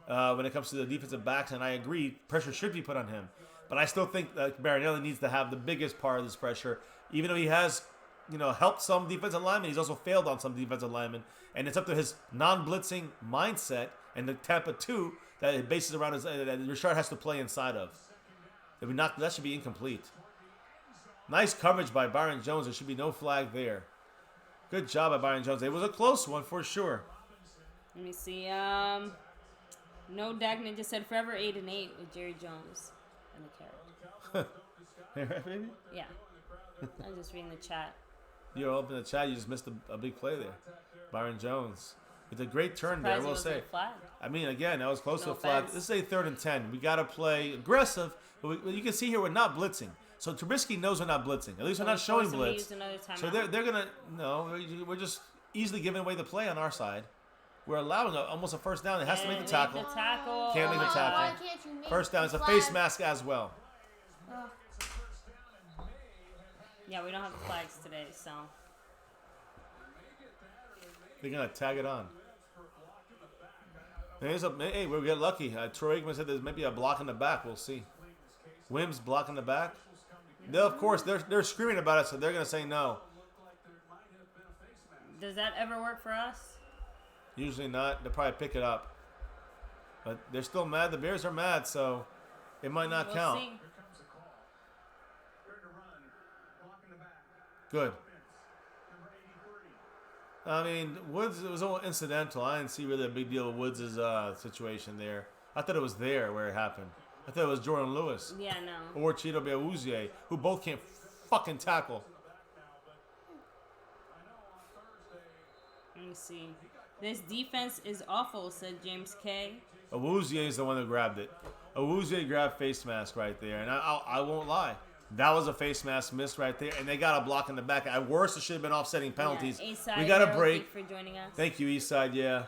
when it comes to the defensive backs, and I agree, pressure should be put on him. But I still think that Marinelli needs to have the biggest part of this pressure, even though he has, helped some defensive linemen. He's also failed on some defensive linemen, and it's up to his non-blitzing mindset and the Tampa 2 that it bases around that Richard has to play inside of. That should be incomplete. Nice coverage by Byron Jones. There should be no flag there. Good job by Byron Jones. It was a close one for sure. Let me see. No Dagnan just said forever 8-8 with Jerry Jones and the carrot. Maybe? Yeah. I'm just reading the chat. You're up in the chat. You just missed a big play there. Byron Jones. It's a great turn there, I will say. I mean, again, that was close to a flag. This is a 3rd and 10. We got to play aggressive. But you can see here we're not blitzing. So Trubisky knows we're not blitzing. At least we're not showing blitz. So they're going to, no, we're just easily giving away the play on our side. We're allowing almost a first down. It has to make the tackle. Can't make the tackle. First down. It's a face mask as well. Yeah, we don't have the flags today, so. They're going to tag it on. Hey, we'll get lucky. Troy Aikman said there's maybe a block in the back. We'll see. Wims blocking the back. Of course, they're screaming about it, so they're going to say no. Does that ever work for us? Usually not. They'll probably pick it up. But they're still mad. The Bears are mad, so it might not count. See. Good. I mean, Woods, it was all incidental. I didn't see really a big deal with Woods' situation there. I thought it was there where it happened. I thought it was Jordan Lewis. Yeah, no. Or Cheeto Beauuzier, who both can't fucking tackle. Let me see. This defense is awful, said James K. Awuzie is the one that grabbed it. Awuzie grabbed face mask right there. And I won't lie. That was a face mask miss right there. And they got a block in the back. At worst, it should have been offsetting penalties. Yeah, we got a break. For joining us. Thank you, Eastside. Yeah.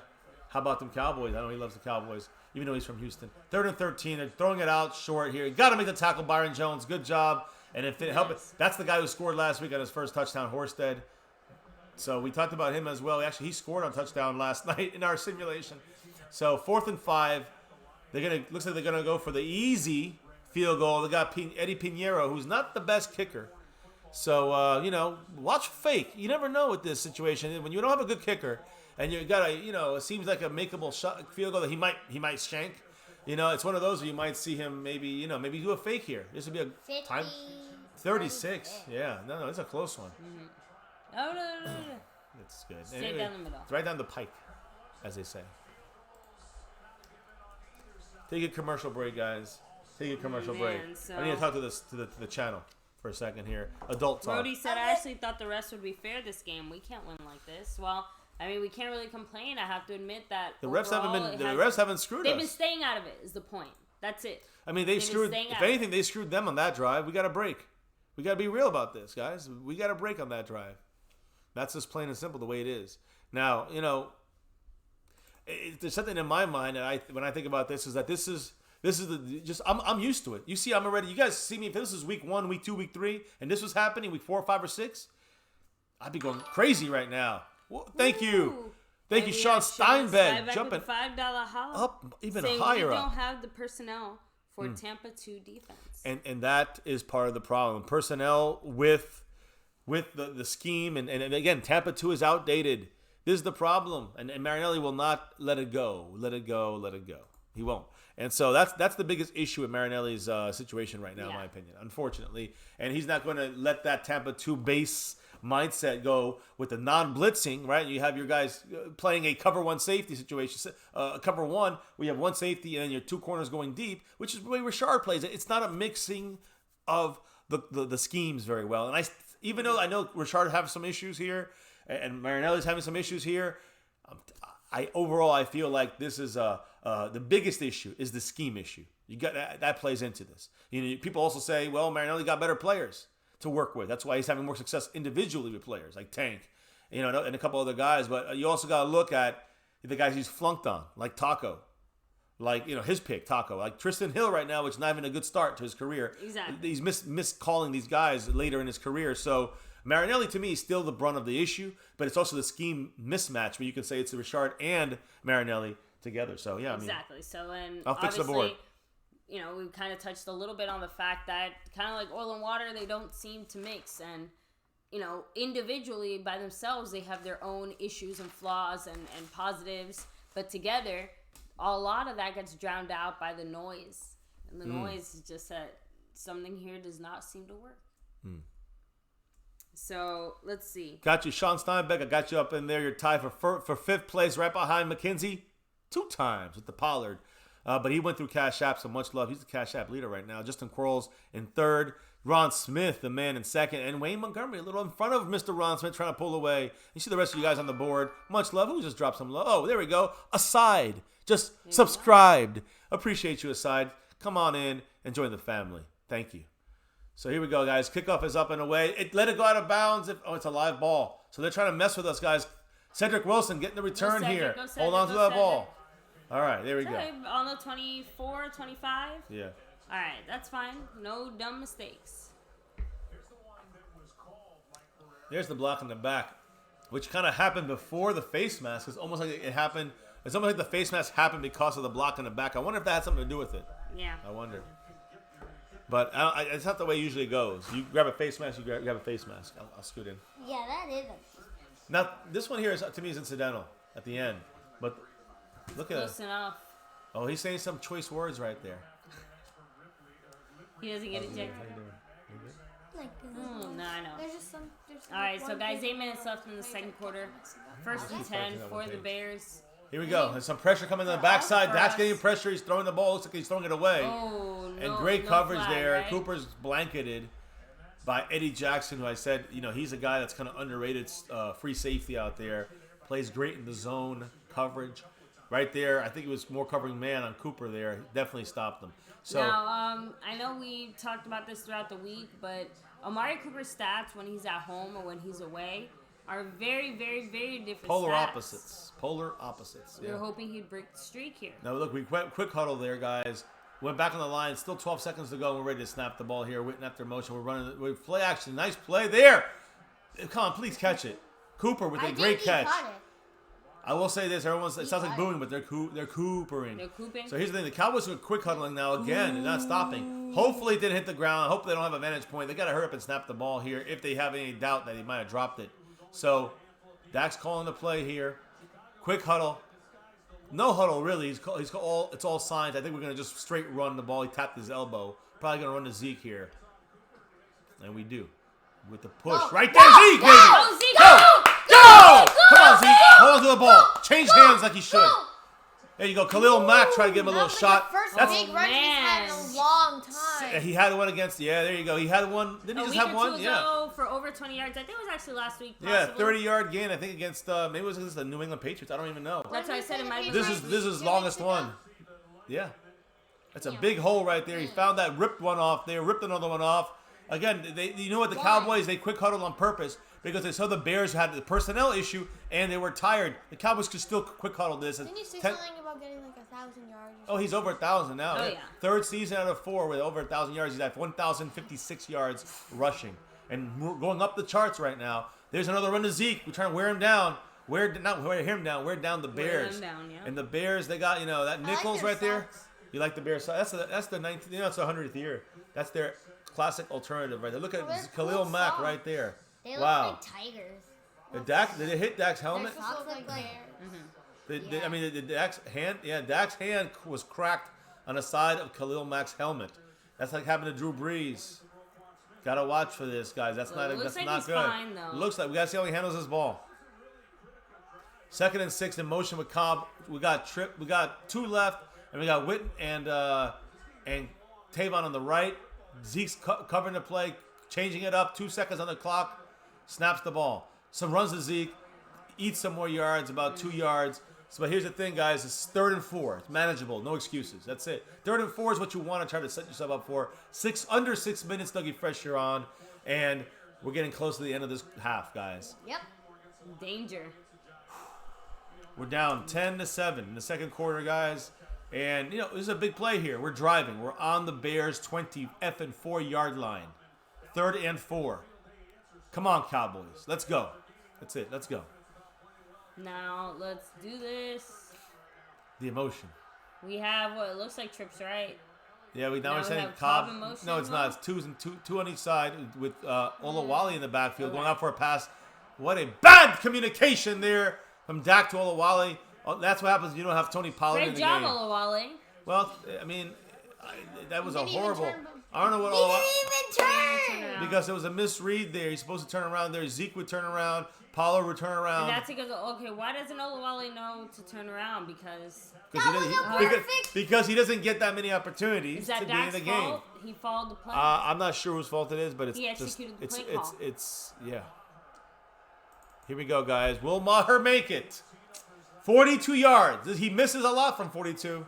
How about them Cowboys? I know he loves the Cowboys, even though he's from Houston. 3rd and 13. They're throwing it out short here. Got to make the tackle, Byron Jones. Good job. And if it helps, that's the guy who scored last week on his first touchdown, Horsted. So we talked about him as well. Actually, he scored on touchdown last night in our simulation. So 4th and 5. Looks like they're gonna go for the easy field goal. They got Eddie Pinheiro, who's not the best kicker. So watch fake. You never know with this situation when you don't have a good kicker and you got it seems like a makeable field goal that he might shank. It's one of those where you might see him maybe do a fake here. This would be a time 36. Yeah, no, it's a close one. Mm-hmm. Oh no. It's good. Straight down the middle. It's right down the pike, as they say. Take a commercial break, guys. Take a commercial break. So I need to talk to the channel for a second here. Adult talk. Brody said, I actually thought the rest would be fair this game. We can't win like this. Well, I mean, we can't really complain. I have to admit that the refs haven't screwed us. They've been staying out of it. Is the point? That's it. I mean, they screwed. If anything, they screwed them on that drive. We got a break. We got to be real about this, guys. We got a break on that drive. That's just plain and simple the way it is. Now, there's something in my mind that when I think about this is that this is I'm used to it. You see, I'm already. You guys see me. If this is week 1, week 2, week 3, and this was happening week 4, 5, or 6, I'd be going crazy right now. Well, thank you, Sean Steinbeck, jumping $5 holla up even saying higher we up. don't have the personnel for Tampa 2 defense, and that is part of the problem. Personnel with the scheme, and again, Tampa 2 is outdated. This is the problem, and Marinelli will not let it go. Let it go. He won't. And so that's the biggest issue with Marinelli's situation right now, in my opinion, unfortunately. And he's not going to let that Tampa 2 base mindset go with the non-blitzing, right? You have your guys playing a cover one safety situation, cover one, where you have one safety and then your two corners going deep, which is the way Richard plays it. It's not a mixing of the schemes very well. And even though I know Richard has some issues here and Marinelli's having some issues here, I feel like this is the biggest issue is the scheme issue. You got that plays into this. People also say, well, Marinelli got better players to work with. That's why he's having more success individually with players like Tank, and a couple other guys. But you also got to look at the guys he's flunked on, like Taco, like his pick Taco, like Tristan Hill right now, which is not even a good start to his career. Exactly. He's miscalling these guys later in his career. So Marinelli to me is still the brunt of the issue, but it's also the scheme mismatch where you can say it's Richard and Marinelli together. So yeah, exactly. So and I'll fix the board. We kind of touched a little bit on the fact that kind of like oil and water, they don't seem to mix. And, individually by themselves, they have their own issues and flaws and positives. But together, a lot of that gets drowned out by the noise. And the noise is just that something here does not seem to work. So, let's see. Got you, Sean Steinbeck. I got you up in there. You're tied for fifth place right behind McKenzie 2 times with the Pollard. But he went through Cash App, so much love. He's the Cash App leader right now. Justin Quarles in third. Ron Smith, the man, in second. And Wayne Montgomery, a little in front of Mr. Ron Smith, trying to pull away. You see the rest of you guys on the board. Much love. Who just dropped some love? Oh, there we go. Aside. Just subscribed. Appreciate you, Aside. Come on in and join the family. Thank you. So here we go, guys. Kickoff is up and away. Let it go out of bounds. It's a live ball. So they're trying to mess with us, guys. Cedric Wilson getting the return here. Hold on to that ball. All right, there we go. On the 24, 25? Yeah. All right, that's fine. No dumb mistakes. There's the block in the back, which kind of happened before the face mask. It's almost like it happened. It's almost like the face mask happened because of the block in the back. I wonder if that had something to do with it. Yeah. I wonder. But it's not the way it usually goes. You grab a face mask, you grab a face mask. I'll scoot in. Yeah, that is Now, this one here, to me, is incidental at the end. But look at it. Close enough. Oh, he's saying some choice words right there. He doesn't get ejected. No, I know. There's just some. All right, so guys, 8 minutes left in the second quarter. First and 10 for the Bears. Here we go. There's some pressure coming on the backside. Dak's getting pressure. He's throwing the ball. Looks like he's throwing it away. Oh, no. And great coverage flag, there. Right? Cooper's blanketed by Eddie Jackson, who I said, he's a guy that's kind of underrated free safety out there. Plays great in the zone coverage. Right there, I think it was more covering man on Cooper there. Definitely stopped him. So now, I know we talked about this throughout the week, but Amari Cooper's stats when he's at home or when he's away are very, very, very different. Polar stats. opposites. We were hoping he'd break the streak here. Now, look, we went quick huddle there, guys. Went back on the line. Still 12 seconds to go. And we're ready to snap the ball here. Witten after motion. We're running. We play action. Nice play there. Come on, please catch it. Cooper with a great catch. I will say this. It sounds like booing, but they're coopering. They're cooping. So here's the thing. The Cowboys are quick huddling now again and not stopping. Hopefully it didn't hit the ground. Hopefully they don't have a vantage point. They got to hurry up and snap the ball here if they have any doubt that he might have dropped it. So Dak's calling the play here. Quick huddle. No huddle, really. It's all signs. I think we're going to just straight run the ball. He tapped his elbow. Probably going to run to Zeke here. And we do. With the push. Right there, Zeke, baby! Go, Zeke! Go! Come on, Zeke. Hold on to the ball. Change hands like he should. There you go. Khalil Mack tried to give him a little shot. First big run he's had in a long time. He had one against. Yeah, there you go. He had one. Didn't he just have one? Yeah. For over 20 yards. I think it was actually last week. Possibly. Yeah, 30-yard gain. I think against maybe it was against the New England Patriots. I don't even know. That's what I said in my. This is longest one. Yeah, that's a big hole right there. He found that, ripped one off there, ripped another one off. Again, you know what, the Cowboys, they quick huddled on purpose because they saw the Bears had the personnel issue and they were tired. The Cowboys could still quick huddle this. Didn't you say something about getting like 1,000 yards? Oh, he's over 1,000 now. Oh, yeah. Third season out of 4 with over 1,000 yards. He's at 1,056 yards rushing. And we're going up the charts right now. There's another run to Zeke. We're trying to wear him down. Wear down the Bears. And the Bears, they got, that Nichols right there. You like the Bears? That's the 19th, that's the 100th year. That's their classic alternative right there. Look at Khalil Mack right there. They look like tigers. Did it hit Dak's helmet? I mean, the Dak's hand was cracked on the side of Khalil Mack's helmet. That's like happened to Drew Brees. Gotta watch for this, guys. That's not looks like not he's good. fine, though. Looks like we gotta see how he handles his ball. 2nd and 6 in motion with Cobb. We got 2 left, and we got Witten and Tavon on the right. Zeke's covering the play, changing it up. 2 seconds on the clock. Snaps the ball. Some runs to Zeke. Eats some more yards, about 2 yards. So, but here's the thing, guys. It's 3rd and 4. It's manageable. No excuses. That's it. 3rd and 4 is what you want to try to set yourself up for. Under 6 minutes, Dougie Fresh, you're on. And we're getting close to the end of this half, guys. Yep. Danger. We're down 10-7 in the second quarter, guys. And, this is a big play here. We're driving. We're on the Bears' 4-yard line. 3rd and 4. Come on, Cowboys. Let's go. That's it. Let's go. Now, let's do this. The emotion. We have what it looks like trips, right? Yeah, now we're saying Cobb in motion. No, it's not. It's two on each side with Olawale in the backfield going out for a pass. What a bad communication there from Dak to Olawale. Oh, that's what happens when you don't have Tony Pollard in the game. Great job, Olawale. Well, I mean, that was a horrible. I don't know what He didn't even turn. Because it was a misread there. He's supposed to turn around there. Zeke would turn around. Pollard would turn around. And that's because, okay, why doesn't Olawale know to turn around? Because he doesn't get that many opportunities to be in the game. Fault? He followed the play. I'm not sure whose fault it is, but he executed the play call. Yeah. Here we go, guys. Will Maher make it? 42 yards. He misses a lot from 42.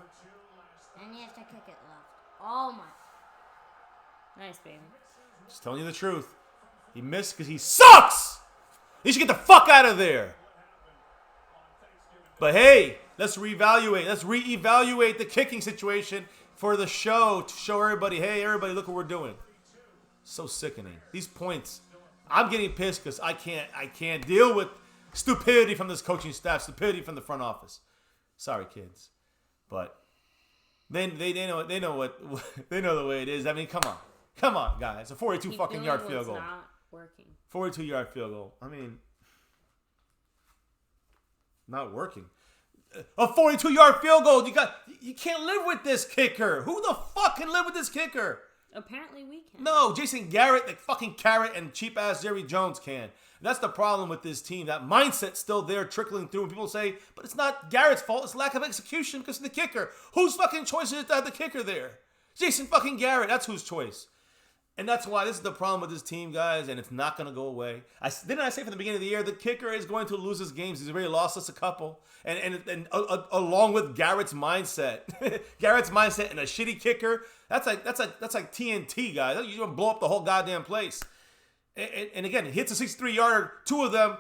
And he has to kick it left. Oh my. Nice, baby. Just telling you the truth. He missed because he sucks. He should get the fuck out of there. But hey, let's reevaluate. Let's reevaluate the kicking situation for the show to show everybody, hey, everybody, look what we're doing. So sickening. These points. I'm getting pissed because I can't deal with stupidity from this coaching staff, stupidity from the front office. Sorry, kids, but they know the way it is. I mean, come on, guys, a 42 fucking yard field goal. Not working. 42-yard field goal. I mean, not working. A 42-yard field goal. You can't live with this kicker. Who the fuck can live with this kicker? Apparently we can. No, Jason Garrett, the fucking carrot, and cheap-ass Jerry Jones can. That's the problem with this team. That mindset's still there trickling through. And people say, but it's not Garrett's fault. It's lack of execution because of the kicker. Whose fucking choice is it to have the kicker there? Jason fucking Garrett. That's whose choice. And that's why this is the problem with this team, guys, and it's not going to go away. Didn't I say from the beginning of the year, the kicker is going to lose his games. He's already lost us a couple. And along with Garrett's mindset. Garrett's mindset and a shitty kicker, that's like TNT, guys. You don't blow up the whole goddamn place. And again, he hits a 63-yarder, 2 of them.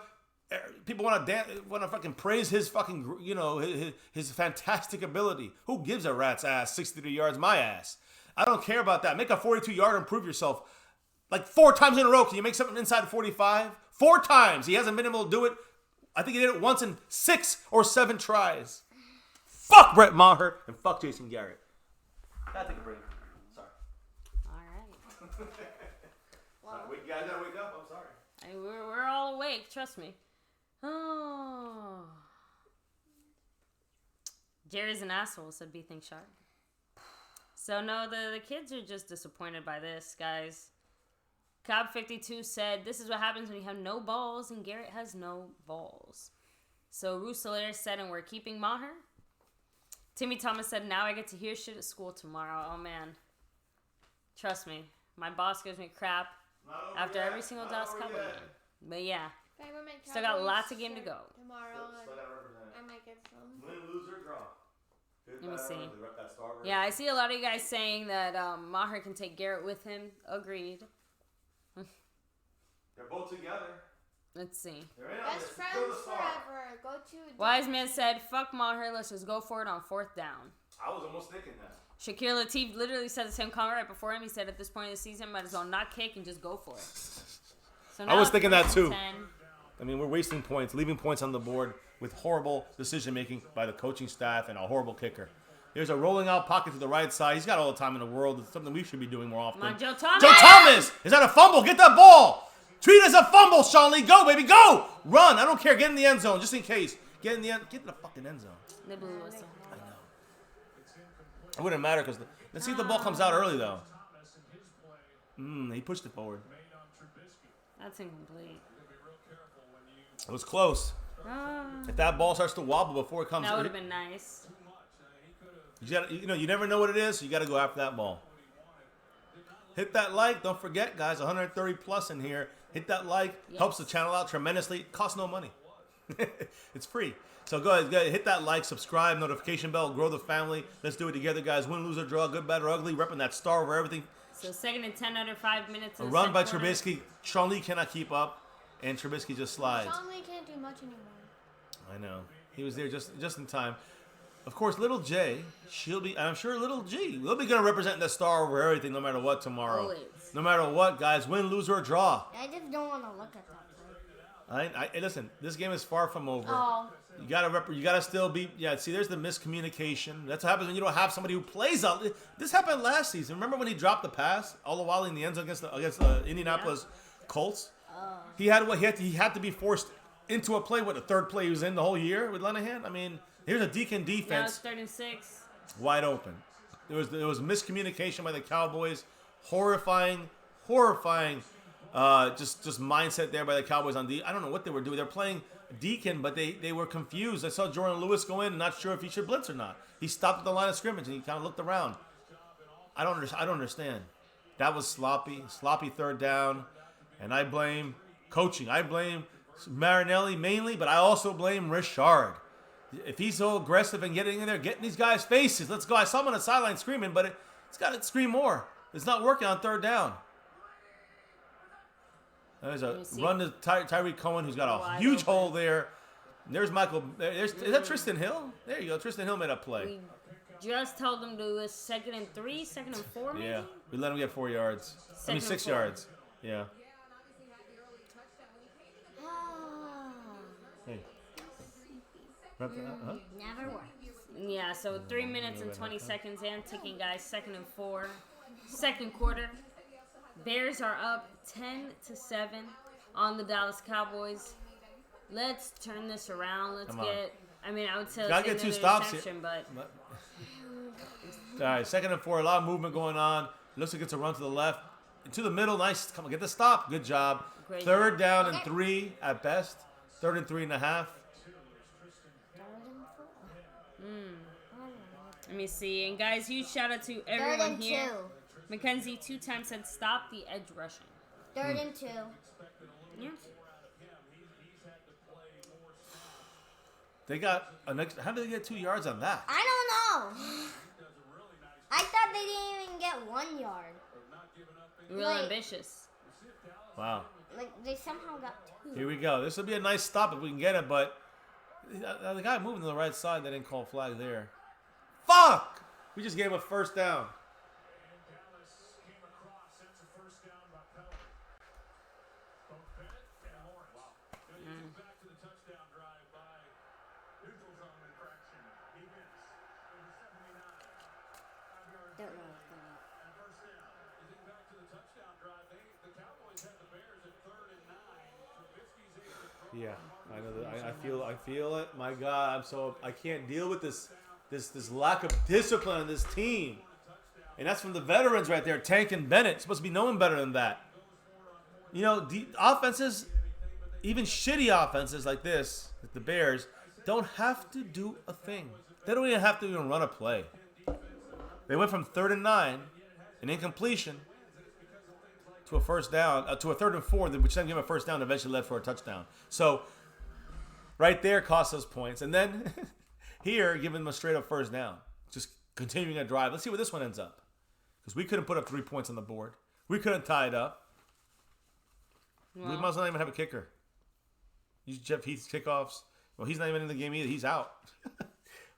People want to fucking praise his fucking, his fantastic ability. Who gives a rat's ass? 63 yards, my ass. I don't care about that. Make a 42-yarder and prove yourself. Like 4 times in a row. Can you make something inside of 45? 4 times. He hasn't been able to do it. I think he did it once in 6 or 7 tries. Fuck Brett Maher and fuck Jason Garrett. Gotta take a break. Sorry. All right. Sorry. You guys gotta wake up. I'm sorry. Hey, we're all awake. Trust me. Oh. Jerry's an asshole, said B Think Sharp. So, no, the kids are just disappointed by this, guys. Cobb52 said, this is what happens when you have no balls, and Garrett has no balls. So, Rousseler said, and we're keeping Maher. Timmy Thomas said, now I get to hear shit at school tomorrow. Oh, man. Trust me. My boss gives me crap after every single Dallas Cowboy game. But, yeah. Still got lots of game to go. Tomorrow, I might get some. Win, lose, or draw. Let me see. Yeah, I see a lot of you guys saying that Maher can take Garrett with him. Agreed. They're both together. Let's see. Best friends forever. Go to. Wise man said, fuck Maher, let's just go for it on 4th down. I was almost thinking that. Shakir Lateef literally said the same comment right before him. He said at this point in the season, might as well not kick and just go for it. So I was thinking that too. 10. I mean, we're wasting points, leaving points on the board with horrible decision-making by the coaching staff and a horrible kicker. There's a rolling out pocket to the right side. He's got all the time in the world. It's something we should be doing more often. Come on, Joe Thomas! Joe Thomas! Is that a fumble? Get that ball! Treat it as a fumble, Sean Lee. Go, baby, go! Run. I don't care. Get in the end zone just in case. Get in the fucking end zone. They blew the whistle. I know. It wouldn't matter because let's see if the ball comes out early though. He pushed it forward. That's incomplete. It was close. If that ball starts to wobble before it comes, that would have been nice. You never know what it is. So you got to go after that ball. Hit that like. Don't forget, guys. 130 plus in here. Hit that like. Yes. Helps the channel out tremendously. It costs no money. It's free. So go ahead, hit that like, subscribe, notification bell, grow the family. Let's do it together, guys. Win, lose, or draw, good, bad, or ugly. Repping that star over everything. So 2nd and 10 under 5 minutes. A run by Trubisky. Sean Lee cannot keep up, and Trubisky just slides. Sean Lee can't do much anymore. I know. He was there just in time. Of course, little J, I'm sure little G will be going to represent the star over everything no matter what tomorrow. Always. No matter what, guys. Win, lose, or draw. I just don't want to look at that play. Listen, this game is far from over. Oh. You gotta still be. Yeah, see, there's the miscommunication. That's what happens when you don't have somebody who plays out. This happened last season. Remember when he dropped the pass all the while in the end zone against the Indianapolis Colts? He had to be forced into a play. What, the third play he was in the whole year with Linehan? I mean, here's a Deacon defense. Now it's 3rd and 6. Wide open. There was miscommunication by the Cowboys. Horrifying. Just mindset there by the Cowboys on D. I don't know what they were doing. They're playing Deacon, but they were confused. I saw Jordan Lewis go in, not sure if he should blitz or not. He stopped at the line of scrimmage and he kind of looked around. I don't understand. That was sloppy 3rd down, and I blame coaching. I blame Marinelli mainly, but I also blame Richard. If he's so aggressive and getting in there, getting these guys' faces, let's go. I saw him on the sideline screaming, but it's got to scream more. It's not working on 3rd down. There's a run to Tyreek Cohen, who's got a huge hole there. There's Michael. Is that Tristan Hill? There you go. Tristan Hill made a play. We just told him to do a 2nd and 3, 2nd and 4, maybe? Yeah, we let him get 4 yards. 6 yards. Yeah. Hey. Never works. Yeah, so 3 minutes and 20 seconds and ticking, guys. 2nd and 4. 2nd quarter. Bears are up 10-7 on the Dallas Cowboys. Let's turn this around. Let's get. I mean, I would say let's get 2 stops here. But all right, 2nd and 4. A lot of movement going on. Looks like it's a run to the left, to the middle. Nice. Come on, get the stop. Good job. Great 3rd down and 3 at best. 3rd and 3.5. Let me see. And guys, huge shout out to everyone here. Mackenzie 2 times said stop the edge rushing. 3rd and 2. Yeah. They got an extra. How did they get 2 yards on that? I don't know. I thought they didn't even get 1 yard. Real ambitious. Wow. Like, they somehow got 2. Here we go. This will be a nice stop if we can get it, but the guy moving to the right side, they didn't call a flag there. Fuck! We just gave him a 1st down. Don't know. Yeah, I know. I feel it. My God, I can't deal with this lack of discipline in this team. And that's from the veterans right there, Tank and Bennett. Supposed to be knowing better than that. You know, the offenses, even shitty offenses like this, like the Bears, don't have to do a thing. They don't even have to even run a play. They went from 3rd and 9, an incompletion, to a 1st down, to a 3rd and 4, which then gave them a 1st down and eventually led for a touchdown. So, right there cost us points. And then, here, giving them a straight-up 1st down. Just continuing a drive. Let's see where this one ends up. Because we couldn't put up 3 points on the board. We couldn't tie it up. Well, we must not even have a kicker. Use Jeff Heath's kickoffs. Well, he's not even in the game either. He's out.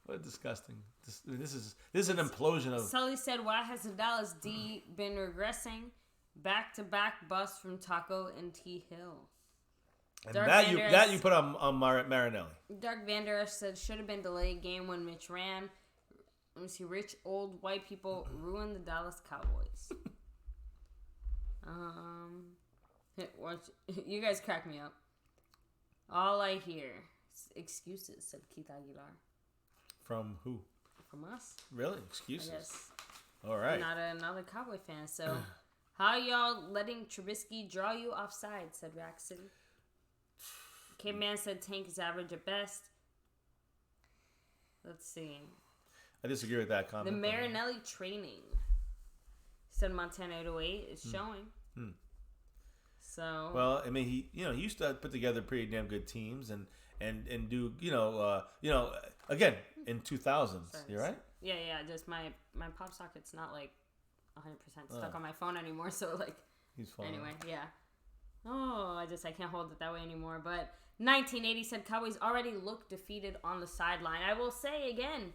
What disgusting. This is an implosion of... Sully said, why has the Dallas D been regressing? Back-to-back busts from Taco and T. Hill. And that you put on Marinelli. Dark Vander Esch said, should have been delayed game when Mitch ran. Let me see. Rich old white people ruined the Dallas Cowboys. You guys crack me up. All I hear. excuses, said Keith Aguilar. From who? From us. Really? Excuses? Yes. All right. Not another Cowboy fan. So, how y'all letting Trubisky draw you offside, said Rack City. K-Man said Tank is average at best. Let's see. I disagree with that comment. The Marinelli training, said Montana 808, is showing. So. Well, I mean, he used to put together pretty damn good teams and do again in 2000s. You right? Yeah. Just my pop socket's not like 100% stuck on my phone anymore. So like. He's fine. Anyway, yeah. Oh, I can't hold it that way anymore. But 1980 said Cowboys already look defeated on the sideline. I will say again,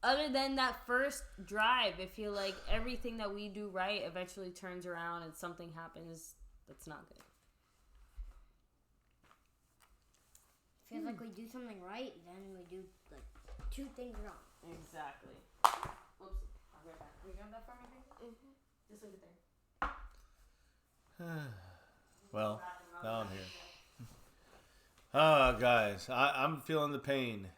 other than that first drive, I feel like everything that we do right eventually turns around and something happens that's not good. Feels like we do something right, then we do like 2 things wrong. Exactly. Whoops. I'll be right back. Can you grab that for me, please? Just leave it there. Well, now I'm here. Guys, I'm feeling the pain.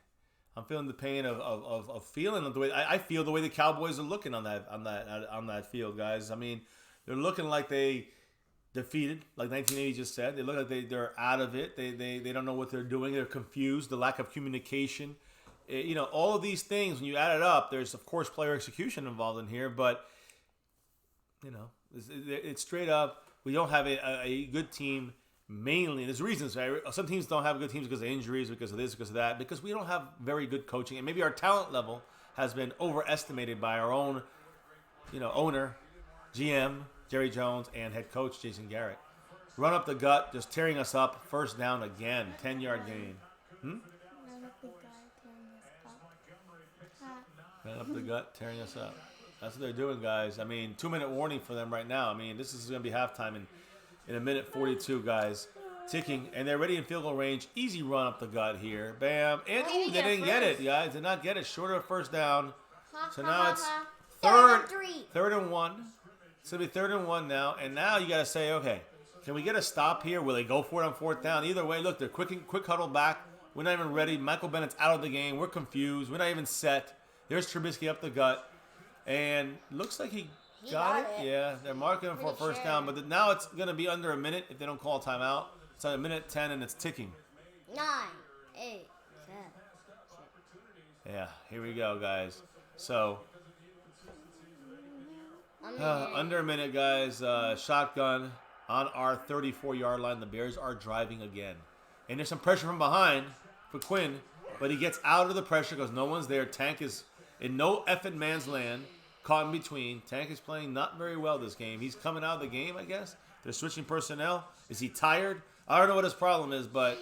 I'm feeling the pain of feeling the way I feel the way the Cowboys are looking on that field, guys. I mean, they're looking like they defeated, like 1980 just said. They look like they're out of it. They don't know what they're doing. They're confused. The lack of communication. All of these things, when you add it up, there's of course player execution involved in here, but it's straight up. We don't have a good team. Mainly, there's reasons. Right? Some teams don't have good teams because of injuries, because of this, because of that, because we don't have very good coaching, and maybe our talent level has been overestimated by our own, owner, GM Jerry Jones, and head coach Jason Garrett. Run up the gut, just tearing us up. First down again, 10-yard gain. Run up the gut, tearing us up. Run up the gut, tearing us up. That's what they're doing, guys. I mean, 2-minute warning for them right now. I mean, this is going to be halftime in a minute 42, guys. Ticking, and they're ready in field goal range. Easy run up the gut here. Bam. And they didn't get it, guys. Did not get it. Short of first down. So now it's third and 1. It's going to be 3rd and 1 now. And now you got to say, okay, can we get a stop here? Will they go for it on 4th down? Either way, look, they're quick huddle back. We're not even ready. Michael Bennett's out of the game. We're confused. We're not even set. There's Trubisky up the gut. And looks like he got it. Yeah, they're marking him for a first down. But now it's going to be under a minute if they don't call a timeout. It's on a minute 10, and it's ticking. 9, 8, 7, 6. Yeah, here we go, guys. So, under a minute, guys. Shotgun on our 34-yard line. The Bears are driving again. And there's some pressure from behind for Quinn, but he gets out of the pressure because no one's there. Tank is in no effing man's land. Caught in between. Tank is playing not very well this game. He's coming out of the game, I guess. They're switching personnel. Is he tired? I don't know what his problem is, but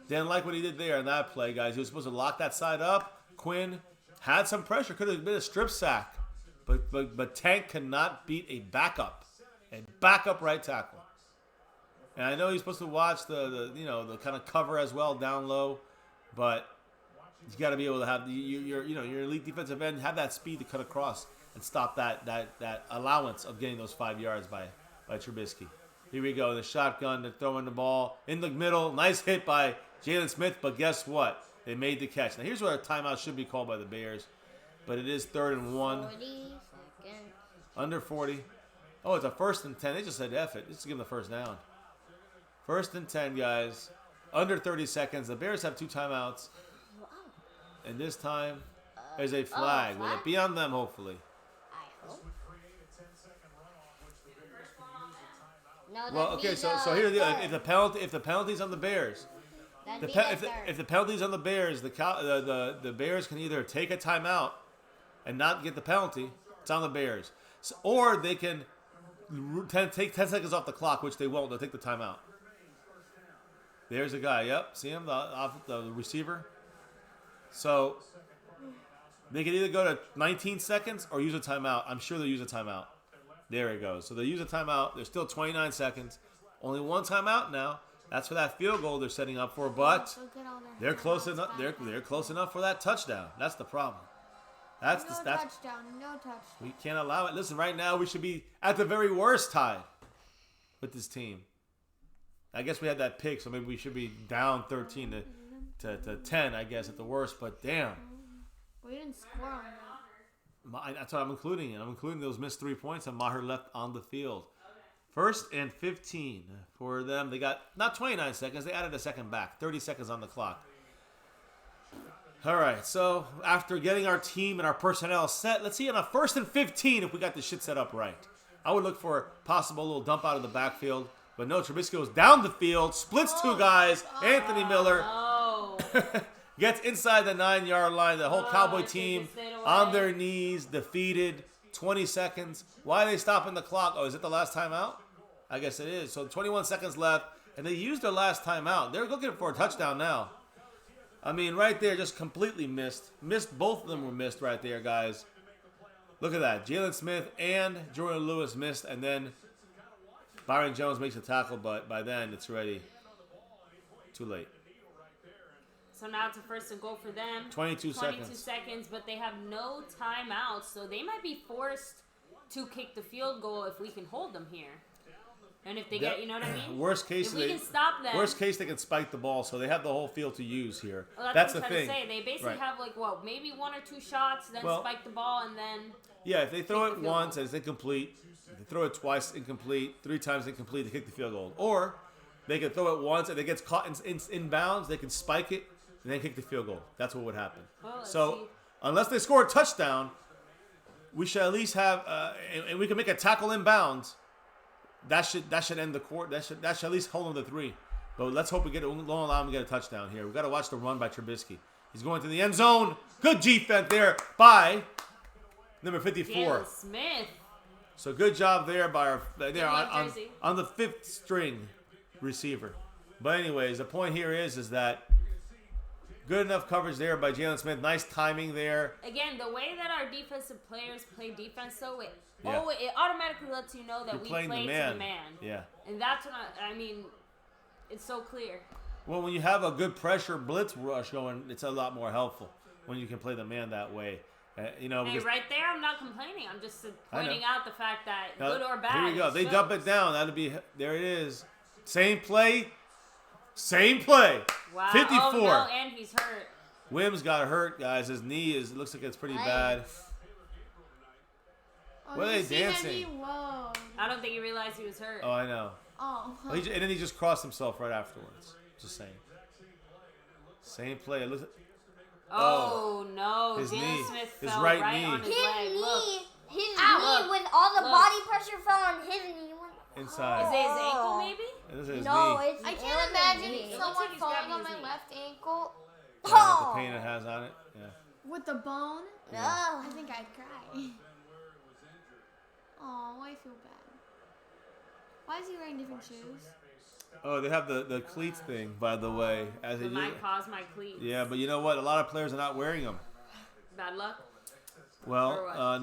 didn't like what he did there in that play, guys. He was supposed to lock that side up. Quinn had some pressure. Could have been a strip sack. But Tank cannot beat a backup right tackle. And I know he's supposed to watch the kind of cover as well down low, but you got to be able to have your elite defensive end have that speed to cut across and stop that allowance of getting those 5 yards by Trubisky. Here we go. The shotgun. They're throwing the ball in the middle. Nice hit by Jalen Smith, but guess what? They made the catch. Now, here's where a timeout should be called by the Bears, but it is 3rd and 1. 40 seconds. Under 40. Oh, it's a 1st and 10. They just said F it. Just give them the first down. 1st and 10, guys. Under 30 seconds. The Bears have 2 timeouts. And this time, there's a flag. Will it be on them, hopefully? I hope. Well, okay, so here's the if the penalty's on the Bears, if the penalty's on the Bears, the Bears can either take a timeout and not get the penalty. It's on the Bears, or they can take 10 seconds off the clock, which they won't. They'll take the timeout. There's a guy. Yep, see him, the receiver. So they can either go to 19 seconds or use a timeout. I'm sure they'll use a timeout. There it goes. So they use a timeout. There's still 29 seconds. Only one timeout now. That's for that field goal they're setting up for, but they're close enough. They're close enough for that touchdown. That's the problem. That's no the touchdown. No touchdown. We can't allow it. Listen, right now we should be at the very worst tied with this team. I guess we had that pick, so maybe we should be down 13 to 10, I guess, at the worst. But damn. We didn't score on that. That's what I'm including. I'm including those missed 3 points and Maher left on the field. 1st and 15 for them. They got not 29 seconds. They added a second back. 30 seconds on the clock. All right, so after getting our team and our personnel set, let's see on a 1st and 15 if we got this shit set up right. I would look for a possible little dump out of the backfield. But no, Trubisky goes down the field, splits 2 guys. Anthony Miller gets inside the 9-yard line. The whole Cowboy team on their knees, defeated. 20 seconds. Why are they stopping the clock? Oh, is it the last timeout? I guess it is. So 21 seconds left, and they used their last timeout. They're looking for a touchdown now. I mean, right there, just completely missed. Both of them were missed right there, guys. Look at that. Jalen Smith and Jordan Lewis missed, and then Byron Jones makes a tackle, but by then it's already too late. So now it's a 1st and goal for them. 22 seconds, but they have no timeouts, so they might be forced to kick the field goal if we can hold them here. And if they get, you know what I mean? Worst case, if we can stop them. Worst case, they can spike the ball, so they have the whole field to use here. Well, that's what the I'm thing. trying to say. They basically have maybe 1 or 2 shots, then spike the ball, and then. Yeah, if they throw it once and it's incomplete, if they throw it twice incomplete, 3 times incomplete, they kick the field goal. Or they can throw it once and it gets caught in bounds, they can spike it and then kick the field goal. That's what would happen. Well, so unless they score a touchdown, we should at least have, and we can make a tackle in bounds. That should end the court. That should at least hold them to 3. But let's hope we don't allow them to get a touchdown here. We've got to watch the run by Trubisky. He's going to the end zone. Good defense there by number 54. Jalen Smith. So good job there by our on the 5th string receiver. But anyways, the point here is that good enough coverage there by Jalen Smith. Nice timing there. Again, the way that our defensive players play defense, though, it automatically lets you know that we play to the man. Yeah. And that's what I mean. It's so clear. Well, when you have a good pressure blitz rush going, it's a lot more helpful when you can play the man that way. Hey, right there, I'm not complaining. I'm just pointing out the fact that good or bad. Here we go. They dump it down. There it is. Same play. Wow. 54. Oh, no, and he's hurt. Wims got hurt, guys. His knee looks like it's pretty bad. Oh, what are they dancing? Whoa. I don't think he realized he was hurt. Oh, I know. Oh. And then he just crossed himself right afterwards. Just saying. Same play. Oh, no. His Jalen knee. Smith His fell right right knee. on his leg. Look. His knee with all the body pressure fell on his knee. Inside. Is it his ankle, maybe? This is his No, knee. it's I can't imagine It looks someone like he's falling grabbing on his my knee. left ankle With the pain it has on it. Yeah. with the bone. No. I think I'd cry. Oh, I feel bad. Why is he wearing different shoes? Oh, they have the cleats thing, by the way. It might cause my cleats. Yeah, but you know what? A lot of players are not wearing them. Bad luck? Well,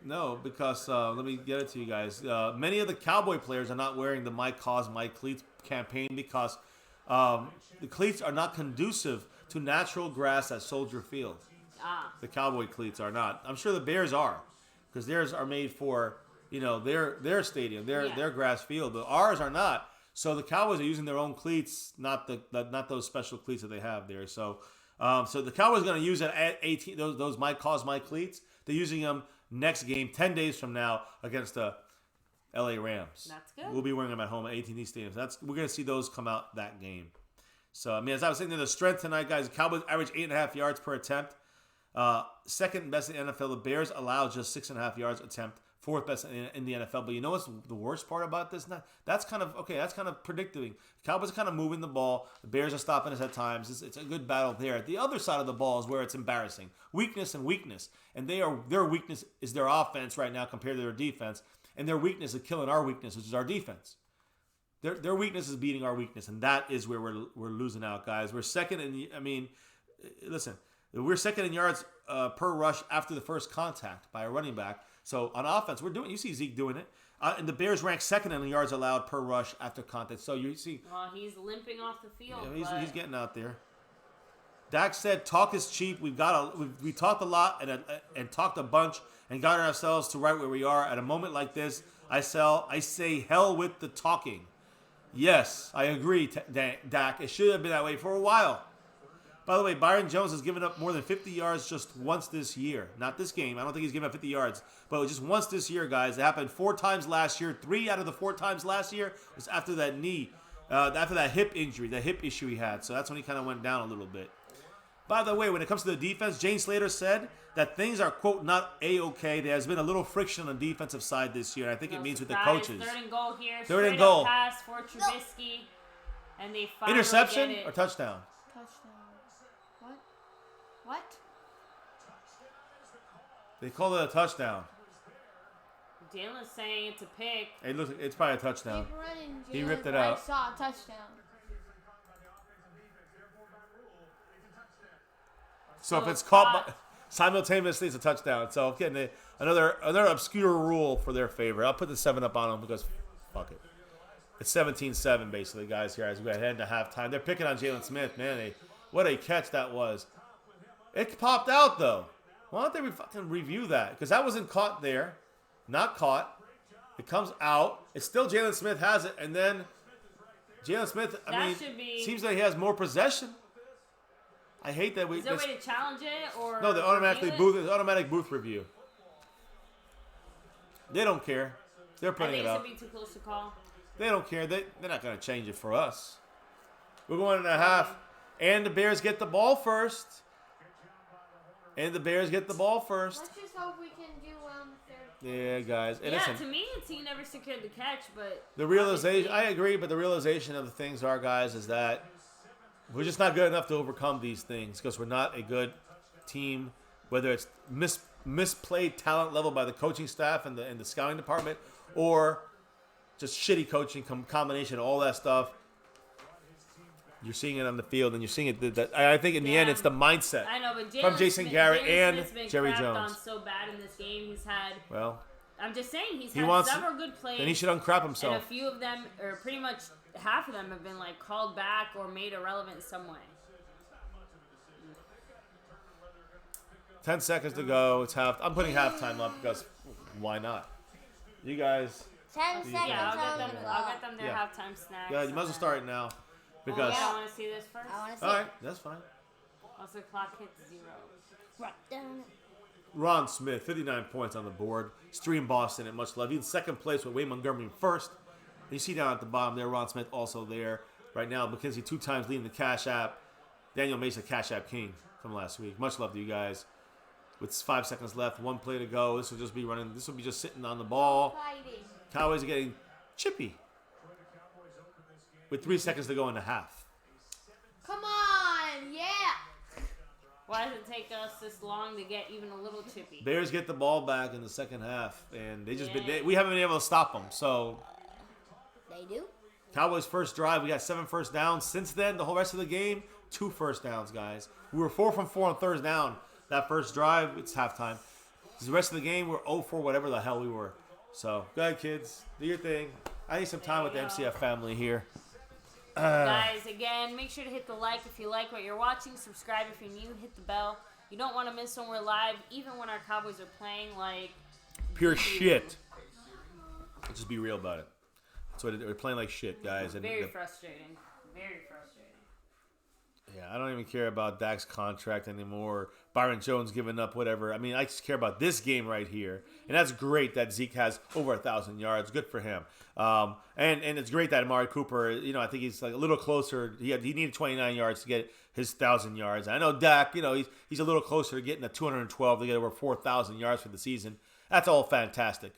no, because let me get it to you guys. Many of the Cowboy players are not wearing the My Cause, My Cleats campaign because the cleats are not conducive to natural grass at Soldier Field. The Cowboy cleats are not. I'm sure the Bears are, because theirs are made for their stadium, their grass field. But ours are not. So the Cowboys are using their own cleats, not those special cleats that they have there. So the Cowboys are going to use it at 18. Those My Cause, My Cleats. They're using them next game, 10 days from now, against the LA Rams. That's good. We'll be wearing them at home at AT&T Stadium. We're going to see those come out that game. So, I mean, as I was saying, the strength tonight, guys, the Cowboys average 8.5 yards per attempt. Second best in the NFL. The Bears allow just 6.5 yards attempt. Fourth best in the NFL. But you know what's the worst part about this? That's kind of predicting. The Cowboys are kind of moving the ball. The Bears are stopping us at times. It's a good battle there. The other side of the ball is where it's embarrassing. Weakness and weakness. And their weakness is their offense right now compared to their defense. And their weakness is killing our weakness, which is our defense. Their weakness is beating our weakness. And that is where we're losing out, guys. We're second we're second in yards per rush after the first contact by a running back. So on offense, you see Zeke doing it. And the Bears rank second in yards allowed per rush after contact. So you see. Well, he's limping off the field. Yeah, he's getting out there. Dak said, "Talk is cheap. We talked a lot and talked a bunch and got ourselves to right where we are. At a moment like this, I say hell with the talking." Yes, I agree, Dak. It should have been that way for a while. By the way, Byron Jones has given up more than 50 yards just once this year. Not this game. I don't think he's given up 50 yards. But just once this year, guys. It happened 4 times last year. 3 out of the 4 times last year was after that knee, after that hip injury, that hip issue he had. So that's when he kind of went down a little bit. By the way, when it comes to the defense, Jane Slater said that things are, quote, not A-okay. There has been a little friction on the defensive side this year. I think it means with the coaches. 3rd and goal here. Third and goal. Pass for Trubisky. And they finally Interception get it. or touchdown? Touchdown. What? They called it a touchdown. Jalen's saying it's a pick. Hey, look, it's probably a touchdown. Keep running, Jalen. He ripped it out. I saw a touchdown. So if it's caught simultaneously, it's a touchdown. So again, another obscure rule for their favor. I'll put the 7 up on them because fuck it. It's 17-7 basically, guys. Here as we head into halftime, they're picking on Jalen Smith. Man, what a catch that was. It popped out though. Why don't they fucking review that? Because that wasn't caught there, not caught. It comes out. It's still Jalen Smith has it, and then Jalen Smith. Seems like he has more possession. I hate that we. Is there a way to challenge it or no? The automatic booth review. They don't care. They're putting it up. I think it's gonna be too close to call. They don't care. They're not gonna change it for us. We're going in a half, and the Bears get the ball first. Let's just hope we can do well in the 3rd. Yeah, guys. And yeah, listen, to me, the team never secured the catch, but the realization. I agree, but the realization of the things are, guys, is that we're just not good enough to overcome these things because we're not a good team. Whether it's misplayed talent level by the coaching staff and the scouting department, or just shitty coaching combination of all that stuff. You're seeing it on the field, and you're seeing it. I think in the end, it's the mindset. I know, but from Jason Garrett and Smith's been Jerry crapped Jones. On so bad in this game, he's had. Well, I'm just saying he's had several good plays. Then he should uncrap himself. And a few of them, or pretty much half of them, have been like called back or made irrelevant in some way. 10 seconds to go. It's half. I'm putting halftime up because why not? You guys. 10 seconds. Yeah, I'll get them their halftime snacks. Yeah, you might as well start it now. Because I want to see this first. I want to see all right, that's fine. Once the clock hits 0. Right down. Ron Smith, 59 points on the board. Stream Boston at much love. He's in second place with Wayne Montgomery in first. And you see down at the bottom there, Ron Smith also there. Right now, McKenzie 2 times leading the Cash App. Daniel Mason, Cash App King from last week. Much love to you guys. With 5 seconds left, 1 play to go. This will just be running. This will be just sitting on the ball. Fighting. Cowboys are getting chippy. With 3 seconds to go in the half. Come on, yeah. Why does it take us this long to get even a little chippy? Bears get the ball back in the second half, and we haven't been able to stop them. So They do. Cowboys' first drive, we got 7 first downs. Since then, the whole rest of the game, 2 first downs, guys. We were 4 from 4 on third down. That first drive, it's halftime. The rest of the game, we're 0 for whatever the hell we were. So go ahead, kids, do your thing. I need some time with the MCF family here. Guys, again, make sure to hit the like if you like what you're watching. Subscribe if you're new. Hit the bell. You don't want to miss when we're live, even when our Cowboys are playing like pure shit. Let's just be real about it. That's what we're playing like shit, guys. And very frustrating. Very frustrating. Yeah, I don't even care about Dak's contract anymore. Byron Jones giving up whatever. I mean, I just care about this game right here. And that's great that Zeke has over 1,000 yards. Good for him. And it's great that Amari Cooper, I think he's like a little closer. He needed 29 yards to get his 1,000 yards. I know Dak, he's a little closer to getting to 212 to get over 4,000 yards for the season. That's all fantastic.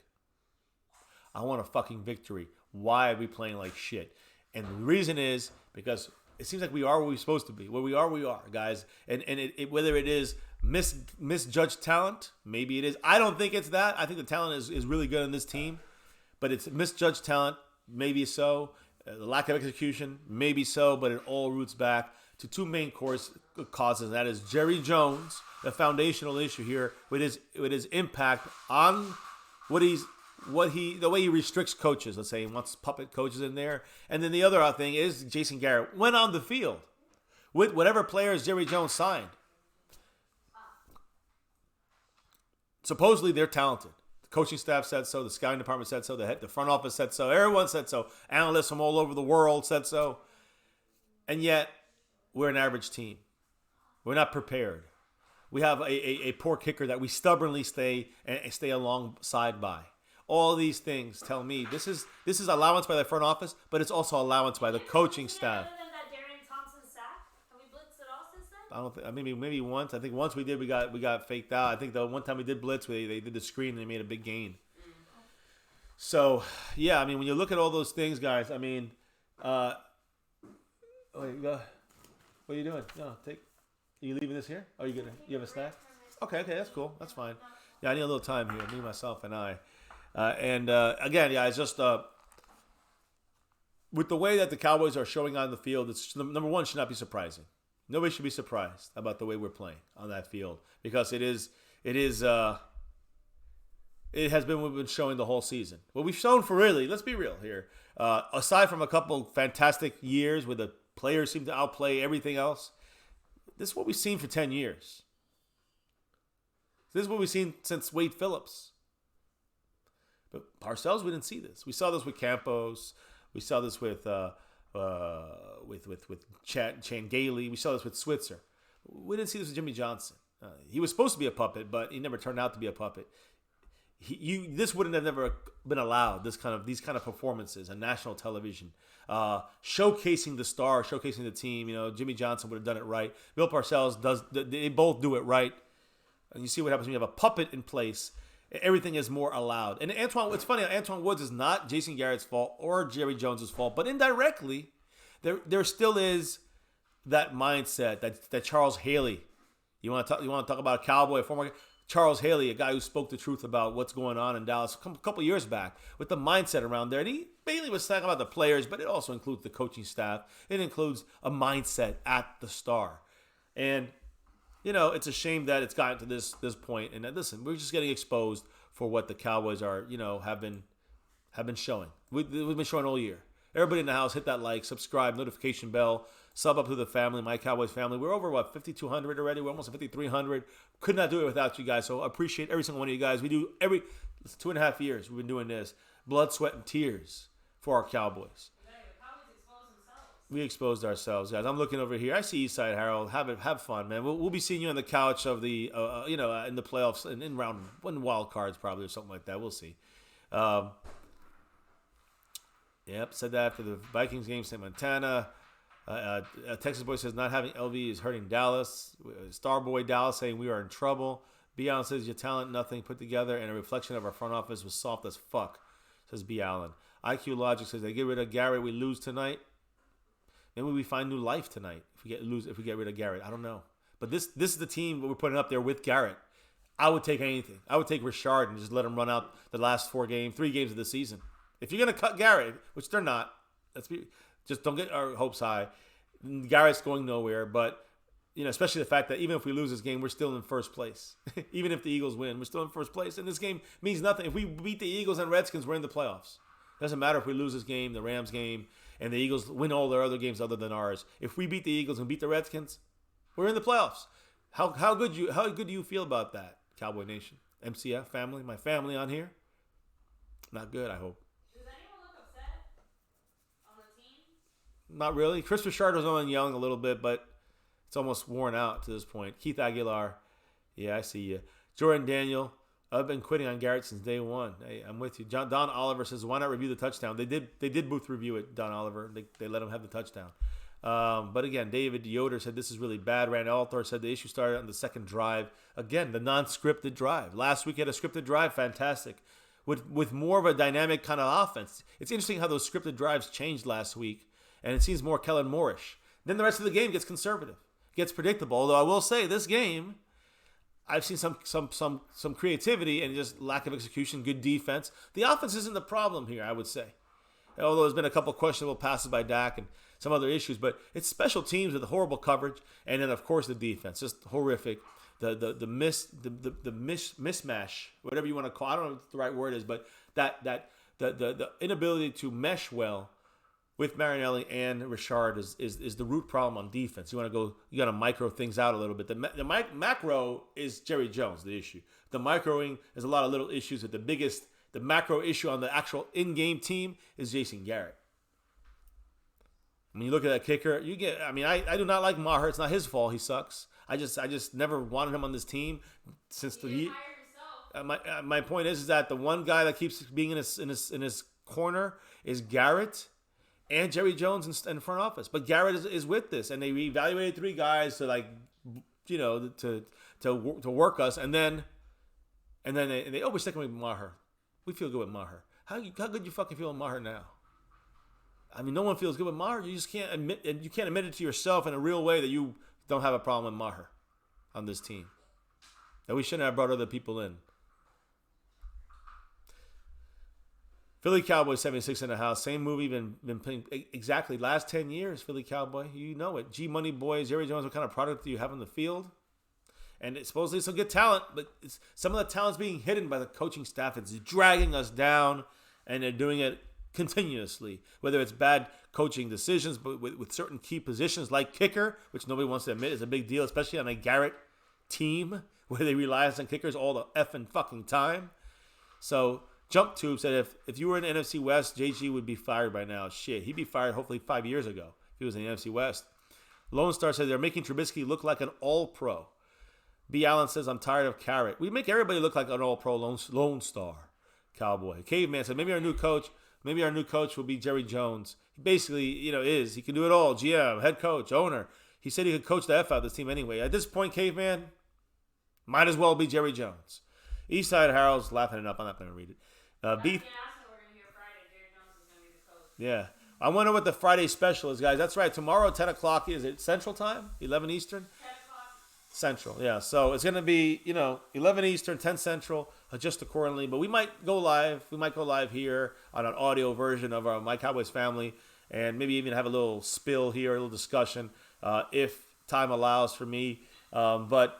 I want a fucking victory. Why are we playing like shit? And the reason is because it seems like we are where we're supposed to be. Where we are, guys. And whether it is misjudged talent, maybe it is. I don't think it's that. I think the talent is really good on this team. But it's misjudged talent, maybe so. The lack of execution, maybe so. But it all roots back to 2 main causes. And that is Jerry Jones, the foundational issue here, with his impact on the way he restricts coaches. Let's say he wants puppet coaches in there. And then the other thing is Jason Garrett went on the field with whatever players Jerry Jones signed. Supposedly they're talented. The coaching staff said so. The scouting department said so. The front office said so. Everyone said so. Analysts from all over the world said so. And yet we're an average team. We're not prepared. We have a poor kicker that we stubbornly stay alongside by. All these things tell me this is allowance by the front office, but it's also allowance by the coaching staff. I don't think, maybe once. I think once we did, we got faked out. I think the one time we did blitz, they did the screen and they made a big gain. So yeah, I mean, when you look at all those things, guys, I mean, what are you doing? No, are you leaving this here? Oh, you have a snack? Okay, that's cool. That's fine. Yeah, I need a little time here. Me, myself, and I. Again, yeah, it's just with the way that the Cowboys are showing on the field, it's number one, should not be surprising. Nobody should be surprised about the way we're playing on that field because it has been what we've been showing the whole season. What we've shown for really, let's be real here. Aside from a couple fantastic years where the players seem to outplay everything else, this is what we've seen for 10 years. This is what we've seen since Wade Phillips. But Parcells, we didn't see this. We saw this with Campos. We saw this with Chan Gailey. We saw this with Switzer. We didn't see this with Jimmy Johnson. He was supposed to be a puppet, but he never turned out to be a puppet. This wouldn't have never been allowed. These kind of performances on national television, showcasing the star, showcasing the team. You know, Jimmy Johnson would have done it right. Bill Parcells does. They both do it right. And you see what happens when you have a puppet in place. Everything is more allowed. And it's funny, Antoine Woods is not Jason Garrett's fault or Jerry Jones' fault, but indirectly, there still is that mindset that Charles Haley. You want to talk about a Cowboy, a former Charles Haley, a guy who spoke the truth about what's going on in Dallas a couple years back with the mindset around there. And he mainly was talking about the players, but it also includes the coaching staff. It includes a mindset at the star. And you know, it's a shame that it's gotten to this point. And listen, we're just getting exposed for what the Cowboys are, you know, have been showing. We've been showing all year. Everybody in the house, hit that like, subscribe, notification bell, sub up to the family, My Cowboys Family. We're over, 5,200 already? We're almost at 5,300. Could not do it without you guys. So I appreciate every single one of you guys. We do it's 2.5 years we've been doing this. Blood, sweat, and tears for our Cowboys. We exposed ourselves, guys. I'm looking over here. I see Eastside Harold. Have fun, man. We'll be seeing you on the couch of the, in the playoffs and in round one wild cards probably or something like that. We'll see. Yep, said that after the Vikings game, St. Montana. Texas Boy says not having LV is hurting Dallas. Starboy Dallas saying we are in trouble. B. Allen says your talent, nothing put together, and a reflection of our front office was soft as fuck, says B. Allen. IQ Logic says they get rid of Garrett, we lose tonight. Maybe we find new life tonight if we get rid of Garrett. I don't know. But this is the team that we're putting up there with Garrett. I would take anything. I would take Richard and just let him run out the last 3 games of the season. If you're gonna cut Garrett, which they're not, just don't get our hopes high. Garrett's going nowhere, but you know, especially the fact that even if we lose this game, we're still in first place. Even if the Eagles win, we're still in first place. And this game means nothing. If we beat the Eagles and Redskins, we're in the playoffs. Doesn't matter if we lose this game, the Rams game, and the Eagles win all their other games other than ours. If we beat the Eagles and beat the Redskins, we're in the playoffs. How good do you feel about that, Cowboy Nation? MCF family, my family on here? Not good, I hope. Does anyone look upset on the team? Not really. Chris Richard was only yelling a little bit, but it's almost worn out to this point. Keith Aguilar, yeah, I see you. Jordan Daniel, I've been quitting on Garrett since day one. Hey, I'm with you. Don Oliver says, why not review the touchdown? They did booth review it, Don Oliver. They let him have the touchdown. But again, David Yoder said this is really bad. Randy Althor said the issue started on the second drive. Again, the non-scripted drive. Last week had a scripted drive. Fantastic. With more of a dynamic kind of offense. It's interesting how those scripted drives changed last week. And it seems more Kellen Moorish. Then the rest of the game gets conservative. Gets predictable. Although I will say, this game, I've seen some creativity and just lack of execution, good defense. The offense isn't the problem here, I would say. Although there's been a couple questionable passes by Dak and some other issues, but it's special teams with horrible coverage, and then of course the defense, just horrific. The mismatch, whatever you want to call it, I don't know what the right word is, but the inability to mesh well with Marinelli and Richard is the root problem on defense. You got to micro things out a little bit. The macro is Jerry Jones, the issue. The microing is a lot of little issues. But the macro issue on the actual in-game team is Jason Garrett. When you look at that kicker, I do not like Maher. It's not his fault. He sucks. I just never wanted him on this team since my point is that the one guy that keeps being in his corner is Garrett and Jerry Jones in front office. But Garrett is with this, and they reevaluated 3 guys to to work us, and then they we're sticking with Maher. We feel good with Maher. How good you fucking feel with Maher now? I mean, no one feels good with Maher. You just can't admit it to yourself in a real way that you don't have a problem with Maher on this team. That we shouldn't have brought other people in. Philly Cowboys 76 in the house. Same movie been playing exactly last 10 years. Philly Cowboy, you know it. G Money Boys, Jerry Jones. What kind of product do you have on the field? And it's supposedly some good talent, but some of the talent's being hidden by the coaching staff. It's dragging us down, and they're doing it continuously. Whether it's bad coaching decisions, but with certain key positions like kicker, which nobody wants to admit is a big deal, especially on a Garrett team where they rely on kickers all the effing fucking time. So Jump Tube said if you were in the NFC West, JG would be fired by now. Shit, he'd be fired hopefully 5 years ago if he was in the NFC West. Lone Star said they're making Trubisky look like an all-pro. B. Allen says, I'm tired of Carrot. We make everybody look like an all-pro Lone Star Cowboy. Caveman said, maybe our new coach will be Jerry Jones. He basically, he can do it all. GM, head coach, owner. He said he could coach the F out of this team anyway. At this point, Caveman, might as well be Jerry Jones. Eastside Harold's laughing it up. I'm not going to read it. Yeah. I wonder what the Friday special is, guys. That's right. Tomorrow, 10 o'clock. Is it Central Time? 11 Eastern? 10 o'clock. Central, yeah. So it's going to be, 11 Eastern, 10 Central, adjust accordingly. But we might go live. We might go live here on an audio version of our My Cowboys Family, and maybe even have a little spill here, a little discussion, if time allows for me. But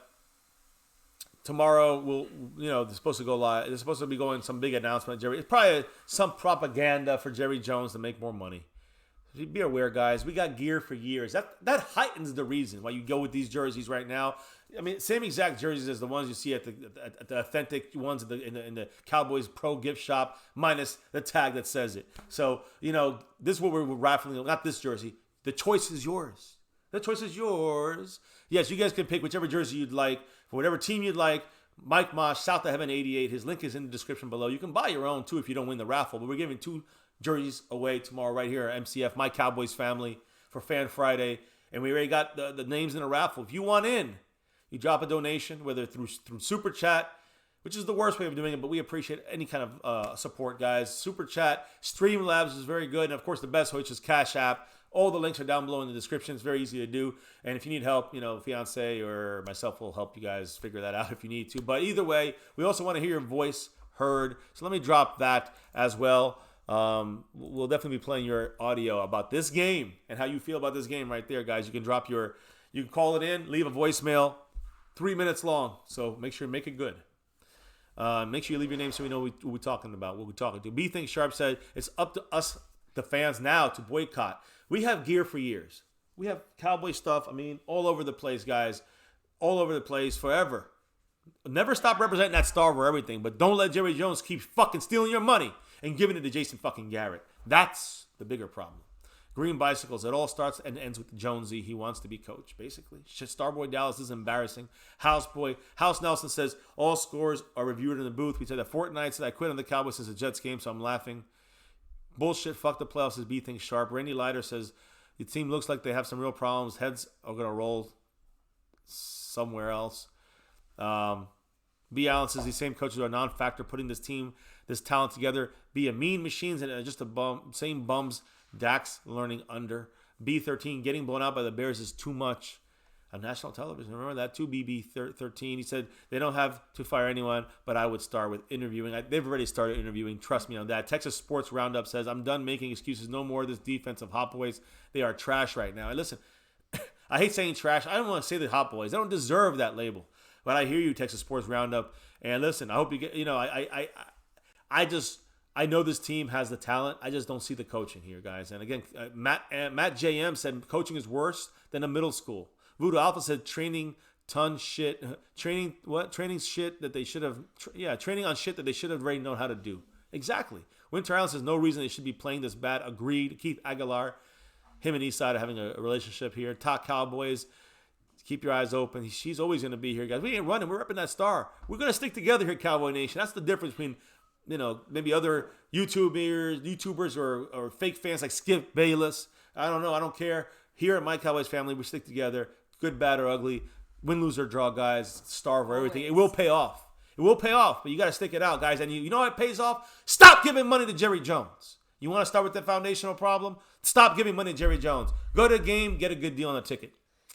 tomorrow, they're supposed to go live. They're supposed to be going some big announcement. Jerry, it's probably some propaganda for Jerry Jones to make more money. Be aware, guys. We got gear for years. That heightens the reason why you go with these jerseys right now. I mean, same exact jerseys as the ones you see at the authentic ones in the Cowboys Pro gift shop, minus the tag that says it. So this is what we're raffling. Not this jersey. The choice is yours. The choice is yours. Yes, you guys can pick whichever jersey you'd like for whatever team you'd like. Mike Mosh, South of Heaven 88. His link is in the description below. You can buy your own too if you don't win the raffle. But we're giving 2 jerseys away tomorrow right here at MCF, My Cowboys Family, for Fan Friday. And we already got the names in the raffle. If you want in, you drop a donation, whether through Super Chat, which is the worst way of doing it, but we appreciate any kind of support, guys. Super Chat, Streamlabs is very good. And, of course, the best, which is Cash App. All the links are down below in the description. It's very easy to do. And if you need help, fiance or myself will help you guys figure that out if you need to. But either way, we also want to hear your voice heard. So let me drop that as well. We'll definitely be playing your audio about this game and how you feel about this game right there, guys. You can you can call it in, leave a voicemail, 3 minutes long. So make sure you make it good. Make sure you leave your name so we know what we're talking about, what we're talking to. B Think Sharp said it's up to us, the fans, now to boycott. We have gear for years. We have Cowboy stuff. All over the place, guys. All over the place forever. Never stop representing that star for everything, but don't let Jerry Jones keep fucking stealing your money and giving it to Jason fucking Garrett. That's the bigger problem. Green Bicycles, it all starts and ends with Jonesy. He wants to be coach, basically. Starboy Dallas is embarrassing. House Nelson says, all scores are reviewed in the booth. We said that Fortnite said I quit on the Cowboys since the Jets game, so I'm laughing. Bullshit, fuck the playoffs, says B Things Sharp. Randy Leiter says, the team looks like they have some real problems. Heads are going to roll somewhere else. B. Allen says these same coaches are a non-factor putting this talent together. Be a mean machines and just same bums. Dax learning under. B13, getting blown out by the Bears is too much. On national television, remember that too, BB13. He said they don't have to fire anyone, but I would start with interviewing. They've already started interviewing. Trust me on that. Texas Sports Roundup says, I'm done making excuses. No more of this defense of Hot Boys. They are trash right now. And listen, I hate saying trash. I don't want to say the Hot Boys. They don't deserve that label. But I hear you, Texas Sports Roundup. And listen, I hope you get, I know this team has the talent. I just don't see the coaching here, guys. And again, Matt JM said coaching is worse than a middle school. Voodoo Alpha said training on shit that they should have already known how to do. Exactly. Winter Island says no reason they should be playing this bad. Agreed. Keith Aguilar, him and Eastside are having a relationship here. Talk Cowboys. Keep your eyes open. She's always going to be here, guys. We ain't running. We're repping that star. We're going to stick together here, Cowboy Nation. That's the difference between, maybe other YouTubers or fake fans like Skip Bayless. I don't know. I don't care. Here at My Cowboys Family, we stick together. Good, bad, or ugly. Win, lose, or draw, guys. Starve or everything. It will pay off. It will pay off, but you got to stick it out, guys. And you know what pays off? Stop giving money to Jerry Jones. You want to start with the foundational problem? Stop giving money to Jerry Jones. Go to a game, get a good deal on a ticket.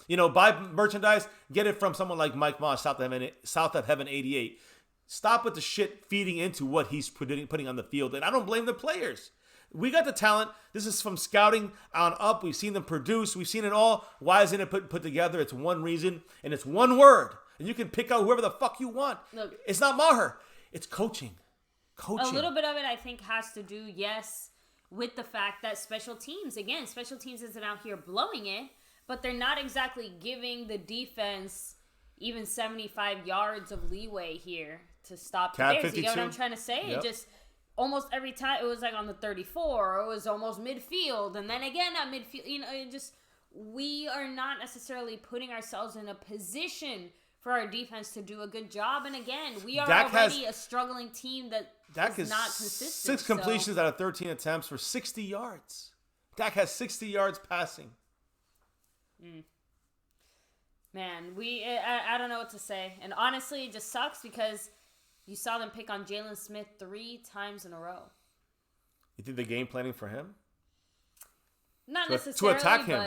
Buy merchandise, get it from someone like Mike Moss, South of Heaven 88. Stop with the shit feeding into what he's putting on the field. And I don't blame the players. We got the talent. This is from scouting on up. We've seen them produce. We've seen it all. Why isn't it put together? It's one reason, and it's one word. And you can pick out whoever the fuck you want. Look, it's not Maher. It's coaching. A little bit of it, I think, has to do, yes, with the fact that special teams isn't out here blowing it, but they're not exactly giving the defense even 75 yards of leeway here to stop the Bears. You know what I'm trying to say? Yep. It just almost every time it was like on the 34, or it was almost midfield, and then again at midfield. We are not necessarily putting ourselves in a position for our defense to do a good job. And again, we are already a struggling team that is not consistent. 6 completions out of 13 attempts for 60 yards. Dak has 60 yards passing. Man, I don't know what to say. And honestly, it just sucks because you saw them pick on Jalen Smith 3 times in a row. You think they're game planning for him? Not necessarily. To attack him.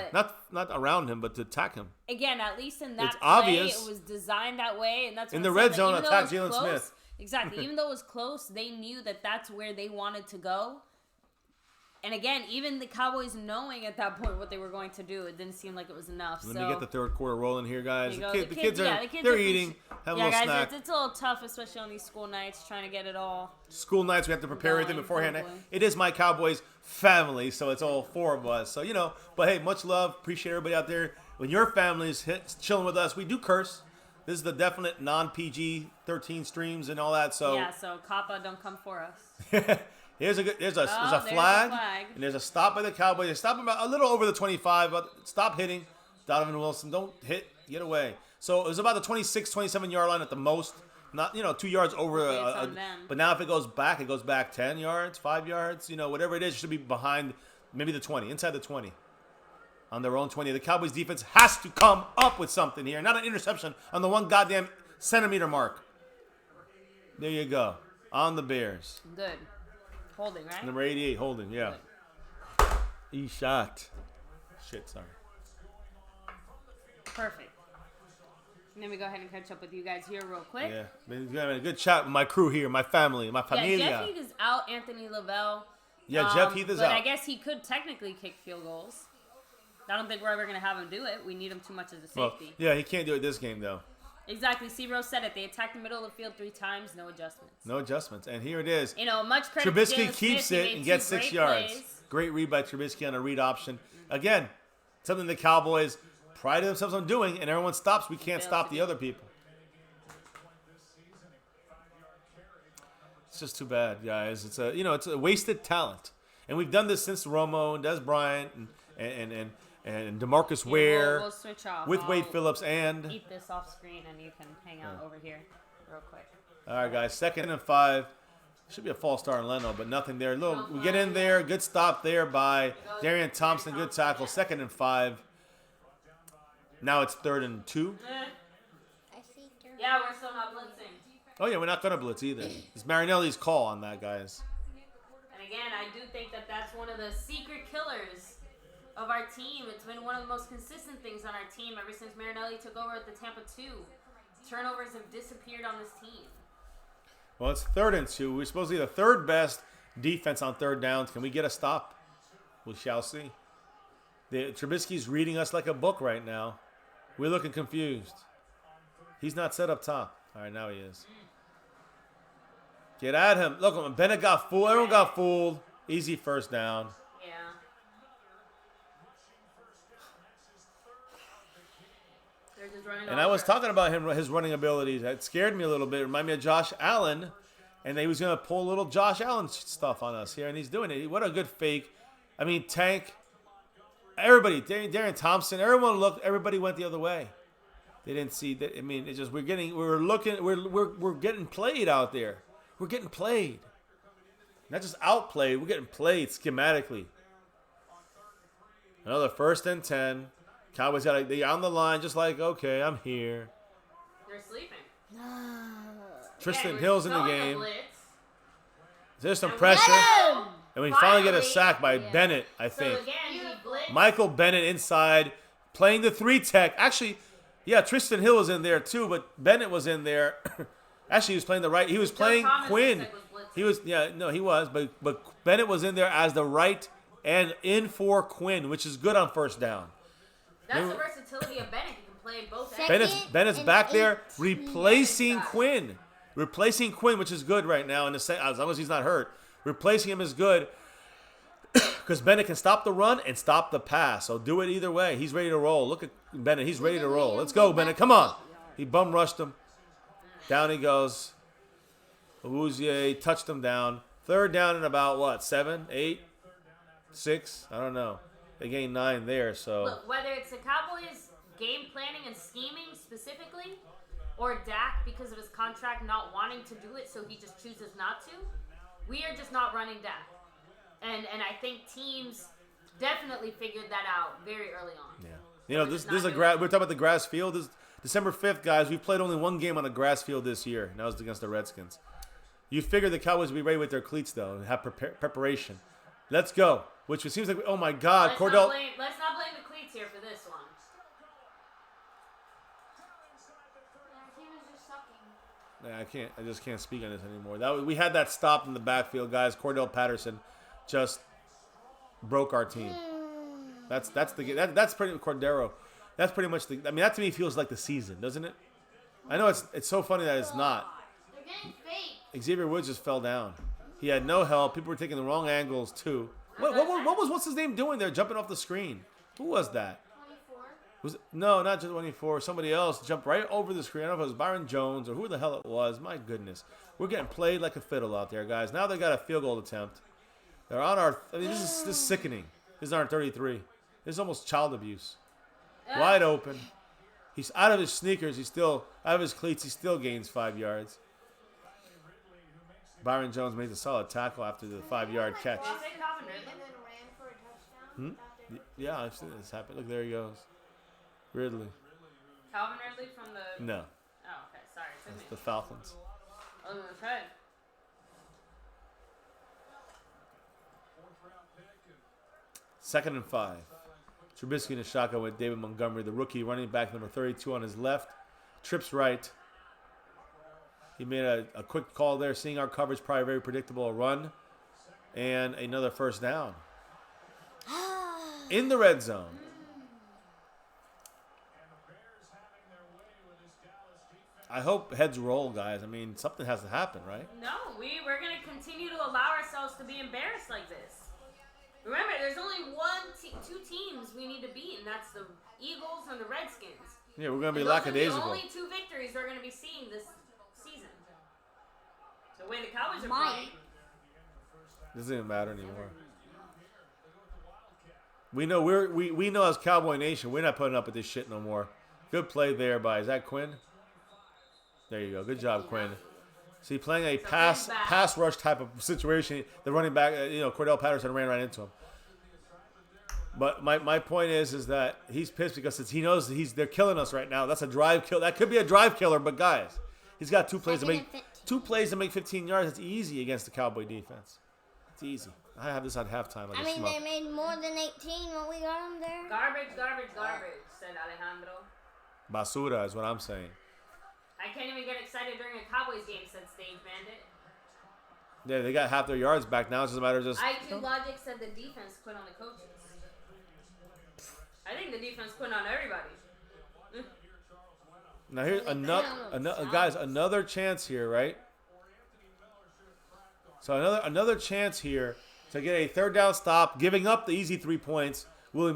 Not around him, but to attack him. Again, at least in that play, obvious. It was designed that way. And that's what in the red zone, attack Jalen Smith. Exactly. Even though it was close, they knew that that's where they wanted to go. And again, even the Cowboys knowing at that point what they were going to do, it didn't seem like it was enough. Let me get the third quarter rolling here, guys. The kids are eating, have a little guys, snack. It's a little tough, especially on these school nights, trying to get it all. School nights, we have to prepare everything beforehand. It is My Cowboys Family, so it's all 4 of us. So, but hey, much love. Appreciate everybody out there. When your family's chilling with us, we do curse. This is the definite non-PG-13 streams and all that. So so Kappa, don't come for us. There's a flag, and there's a stop by the Cowboys. They stop about a little over the 25, but stop hitting. Donovan Wilson, don't hit, get away. So it was about the 26, 27-yard line at the most. Not 2 yards over. But now if it goes back 10 yards, 5 yards, whatever it is, it should be behind maybe the 20, inside the 20. On their own 20. The Cowboys defense has to come up with something here. Not an interception on the 1 goddamn centimeter mark. There you go. On the Bears. Good. Holding, right? Number 88, holding, yeah. He shot. Shit, sorry. Perfect. And then we go ahead and catch up with you guys here real quick. Yeah, been having a good chat with my crew here, my family, my familia. Yeah, Jeff Heath is out. Anthony Lavelle. Yeah, Jeff Heath is out. But I guess he could technically kick field goals. I don't think we're ever going to have him do it. We need him too much as a safety. Well, yeah, he can't do it this game, though. Exactly. C-Rose said it. They attacked the middle of the field 3 times, no adjustments. No adjustments. And here it is. Much credit Trubisky to Jalen keeps Smith. it and gets 6 yards. Plays. Great read by Trubisky on a read option. Again, something the Cowboys pride themselves on doing, and everyone stops. We can't stop the other people. It's just too bad, guys. It's a wasted talent. And we've done this since Romo and Des Bryant and DeMarcus Ware we'll switch off. with Wade Phillips and eat this off screen and you can hang out over here real quick. All right, guys. 2nd and 5. Should be a false start on Leno, but nothing there. We get in there. Good stop there by Darian Thompson. Good tackle. 2nd and 5. Now it's 3rd and 2. Yeah, we're still not blitzing. Oh, yeah, we're not going to blitz either. It's Marinelli's call on that, guys. And again, I do think that that's one of the secret killers of our team. It's been one of the most consistent things on our team ever since Marinelli took over at the Tampa 2. Turnovers have disappeared on this team. Well, it's 3rd and 2. We're supposed to be the 3rd best defense on 3rd downs. Can we get a stop? We shall see. Trubisky's reading us like a book right now. We're looking confused. He's not set up top. All right, now he is. Get at him. Look, Bennett got fooled. Everyone got fooled. Easy first down. Yeah. They're just running and I was talking about his running abilities. That scared me a little bit. It reminded me of Josh Allen. And he was going to pull a little Josh Allen stuff on us here. And he's doing it. What a good fake. I mean, Tank. Everybody. Darian Thompson. Everybody went the other way. They didn't see that. I mean, it's just we're getting played out there. We're getting played. Not just outplayed. We're getting played schematically. Another 1st and 10. Cowboys they on the line, just like, okay, I'm here. They're sleeping. Tristan Hill's in the game. There's some And pressure. And we finally get a sack by Bennett, I think. So again, he blitzed. Michael Bennett inside, playing the 3-tech. Actually, yeah, Tristan Hill was in there too, but Bennett was in there. Actually, he was playing the right. He was playing Quinn. He was but Bennett was in there as the right and in for Quinn, which is good on 1st down. That's the versatility of Bennett. He can play both ends. Bennet's back there replacing Quinn. Replacing Quinn, which is good right now, as long as he's not hurt. Replacing him is good because Bennett can stop the run and stop the pass. So do it either way. He's ready to roll. Look at Bennett. He's ready to roll. Let's go, Bennett. Come on. He bum rushed him. Down he goes. Awuzie touched him down. 3rd down and about, what, 7, 8, 6? I don't know. They gained 9 there, so. Look, whether it's the Cowboys' game planning and scheming specifically, or Dak because of his contract not wanting to do it, so he just chooses not to, we are just not running Dak. And I think teams definitely figured that out very early on. Yeah. You know, this is we're talking about the grass field. This December 5th, guys. We've played only one game on a grass field this year, and that was against the Redskins. You figured the Cowboys would be ready with their cleats, though, and have preparation. Let's go. Which it seems like, oh my God, Let's Cordell. Let's not blame the cleats here for this one. I just can't speak on this anymore. We had that stop in the backfield, guys. Cordell Patterson just broke our team. That's pretty Cordero. That's pretty much that to me feels like the season, doesn't it? I know it's so funny that it's not. They're getting fake. Xavier Woods just fell down. He had no help. People were taking the wrong angles too. What's his name doing there, jumping off the screen? Who was that? 24. No, not just 24. Somebody else jumped right over the screen. I don't know if it was Byron Jones or who the hell it was. My goodness. We're getting played like a fiddle out there, guys. Now they got a field goal attempt. They're on our... this is sickening. This is our 33. This is almost child abuse. Wide open. He's out of his sneakers. He's still... Out of his cleats, he still gains 5 yards. Byron Jones made a solid tackle after the 5-yard catch. And then ran for a touchdown. Yeah, I've seen this happen. Look, there he goes. Ridley. Calvin Ridley from the... No. Oh, okay. Sorry. That's the Falcons. Oh, that's right. Second and 5. Trubisky in a shotgun with David Montgomery, the rookie running back, number 32 on his left. Trips right. He made a quick call there, seeing our coverage, probably very predictable. A run and another 1st down. In the red zone. I hope heads roll, guys. I mean, something has to happen, right? No, we're going to continue to allow ourselves to be embarrassed like this. Remember, there's only two teams we need to beat, and that's the Eagles and the Redskins. Yeah, we're going to be those lackadaisical. are the only 2 victories we're going to be seeing this season. The way the Cowboys are playing. Doesn't even matter anymore. We know we know as Cowboy Nation, we're not putting up with this shit no more. Good play there by, is that Quinn? There you go. Good job, Quinn. See, playing a pass rush type of situation, the running back, Cordell Patterson ran right into him. But my point is that he's pissed because he knows they're killing us right now. That's a drive kill. That could be a drive killer, but guys, he's got 2 plays to make 15 yards. It's easy against the Cowboy defense. It's easy. I have this at halftime. They made more than 18 when we got them there. Garbage, said Alejandro. Basura is what I'm saying. I can't even get excited during a Cowboys game, said Stage Bandit. Yeah, they got half their yards back now. It's just a matter of just... IQ Logic said the defense quit on the coaches. I think the defense quit on everybody. Now here's another chance here, right? So another chance here to get a 3rd down stop, giving up the easy 3 points. Will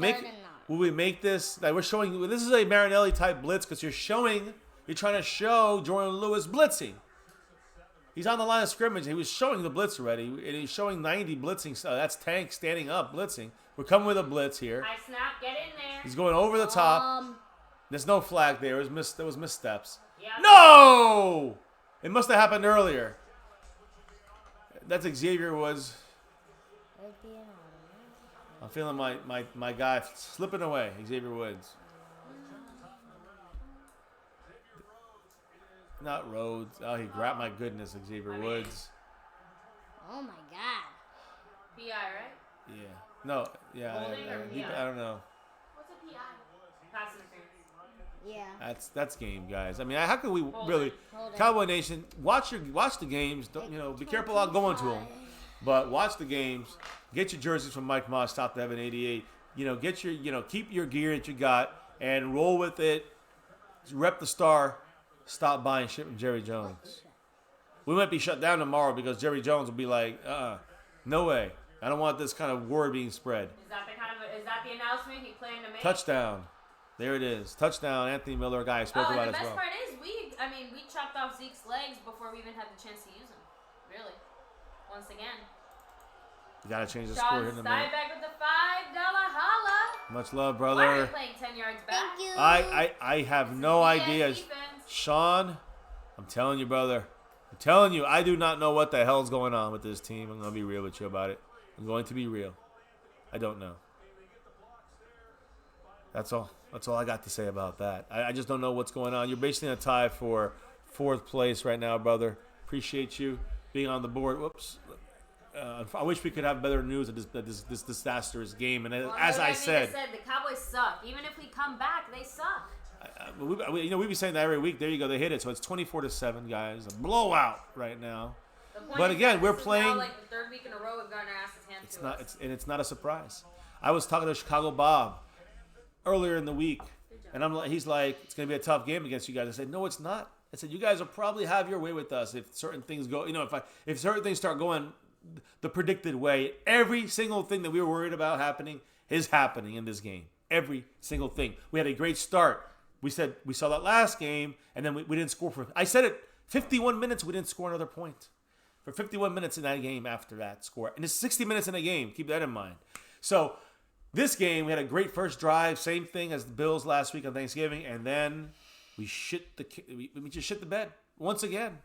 we make this? Like, we're showing this is a Marinelli type blitz because you're trying to show Jordan Lewis blitzing. He's on the line of scrimmage. He was showing the blitz already, and he's showing 90 blitzing. That's Tank standing up blitzing. We're coming with a blitz here. High snap, get in there. He's going over the top. There's no flag there. There was missteps. Yeah. No! It must have happened earlier. That's Xavier Woods. I'm feeling my guy slipping away, Xavier Woods. Not Rhodes. Oh, he grabbed my goodness, Xavier Woods. Oh my God. PI, right? Yeah. No. Yeah. I don't know. What's a PI? Pass interference. Yeah. That's game, guys. I mean, how can we Hold really, it. Cowboy Nation, watch the games. Don't, be careful out going to them, but watch the games. Get your jerseys from Mike Moss, Top to Heaven 88. Get your, keep your gear that you got and roll with it. Rep the star. Stop buying shit from Jerry Jones. We might be shut down tomorrow because Jerry Jones will be like, no way. I don't want this kind of word being spread. Is that the announcement he planned to make? Touchdown. There it is. Touchdown. Anthony Miller, a guy I spoke about as well. And the best part is we chopped off Zeke's legs before we even had the chance to use him. Really. Once again. You got to change the score here in a minute. Steinbeck with the $5 holla. Much love, brother. Why are you playing 10 yards back? Thank you. I have no idea. Defense. Sean, I'm telling you, brother. I'm telling you, I do not know what the hell's going on with this team. I'm going to be real with you about it. I'm going to be real. I don't know. That's all. That's all I got to say about that. I just don't know what's going on. You're basically in a tie for 4th place right now, brother. Appreciate you being on the board. Whoops. I wish we could have better news of this disastrous game. And as I said, the Cowboys suck. Even if we come back, they suck. We be saying that every week. There you go. They hit it. So it's 24-7, guys. A blowout right now. But again, we're playing. Now, like the 3rd week in a row we've gotten our asses handed to us. It's not a surprise. I was talking to Chicago Bob earlier in the week, and he's like, it's going to be a tough game against you guys. I said, no, it's not. I said, you guys will probably have your way with us if certain things go. If certain things start going the predicted way, every single thing that we were worried about happening is happening in this game. Every single thing. We had a great start. We said we saw that last game, and then we didn't score for. I said it. 51 minutes, we didn't score another point. For 51 minutes in that game after that score, and it's 60 minutes in a game. Keep that in mind. So this game, we had a great first drive. Same thing as the Bills last week on Thanksgiving, and then we just shit the bed once again.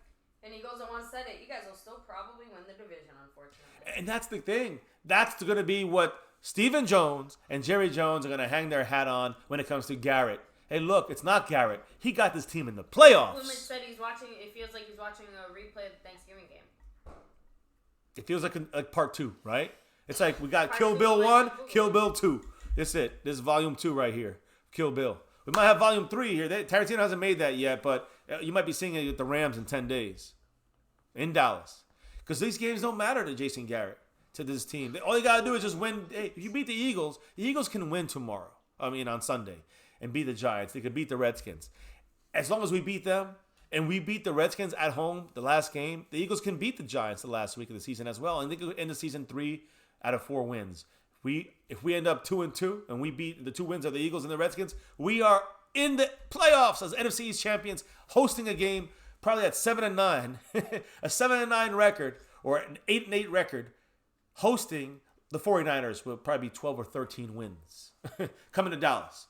And he goes on one said it. You guys will still probably win the division, unfortunately. And that's the thing. That's going to be what Stephen Jones and Jerry Jones are going to hang their hat on when it comes to Garrett. Hey, look, it's not Garrett. He got this team in the playoffs. Plumage said it feels like he's watching a replay of the Thanksgiving game. It feels like part 2, right? It's like we got Kill Bill 1, Kill Bill 2. That's it. This is volume 2 right here. Kill Bill. We might have volume 3 here. Tarantino hasn't made that yet, but you might be seeing it at the Rams in 10 days in Dallas. Because these games don't matter to Jason Garrett, to this team. All you got to do is just win. Hey, if you beat the Eagles can win tomorrow. On Sunday. And beat the Giants. They could beat the Redskins. As long as we beat them, and we beat the Redskins at home the last game, the Eagles can beat the Giants the last week of the season as well. And they could end the season 3 out of 4 wins. If we end up 2-2 and we beat the 2 wins of the Eagles and the Redskins, we are in the playoffs as NFC East champions, hosting a game probably at 7-9, a 7-9 record or an 8-8 record, hosting the 49ers will probably be 12 or 13 wins coming to Dallas.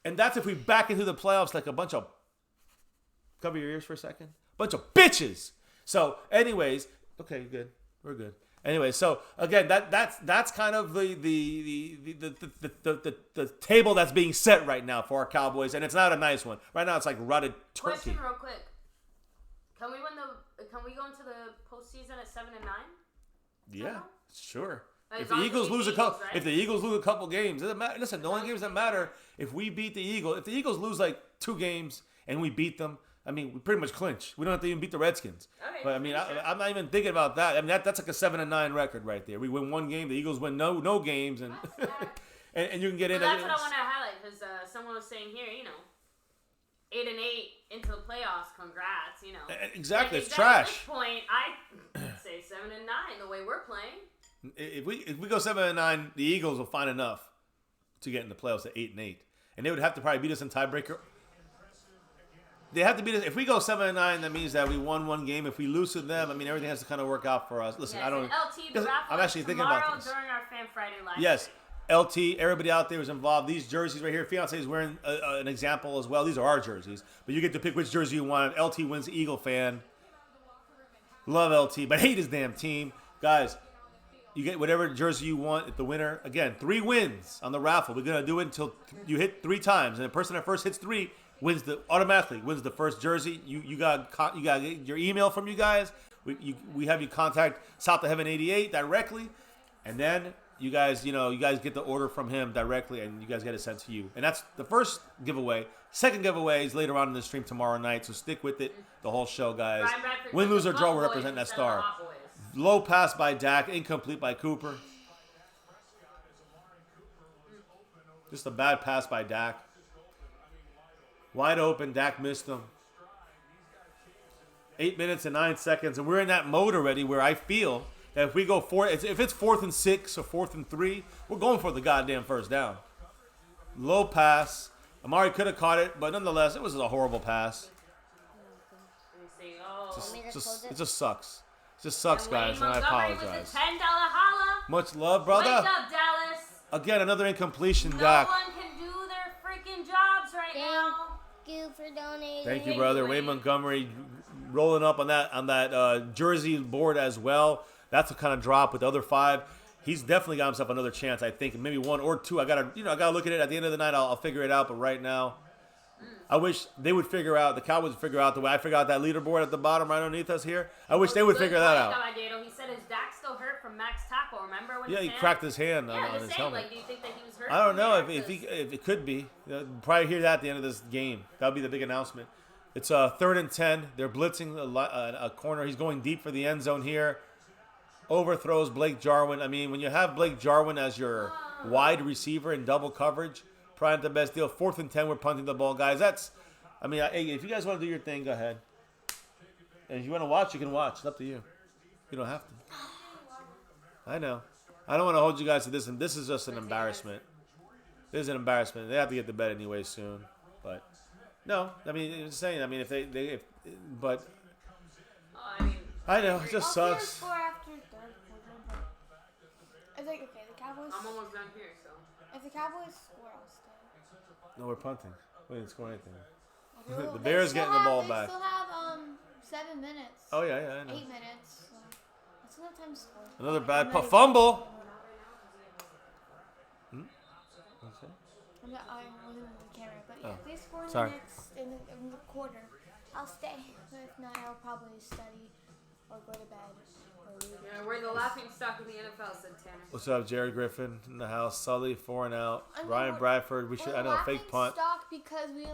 And that's if we back into the playoffs like a bunch of, cover your ears for a second, bunch of bitches. So anyways, okay, good. We're good. Anyway, so again, that's kind of the table that's being set right now for our Cowboys, and it's not a nice one. Right now, it's like rotted turkey. Question, real quick: Can we go into the postseason at 7-9? Yeah, sure. Like, If the Eagles lose a couple games, it doesn't matter. Listen, the only games that matter if we beat the Eagles. If the Eagles lose like 2 games and we beat them, I mean, we pretty much clinch. We don't have to even beat the Redskins. Okay, but I mean, I'm not even thinking about that. I mean, that's like a 7-9 record right there. We win 1 game, the Eagles win no games, and and you can get in. That's what I want to highlight because someone was saying here, 8-8 into the playoffs. Congrats, Exactly, it's trash. At this point, I say 7-9 the way we're playing. If we go 7-9, the Eagles will find enough to get in the playoffs at 8-8, and they would have to probably beat us in tiebreaker. They have to beat us. If we go 7-9, that means that we won 1 game. If we lose to them, I mean, everything has to kind of work out for us. Listen, yes, I don't. LT, the raffle I'm actually thinking about this. Tomorrow during our Fan Friday live. Yes, LT, everybody out there was involved. These jerseys right here, Fiance is wearing an example as well. These are our jerseys, but you get to pick which jersey you want. LT wins Eagle fan. Love LT, but hate his damn team. Guys, you get whatever jersey you want at the winner. Again, 3 wins on the raffle. We're going to do it until you hit 3 times. And the person that first hits 3 automatically wins the first jersey. You got your email from you guys. We have you contact South of Heaven 88 directly. And then you guys get the order from him directly, and you guys get it sent to you. And that's the first giveaway. Second giveaway is later on in the stream tomorrow night, so stick with it the whole show, guys. Win, lose, or draw, we're representing that star. Low pass by Dak, incomplete by Cooper. Just a bad pass by Dak. Wide open, Dak missed him. 8 minutes and 9 seconds, and we're in that mode already where I feel that if we go if it's 4th and 6 or 4th and 3, we're going for the goddamn first down. Low pass. Amari could have caught it, but nonetheless, it was a horrible pass. It just sucks. It just sucks, guys, and I apologize. $10 holla. Much love, brother. Wake up, Dallas. Again, another incompletion, No Dak. one can do their freaking jobs right now. Thank you for donating. Thank you, brother. Wayne Montgomery rolling up on that jersey board as well. That's a kind of drop with the other 5. He's definitely got himself another chance. I think maybe 1 or 2. I gotta look at it at the end of the night. I'll figure it out. But right now, I wish they would figure out. The Cowboys would figure out the way I figure out that leaderboard at the bottom right underneath us here. I wish they would figure that out. He said his Dak still hurt from Max tackle. Remember when? Yeah, he cracked his hand on his helmet. Like, do you think that he was hurt? I don't know if it could be. Probably hear that at the end of this game. That'll be the big announcement. It's 3rd and 10. They're blitzing a corner. He's going deep for the end zone here. Overthrows Blake Jarwin. I mean, when you have Blake Jarwin as your wide receiver in double coverage, probably not the best deal. 4th and 10, we're punting the ball, guys. If you guys want to do your thing, go ahead. And if you want to watch, you can watch. It's up to you. You don't have to. I know. I don't want to hold you guys to this, and this is just an embarrassment. This is an embarrassment. They have to get to bed anyway soon. But, no. I mean, I'm saying, but... I know, it just sucks. It's like, okay, the Cowboys... I'm almost done here, so... If the Cowboys score, I'll stay. No, we're punting. We didn't score anything. Okay, The Bears getting the ball back. They still have 7 minutes. Oh, yeah, I know. 8 minutes. So that's enough time to score. Another bad fumble. I wasn't in the camera, but yeah, if they score in the quarter, I'll stay. But if not, I'll probably study or go to bed. Yeah, we're the laughing stock of the NFL, said Tanner. What's up, Jared Griffin in the house? Sully 4 and out. Ryan Bradford. Fake punt. Stock because we're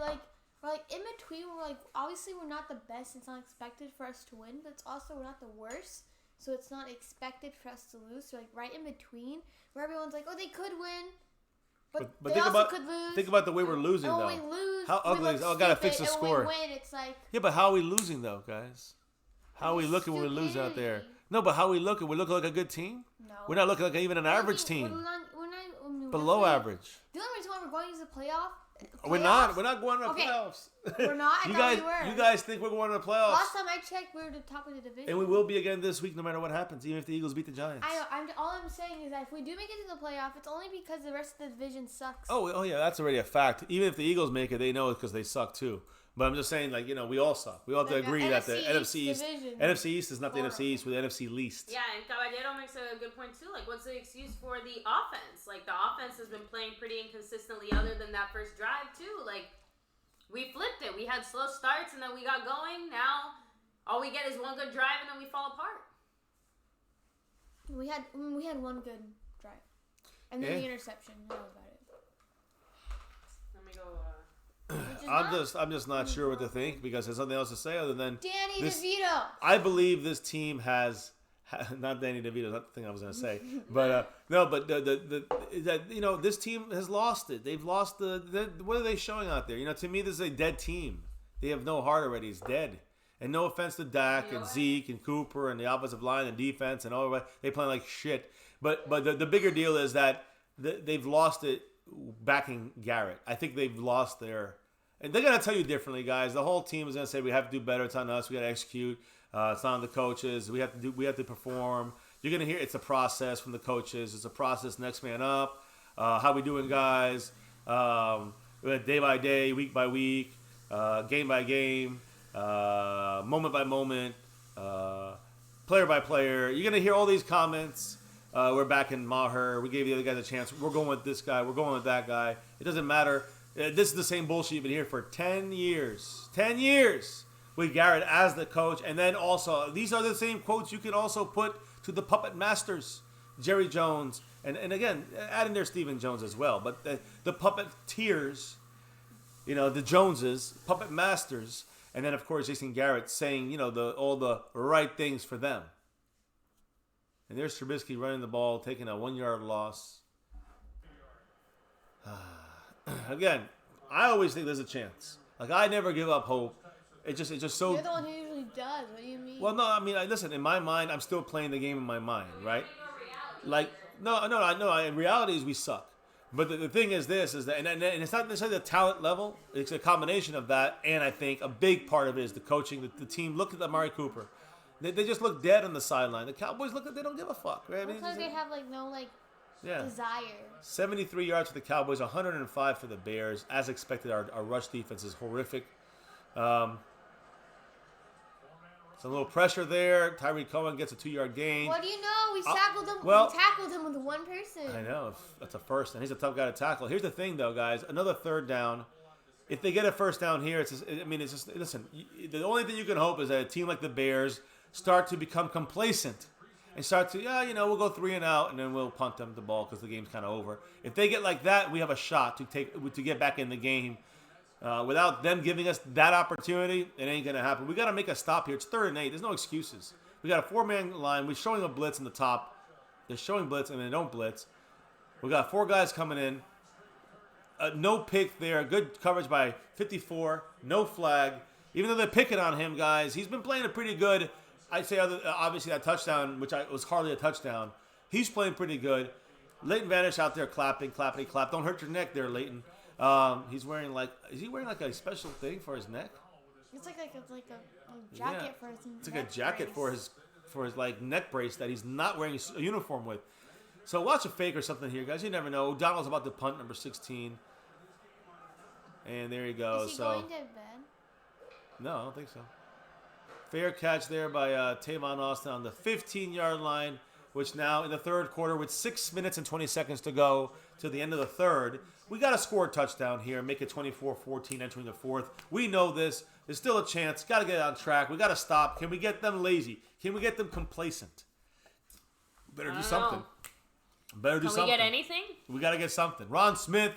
in between. We're obviously we're not the best. It's not expected for us to win, but it's also we're not the worst. So it's not expected for us to lose. So right in between, where everyone's like, oh, they could win, but they think also could lose. Think about the way we're losing, though. When we lose, how ugly is? Oh, gotta fix the score. When we win, it's like. Yeah, but how are we losing though, guys? How are we looking when we lose out there? No, but how are we looking? We look like a good team. No, we're not looking like even an average team. We're not below average. The only reason why we're going is the playoff. We're not going to the playoffs. We're not. You guys think we're going to the playoffs? Last time I checked, we were the top of the division. And we will be again this week, no matter what happens, even if the Eagles beat the Giants. I know. All I'm saying is that if we do make it to the playoff, it's only because the rest of the division sucks. Oh yeah, that's already a fact. Even if the Eagles make it, they know it because they suck too. But I'm just saying, we all suck. We all have to agree that the NFC East is not the NFC East, we're the NFC least. Yeah, and Caballero makes a good point too. What's the excuse for the offense? The offense has been playing pretty inconsistently other than that first drive too. We flipped it. We had slow starts and then we got going. Now all we get is one good drive and then we fall apart. We had one good drive. And then the interception. That was about it. Let me go... I'm just not sure what to think because there's something else to say other than Danny DeVito. I believe this team has not Danny DeVito, not the thing I was going to say, but this team has lost it. They've lost what are they showing out there? To me, this is a dead team. They have no heart already. It's dead. And no offense to Dak and Zeke and Cooper and the offensive line and defense and all that, they play like shit. But the bigger deal is that they've lost it. Backing Garrett, I think they've lost and they're gonna tell you differently, guys. The whole team is gonna say we have to do better. It's on us. We gotta execute. It's not on the coaches. We have to perform. You're gonna hear it's a process from the coaches. It's a process. Next man up. How we doing, guys? Day by day, week by week, game by game, moment by moment, player by player. You're going to hear all these comments. We're back in Maher. We gave the other guys a chance. We're going with this guy. We're going with that guy. It doesn't matter. This is the same bullshit you've been here for 10 years. 10 years with Garrett as the coach. And then also, these are the same quotes you can also put to the puppet masters, Jerry Jones. And again, add in there Stephen Jones as well. But the puppeteers, the Joneses, puppet masters. And then, of course, Jason Garrett saying, all the right things for them. And there's Trubisky running the ball, taking a 1-yard loss. Again, I always think there's a chance. Like, I never give up hope. It's just so. You're the one who usually does. What do you mean? Well, no, I mean, listen. In my mind, I'm still playing the game in my mind, right? Like, no. I know. In reality, is we suck. But the thing is this, is that, and it's not necessarily the talent level. It's a combination of that, and I think a big part of it is the coaching. The team. Look at Amari Cooper. They just look dead on the sideline. The Cowboys they don't give a fuck. Right? Looks like they have no desire. 73 yards for the Cowboys, 105 for the Bears. As expected, our rush defense is horrific. Some little pressure there. Tyreek Cohen gets a 2-yard gain. What do you know? We tackled him. We tackled him with one person. I know. That's a first, and he's a tough guy to tackle. Here's the thing, though, guys. Another third down. If they get a first down here, it's just listen. The only thing you can hope is that a team like the Bears start to become complacent and start to, we'll go 3 and out, and then we'll punt them the ball because the game's kind of over. If they get like that, we have a shot to get back in the game. Without them giving us that opportunity, it ain't going to happen. We got to make a stop here. It's 3rd and 8. There's no excuses. We got a 4-man line. We're showing a blitz in the top. They're showing blitz, and they don't blitz. We got 4 guys coming in. No pick there. Good coverage by 54. No flag. Even though they're picking on him, guys, he's been playing it pretty good. I'd say obviously that touchdown, which was hardly a touchdown, he's playing pretty good. Leighton Vanish out there clapping, clappity clap. Don't hurt your neck there, Leighton. He's wearing is he wearing a special thing for his neck? It's like a jacket for his neck. It's like a jacket brace. for his neck brace that he's not wearing a uniform with. So watch a fake or something here, guys. You never know. O'Donnell's about to punt, number 16. And there you go. Is he going to bed? No, I don't think so. Fair catch there by Tavon Austin on the 15-yard line, which now in the third quarter with 6 minutes and 20 seconds to go to the end of the third, we got to score a touchdown here and make it 24-14 entering the fourth. We know this. There's still a chance. Got to get on track. We got to stop. Can we get them lazy? Can we get them complacent? Better do something. Better do something. Can we get anything? We got to get something. Ron Smith.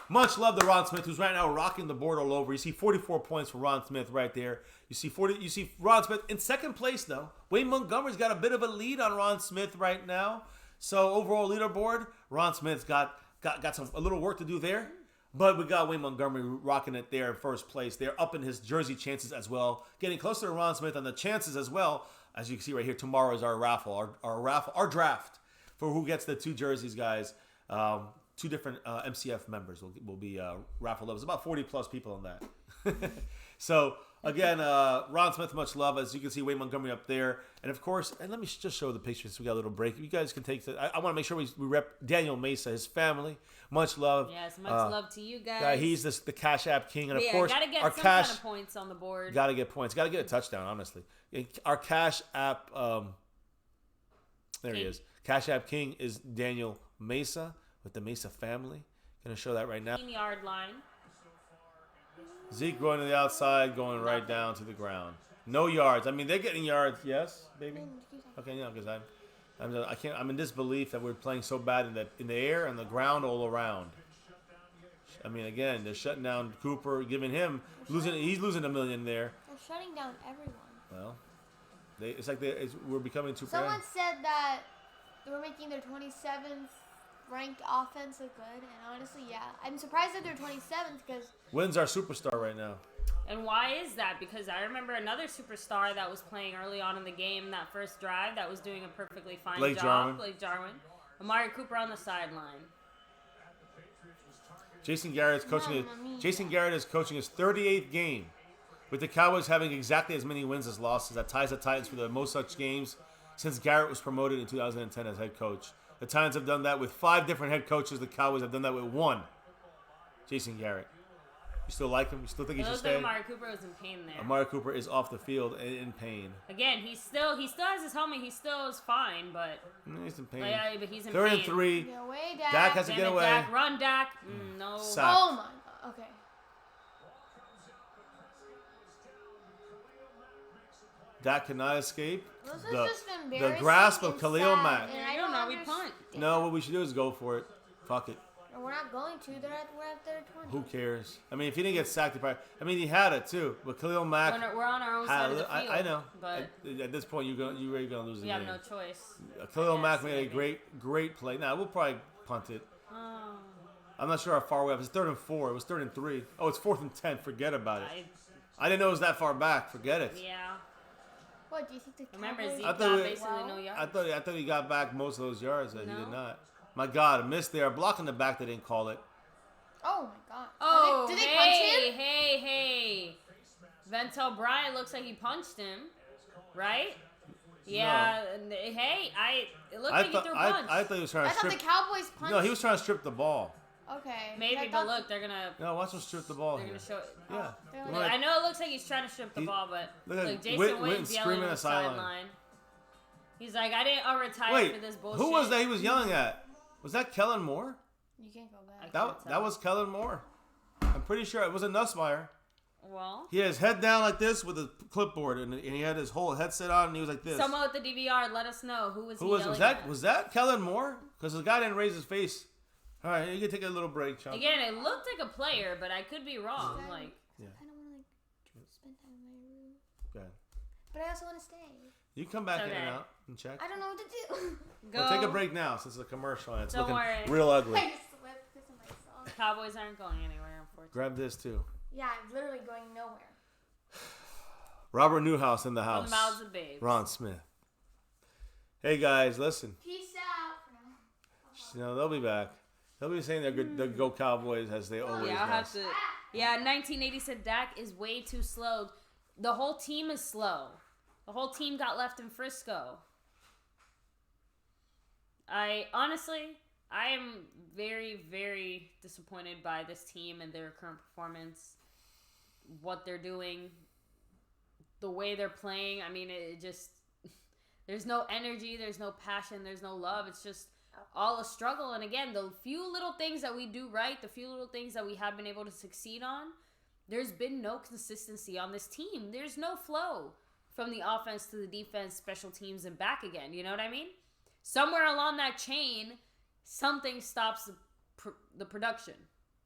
Much love to Ron Smith, who's right now rocking the board all over. You see 44 points for Ron Smith right there. You see Ron Smith in second place, though. Wayne Montgomery's got a bit of a lead on Ron Smith right now. So overall leaderboard, Ron Smith's got a little work to do there. But we got Wayne Montgomery rocking it there in first place. They're up in his jersey chances as well. Getting closer to Ron Smith on the chances as well. As you can see right here, tomorrow is our raffle, our draft for who gets the 2 jerseys, guys. 2 different MCF members will be raffled up. There's about 40-plus people on that. So, again, Ron Smith, much love. As you can see, Wayne Montgomery up there. And, of course, and let me just show the pictures. We got a little break. You guys can take the... I want to make sure we rep Daniel Mesa, his family. Much love. Yes, much love to you guys. He's the Cash App king. And, of course, got to get our some cash... kind of points on the board. Got to get points. Got to get a touchdown, honestly. Our Cash App... there he is. Cash App king is Daniel Mesa with the Mesa family. Going to show that right now. 15-yard line. Zeke going to the outside, going right down to the ground. No yards. I mean, they're getting yards. Yes, baby. Okay, no, because I'm in disbelief that we're playing so bad in the air and the ground all around. I mean, again, they're shutting down Cooper, giving him he's losing $1 million there. They're shutting down everyone. Well, we're becoming too. Someone said that they were making their 27th ranked offense look good, and honestly, yeah, I'm surprised that they're 27th because Wynn's our superstar right now. And why is that? Because I remember another superstar that was playing early on in the game, that first drive, that was doing a perfectly fine job. Blake Jarwin. Amari Cooper on the sideline. Jason Garrett is coaching his 38th game, with the Cowboys having exactly as many wins as losses. That ties the Titans for the most such games since Garrett was promoted in 2010 as head coach. The Titans have done that with 5 different head coaches. The Cowboys have done that with 1. Jason Garrett. You still like him? You still think he should stay? Amari Cooper was in pain there. Amari Cooper is off the field in pain. Again, he still has his helmet. He still is fine, but he's in pain. But he's in Third pain. and 3. Get away, Dak. Dak has to get away. Dak, run, Dak. No. Sack. Oh my God. Okay. Dak cannot escape This is the just embarrassing grasp of and Khalil sad, Mack. and I don't know. We punt. No, what we should do is go for it. Fuck it. We're not going to. We're at their 20. Who cares? I mean, if he didn't get sacked, he had it too. But Khalil Mack. We're on our own side of the field. I know. But at this point, you're really gonna lose the we game. have no choice. Khalil Mack made a great play. Now we'll probably punt it. Oh. I'm not sure how far we have. It's 3rd and 4. It was 3rd and 3. Oh, it's 4th and 10. Forget about it. I didn't know it was that far back. Forget it. Yeah. What do you think the Remember, Cowboys? Zeke got basically no yards. I thought he got back most of those yards. That he did not. My God, a miss there. Blocking the back. They didn't call it. Oh my God. Oh, did they punch him? Hey. Ventel Bryant looks like he punched him, right? Yeah. No. Hey, it looked like he threw a punch. I thought he was trying to strip. I thought the Cowboys punched. No, he was trying to strip the ball. Okay. Maybe, but look, they're gonna. No, watch him strip the ball. They're gonna show it. Yeah. Oh. I know it looks like he's trying to strip the ball, but look, Jason Witten's yelling on the sideline. He's like, I'll retire for this bullshit. Who was that he was yelling at? Was that Kellen Moore? You can't go back. That was Kellen Moore. I'm pretty sure it was a Nussmeier. Well, he had his head down like this with a clipboard, and he had his whole headset on, and he was like this. Someone with the DVR, let us know who was. Was that Kellen Moore? Because the guy didn't raise his face. All right, you can take a little break, Chunk. Again, it looked like a player, but I could be wrong. Yeah. Like, I don't want to spend time in my room. Go ahead. But I also want to stay. You come back in and out and check. I don't know what to do. Go. We'll take a break now since it's a commercial and it's Don't looking worry. real ugly. I just slipped because of my song. Cowboys aren't going anywhere, unfortunately. Grab this too. Yeah, I'm literally going nowhere. Robert Newhouse in the house. From the mouths of babes. Ron Smith. Hey guys, listen. Peace out. They'll be back. They'll be saying they're good. They'll go Cowboys as they always. Yeah, I'll have to. Yeah, 1980 said Dak is way too slow. The whole team is slow. The whole team got left in Frisco. I am very, very disappointed by this team and their current performance. What they're doing, the way they're playing. I mean, it just there's no energy, there's no passion, there's no love. It's just all a struggle. And again, the few little things that we do right, the few little things that we have been able to succeed on, there's been no consistency on this team. There's no flow from the offense to the defense, special teams, and back again. You know what I mean? Somewhere along that chain, something stops the production.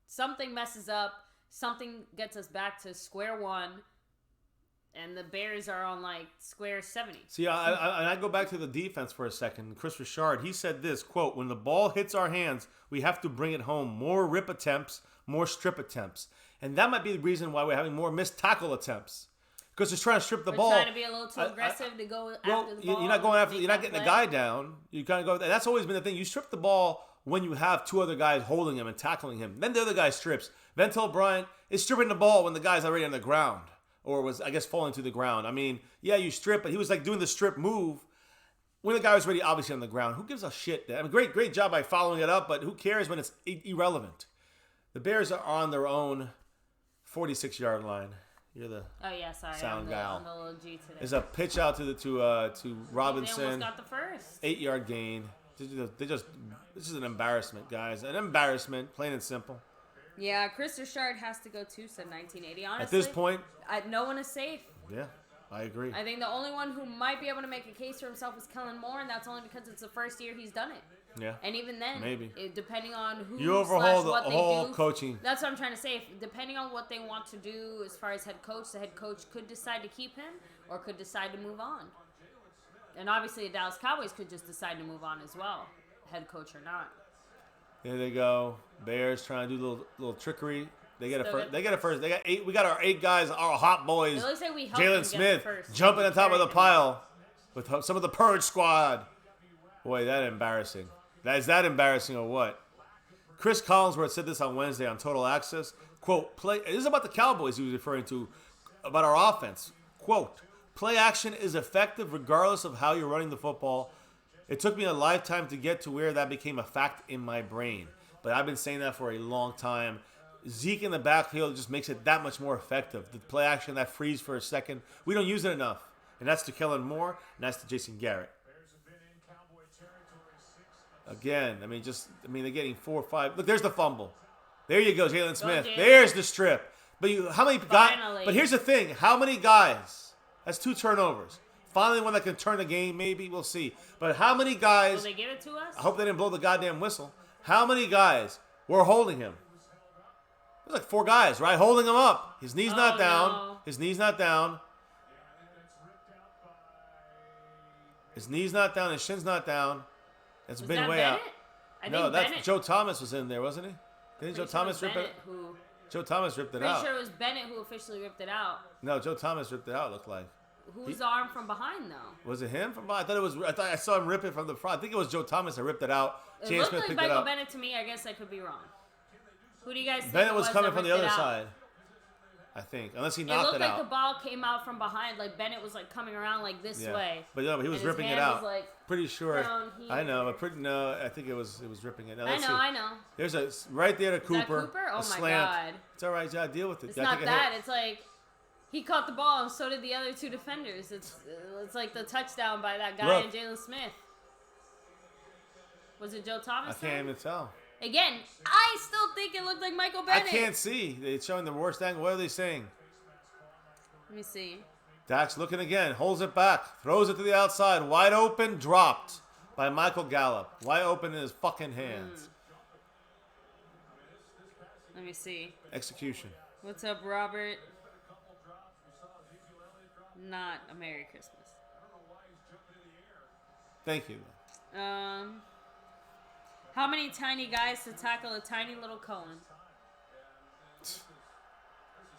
Something messes up. Something gets us back to square one. And the Bears are on like square 70. See, I go back to the defense for a second. Chris Richard, he said this, quote, "When the ball hits our hands, we have to bring it home. More rip attempts, more strip attempts." And that might be the reason why we're having more missed tackle attempts. Because they're trying to strip the ball. Trying to be a little too aggressive to go after the ball. You're not going after. You're not getting the guy down. You kind of go. That's always been the thing. You strip the ball when you have 2 other guys holding him and tackling him. Then the other guy strips. Ventel Bryant is stripping the ball when the guy's already on the ground, or was, I guess, falling to the ground. I mean, yeah, you strip, but he was like doing the strip move when the guy was already obviously on the ground. Who gives a shit? I mean, great job by following it up, but who cares when it's irrelevant? The Bears are on their own 46-yard line. You're the sound guy. On the little G today. There's a pitch out to Robinson. They almost got the first. 8-yard gain. This is an embarrassment, guys. An embarrassment, plain and simple. Yeah, Chris Richard has to go too, said 1980. Honestly, at this point, no one is safe. Yeah, I agree. I think the only one who might be able to make a case for himself is Kellen Moore, and that's only because it's the first year he's done it. Yeah. And even then, maybe depending on who you overhaul the what whole they do, coaching. That's what I'm trying to say. Depending on what they want to do as far as head coach, the head coach could decide to keep him or could decide to move on. And obviously, the Dallas Cowboys could just decide to move on as well, head coach or not. There they go. Bears trying to do little trickery. They get a first. They get a first. They got 8. We got our 8 guys, our hot boys. It looks like we helped Jalen Smith first. jumping on top of the pile with some of the Purge squad. Boy, that embarrassing. Is that embarrassing or what? Chris Collinsworth said this on Wednesday on Total Access. Quote, this is about the Cowboys he was referring to, about our offense. Quote, "Play action is effective regardless of how you're running the football. It took me a lifetime to get to where that became a fact in my brain. But I've been saying that for a long time. Zeke in the backfield just makes it that much more effective. The play action, that freeze for a second, we don't use it enough. And that's to Kellen Moore, and that's to Jason Garrett. Again, they're getting 4 or 5. Look, there's the fumble. There you go, Jalen Smith. There's the strip. But how many guys? But here's the thing: how many guys? That's 2 turnovers. Finally, one that can turn the game. Maybe we'll see. But how many guys? Will they give it to us? I hope they didn't blow the goddamn whistle. How many guys were holding him? There's like 4 guys, right? Holding him up. His knee's not down. No. His knee's not down. His knee's not down. His shin's not down. It's been way out. No, that's Joe Thomas was in there, wasn't he? Didn't Joe Thomas rip it? Joe Thomas ripped it out. Pretty sure it was Bennett who officially ripped it out. No, Joe Thomas ripped it out. Looked like. Who's the arm from behind though? Was it him from behind? I thought I saw him rip it from the front. I think it was Joe Thomas that ripped it out. It looked like Michael Bennett to me. I guess I could be wrong. Who do you guys think Bennett was coming from the other out? side. I think, unless he knocked it out. It looked like the ball came out from behind, like Bennett was like coming around like this way. But no, he was ripping it out. Was, like, pretty sure. I know, but I think it was ripping it. Now, I know. There's a right there to Cooper. Cooper? Oh my slant. God. It's all right, you gotta deal with it. It's not that. It's like he caught the ball and so did the other 2 defenders. It's like the touchdown by that guy and Jalen Smith. Was it Joe Thomas? I can't even tell. Again, I still think it looked like Michael Bennett. I can't see. It's showing the worst angle. What are they saying? Let me see. Dak's looking again. Holds it back. Throws it to the outside. Wide open. Dropped by Michael Gallup. Wide open in his fucking hands. Let me see. Execution. What's up, Robert? Not a Merry Christmas. Thank you. How many tiny guys to tackle a tiny little Cohen?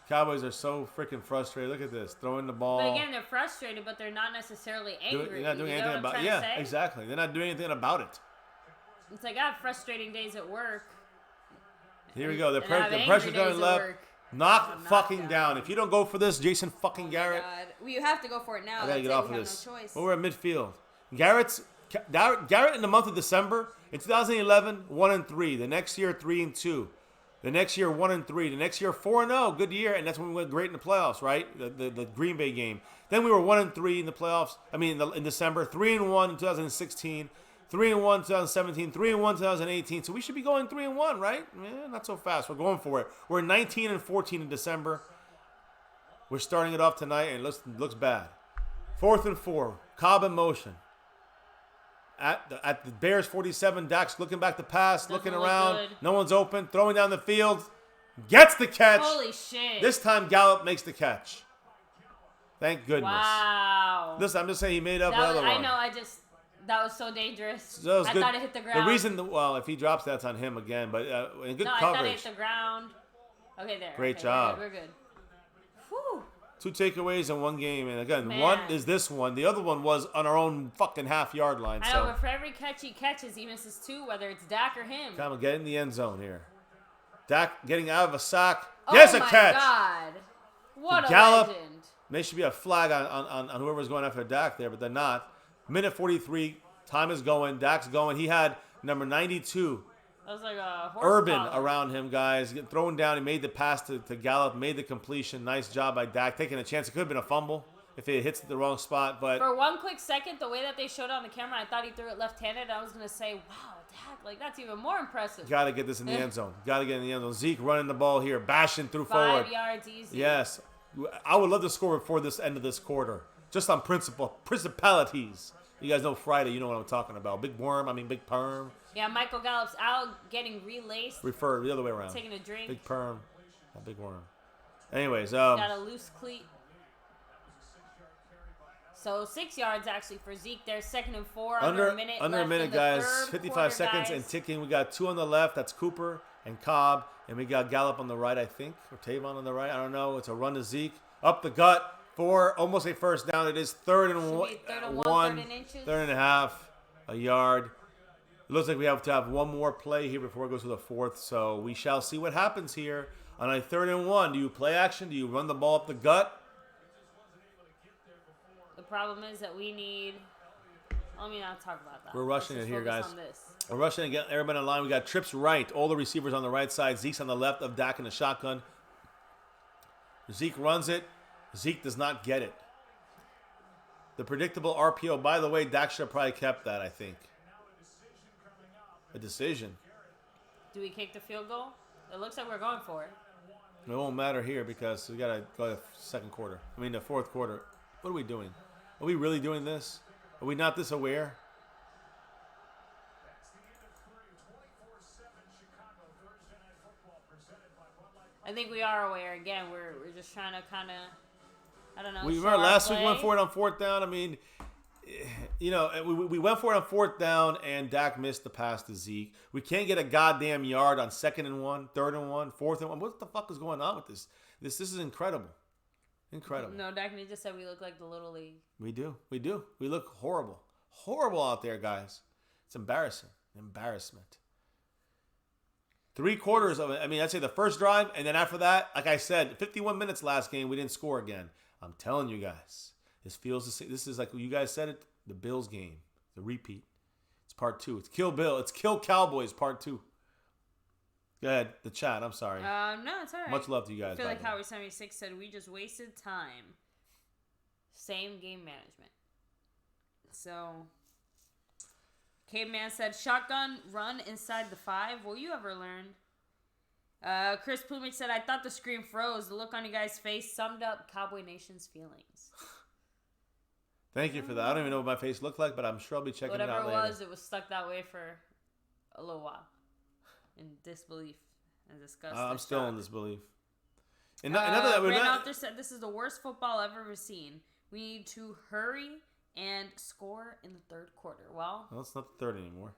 Cowboys are so freaking frustrated. Look at this. Throwing the ball. But again, they're frustrated, but they're not necessarily angry. They're not doing anything about it. Yeah, exactly. They're not doing anything about it. It's like, I have frustrating days at work. Here we go. The pressure's going left. Knock fucking down. If you don't go for this, Jason fucking Garrett. God. Well, you have to go for it now. I gotta get off of this. No choice. Well, we're at midfield. Garrett in the month of December, in 2011, 1-3. The next year, 3-2. The next year, 1-3. The next year, 4-0. Good year, and that's when we went great in the playoffs, right? The Green Bay game. Then we were 1-3 in the playoffs. I mean, in December, 3-1 in 2016, 3-1 in 2017, 3-1 in 2018. So we should be going 3-1, right? Not so fast. We're going for it. We're 19-14 in December. We're starting it off tonight, and it looks bad. 4th and 4. Cobb in motion. At the Bears 47, Dak's looking back to pass, looking around. Good. No one's open. Throwing down the field. Gets the catch. Holy shit. This time Gallup makes the catch. Thank goodness. Wow. Listen, I'm just saying he made up another one. I know. That was so dangerous. So I thought it hit the ground. The reason, if he drops, that's on him again. But in good coverage. I thought it hit the ground. Okay, there. Great job. We're good. Whew. 2 takeaways in one game, and again, one is this one. The other one was on our own fucking half-yard line. I know, but for every catch he catches, he misses 2, whether it's Dak or him. Come on, get in the end zone here. Dak getting out of a sack. Yes, a catch. Oh, my God. What a legend. There should be a flag on whoever's going after Dak there, but they're not. Minute 43, time is going. Dak's going. He had number 92. That was like a horse Urban collar around him, guys. Getting thrown down. He made the pass to Gallup, made the completion. Nice job by Dak. Taking a chance. It could have been a fumble if it hits the wrong spot. But for one quick second, the way that they showed on the camera, I thought he threw it left-handed. I was going to say, wow, Dak, like that's even more impressive. Got to get this in the end zone. Got to get in the end zone. Zeke running the ball here, bashing through forward. 5 yards easy. Yes. I would love to score before this end of this quarter. Just on principalities. You guys know Friday. You know what I'm talking about. Big perm. Yeah, Michael Gallup's out getting relaced. Refer the other way around. Taking a drink. Big perm. A big worm. Anyways. Got a loose cleat. So 6 yards actually for Zeke there. 2nd and 4. Under a minute. Under a minute, guys. 55 seconds and ticking. We got 2 on the left. That's Cooper and Cobb. And we got Gallup on the right, I think. Or Tavon on the right. I don't know. It's a run to Zeke. Up the gut. For almost a first down. It is 3rd and 1. 3rd and a half. A yard. It looks like we have to have one more play here before it goes to the 4th. So we shall see what happens here. On a 3rd and 1, do you play action? Do you run the ball up the gut? The problem is that we need Let me not talk about that. We're rushing it here, guys. On this. We're rushing to get everybody in line. We got trips right. All the receivers on the right side. Zeke's on the left of Dak in the shotgun. Zeke runs it. Zeke does not get it. The predictable RPO. By the way, Dak should have probably kept that, I think. A decision. Do we kick the field goal? It looks like we're going for it. It won't matter here because we got to go to the fourth quarter. What are we doing? Are we really doing this? Are we not this aware? I think we are aware. Again, we're just trying to kind of, I don't know. We remember last week we went for it on fourth down. I mean, you know, we went for it on fourth down, and Dak missed the pass to Zeke. We can't get a goddamn yard on 2nd and 1, 3rd and 1, 4th and 1. What the fuck is going on with this? This is incredible. Incredible. No, Dak just said we look like the Little League. We do. We do. We look horrible. Horrible out there, guys. It's embarrassing. Embarrassment. 3 quarters of it. I mean, I'd say the first drive, and then after that, like I said, 51 minutes last game, we didn't score again. I'm telling you guys. This is like you guys said it, the Bills game, the repeat. It's part 2. It's Kill Bill. It's Kill Cowboys part 2. Go ahead, the chat. I'm sorry. No, it's all right. Much love to you guys. I feel like Howard 76 said we just wasted time. Same game management. So, Caveman said shotgun run inside the 5. Will you ever learn? Chris Plumage said I thought the screen froze. The look on you guys' face summed up Cowboy Nation's feelings. Thank you for that. I don't even know what my face looked like, but I'm sure I'll be checking it out later. Whatever it was stuck that way for a little while. In disbelief and disgust. I'm still in disbelief. And another that Randolph said this is the worst football I've ever seen. We need to hurry and score in the 3rd quarter. Well, it's not the 3rd anymore.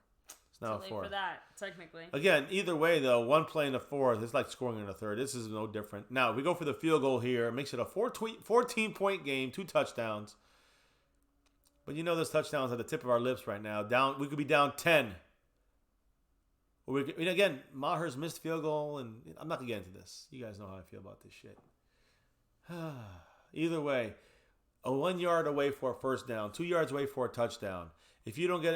It's now too a 4th. late for that, technically. Again, either way, though, one play in the 4th, it's like scoring in the 3rd. This is no different. Now, if we go for the field goal here, it makes it a 14-point game, 2 touchdowns. But you know those touchdowns at the tip of our lips right now. We could be down 10. Again, Maher's missed field goal, and I'm not going to get into this. You guys know how I feel about this shit. Either way, a 1 yard away for a first down, 2 yards away for a touchdown. If you don't get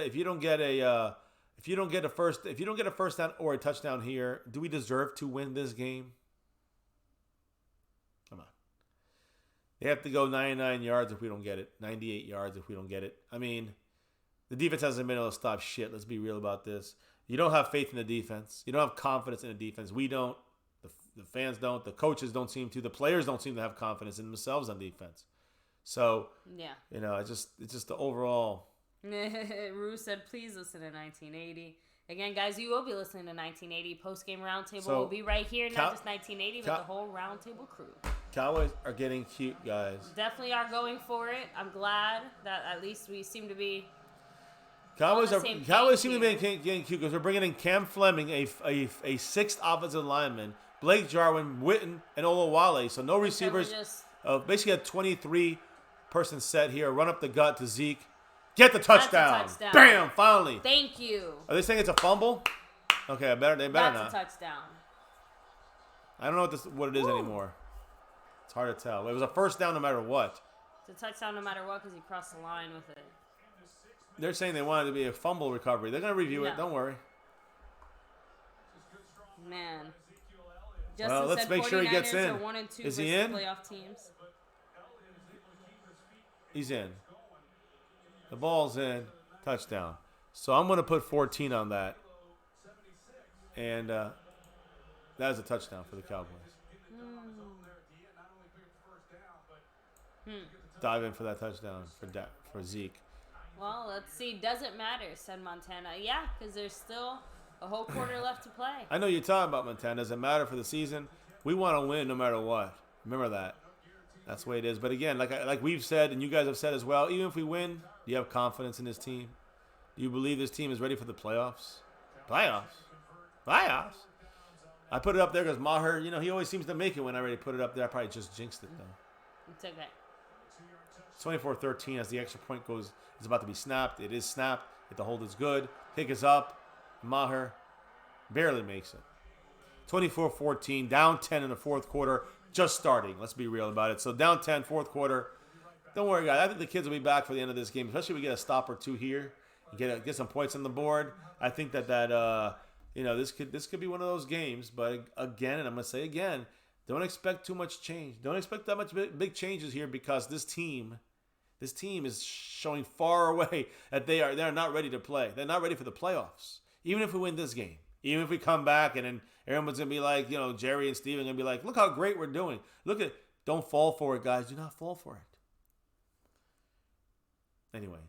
a first down or a touchdown here, do we deserve to win this game? Come on. They have to go 99 yards if we don't get it, 98 yards if we don't get it. I mean, the defense hasn't been able to stop shit. Let's be real about this. You don't have faith in the defense. You don't have confidence in the defense. We don't. The fans don't. The coaches don't seem to. The players don't seem to have confidence in themselves on defense. So, yeah. You know, it's just the overall. Rue said, please listen to 1980. Again, guys, you will be listening to 1980. Post-game roundtable will be right here. Not just 1980, but the whole roundtable crew. Cowboys are getting cute, guys. Definitely are going for it. I'm glad that at least we seem to be... Cowboys seem to be getting cute because we're bringing in Cam Fleming, a 6th offensive lineman, Blake Jarwin, Witten, and Olawale. So no receivers. Basically a 23-person set here. Run up the gut to Zeke. Get the touchdown. Bam! Finally. Thank you. Are they saying it's a fumble? Okay, they better not. That's a touchdown. I don't know what it is anymore. It's hard to tell. It was a first down no matter what. It's a touchdown no matter what because he crossed the line with it. They're saying they want it to be a fumble recovery. They're going to review it. Don't worry. Man. Well, let's make sure he gets in. Is he in? Playoff teams. He's in. The ball's in. Touchdown. So I'm going to put 14 on that. And that is a touchdown for the Cowboys. Dive in for that touchdown for Zeke. Well, let's see. Doesn't matter, said Montana. Yeah, because there's still a whole quarter left to play. I know you're talking about Montana. Doesn't matter for the season. We want to win no matter what. Remember that. That's the way it is. But again, like we've said, and you guys have said as well, even if we win, do you have confidence in this team? Do you believe this team is ready for the playoffs? Playoffs? I put it up there because Maher, he always seems to make it when I already put it up there. I probably just jinxed it, though. It's okay. 24-13 as the extra point is about to be snapped. It is snapped. If the hold is good. Kick is up. Maher barely makes it. 24-14, down 10 in the 4th quarter, just starting. Let's be real about it. So down 10, 4th quarter. Don't worry, guys. I think the kids will be back for the end of this game, especially if we get a stop or two here and get some points on the board. I think that this could be one of those games. But again, and I'm gonna say again, don't expect too much change. Don't expect that much big changes here because this team is showing far away that they are not ready to play. They're not ready for the playoffs. Even if we win this game, even if we come back and then everyone's gonna be like, Jerry and Steven gonna be like, look how great we're doing. Don't fall for it, guys. Do not fall for it. Anyways,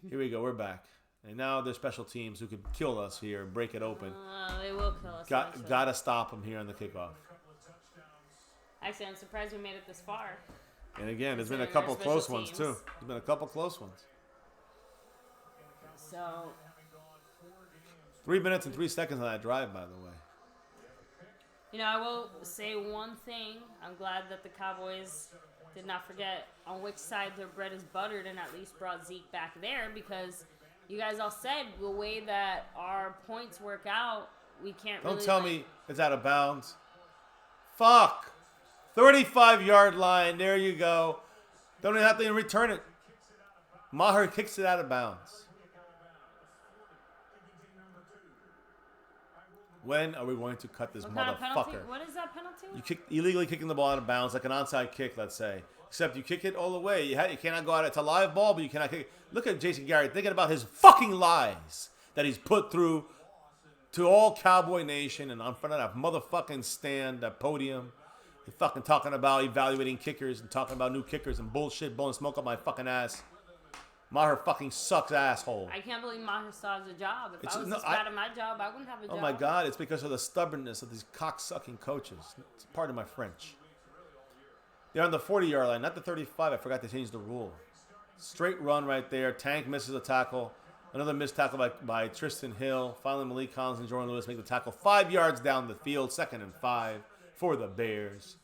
here we go. We're back. And now there's special teams who could kill us here and break it open. They will kill us. Gotta stop them here on the kickoff. Actually, I'm surprised we made it this far. And again, there's been a couple close ones, too. There's been a couple close ones. So 3 minutes and 3 seconds on that drive, by the way. I will say one thing. I'm glad that the Cowboys did not forget on which side their bread is buttered and at least brought Zeke back there because you guys all said the way that our points work out, we can't really... Don't tell me it's out of bounds. Fuck! 35-yard line. There you go. Don't even have to return it. Maher kicks it out of bounds. When are we going to cut this motherfucker? What is that penalty? You illegally kicking the ball out of bounds, like an onside kick, let's say. Except you kick it all the way. You cannot go out. It's a live ball, but you cannot kick it. Look at Jason Garrett thinking about his fucking lies that he's put through to all Cowboy Nation and in front of that motherfucking stand, that podium. He's fucking talking about evaluating kickers and talking about new kickers and bullshit, blowing smoke up my fucking ass. Maher fucking sucks, asshole. I can't believe Maher still has a job. If I was this bad at my job, I wouldn't have a job. Oh my God, it's because of the stubbornness of these cock-sucking coaches. It's part of my French. They're on the 40-yard line, not the 35. I forgot to change the rule. Straight run right there. Tank misses a tackle. Another missed tackle by Tristan Hill. Finally, Malik Collins and Jordan Lewis make the tackle 5 yards down the field. 2nd and 5 for the Bears.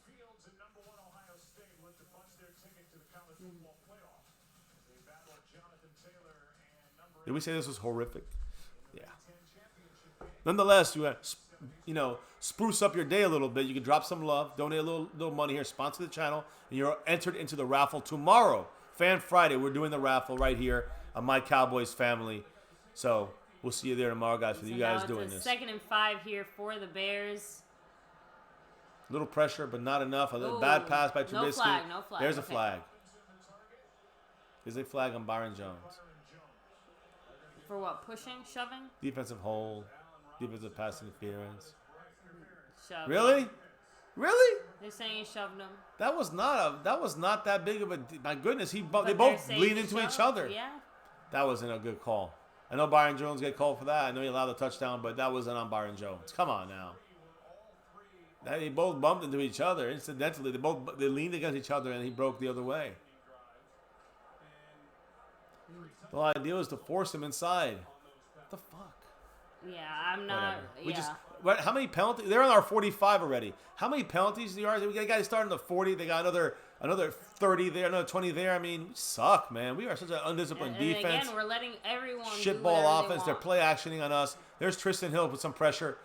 Did we say this was horrific? Yeah. Nonetheless, you spruce up your day a little bit. You can drop some love, donate a little money here, sponsor the channel, and you're entered into the raffle tomorrow. Fan Friday, we're doing the raffle right here on My Cowboys Family. So we'll see you there tomorrow, guys, for you guys doing this. 2nd and 5 here for the Bears. Little pressure, but not enough. A bad pass by Trubisky. No flag. There's a flag. There's a flag on Byron Jones. For what? Pushing? Shoving? Defensive hold. Defensive pass interference. Shoving. Really? Really? They're saying he shoved him. That was not that big of a. My goodness, they both leaned into each other. Yeah. That wasn't a good call. I know Byron Jones get called for that. I know he allowed the touchdown, but that wasn't on Byron Jones. Come on now. They both bumped into each other. Incidentally, they leaned against each other, and he broke the other way. The whole idea was to force him inside. What the fuck? Yeah, I'm not. How many penalties? They're on our 45 already. How many penalties do you are? We got guys starting at 40. They got another 30 there, another 20 there. I mean, we suck, man. We are such an undisciplined defense. Again, we're letting everyone shitball offense. They're play actioning on us. There's Tristan Hill with some pressure.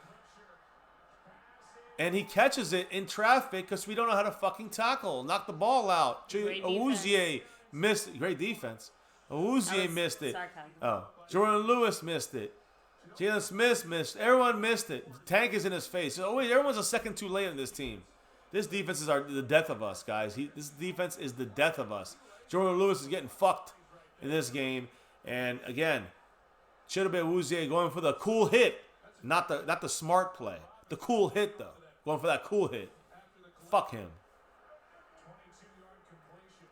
And he catches it in traffic because we don't know how to fucking tackle. Knock the ball out. Awuzie missed. Great defense. Awuzie missed it. Sarcasm. Oh, Jordan Lewis missed it. Jalen Smith missed. Everyone missed it. Tank is in his face. Everyone's a second too late on this team. This defense is the death of us, guys. This defense is the death of us. Jordan Lewis is getting fucked in this game. And again, should have been Awuzie going for the cool hit, not the smart play. The cool hit though, going for that cool hit. Fuck him.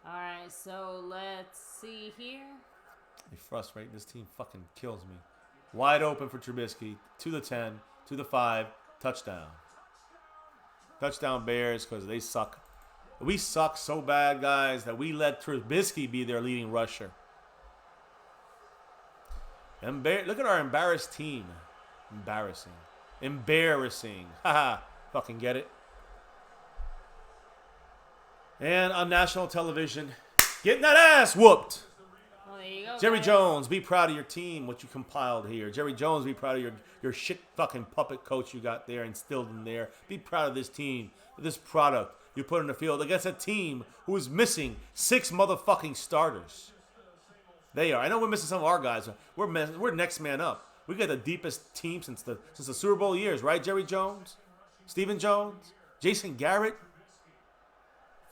All right, so let's see here. They frustrate. This team fucking kills me. Wide open for Trubisky. To the 10, to the 5, touchdown. Touchdown Bears because they suck. We suck so bad, guys, that we let Trubisky be their leading rusher. Look at our embarrassed team. Embarrassing. Haha. Fucking get it. And on national television, getting that ass whooped. Well, there you go, Jerry guys. Jones, be proud of your team, what you compiled here. Jerry Jones, be proud of your shit fucking puppet coach you got there, instilled in there. Be proud of this team, this product. you put in the field against a team who is missing 6 motherfucking starters. They are. I know we're missing some of our guys. We're next man up. We got the deepest team since the Super Bowl years, right? Jerry Jones, Stephen Jones, Jason Garrett.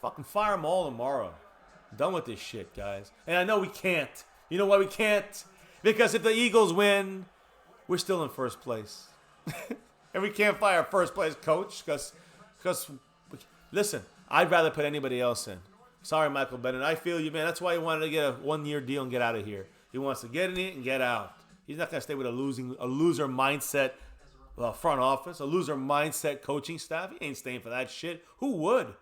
Fucking fire them all tomorrow. I'm done with this shit, guys. And I know we can't. You know why we can't? Because if the Eagles win, we're still in first place. And we can't fire first place coach because, listen, I'd rather put anybody else in. Sorry, Michael Bennett. I feel you, man. That's why he wanted to get a 1-year deal and get out of here. He wants to get in it and get out. He's not going to stay with a loser mindset front office, a loser mindset coaching staff. He ain't staying for that shit. Who would?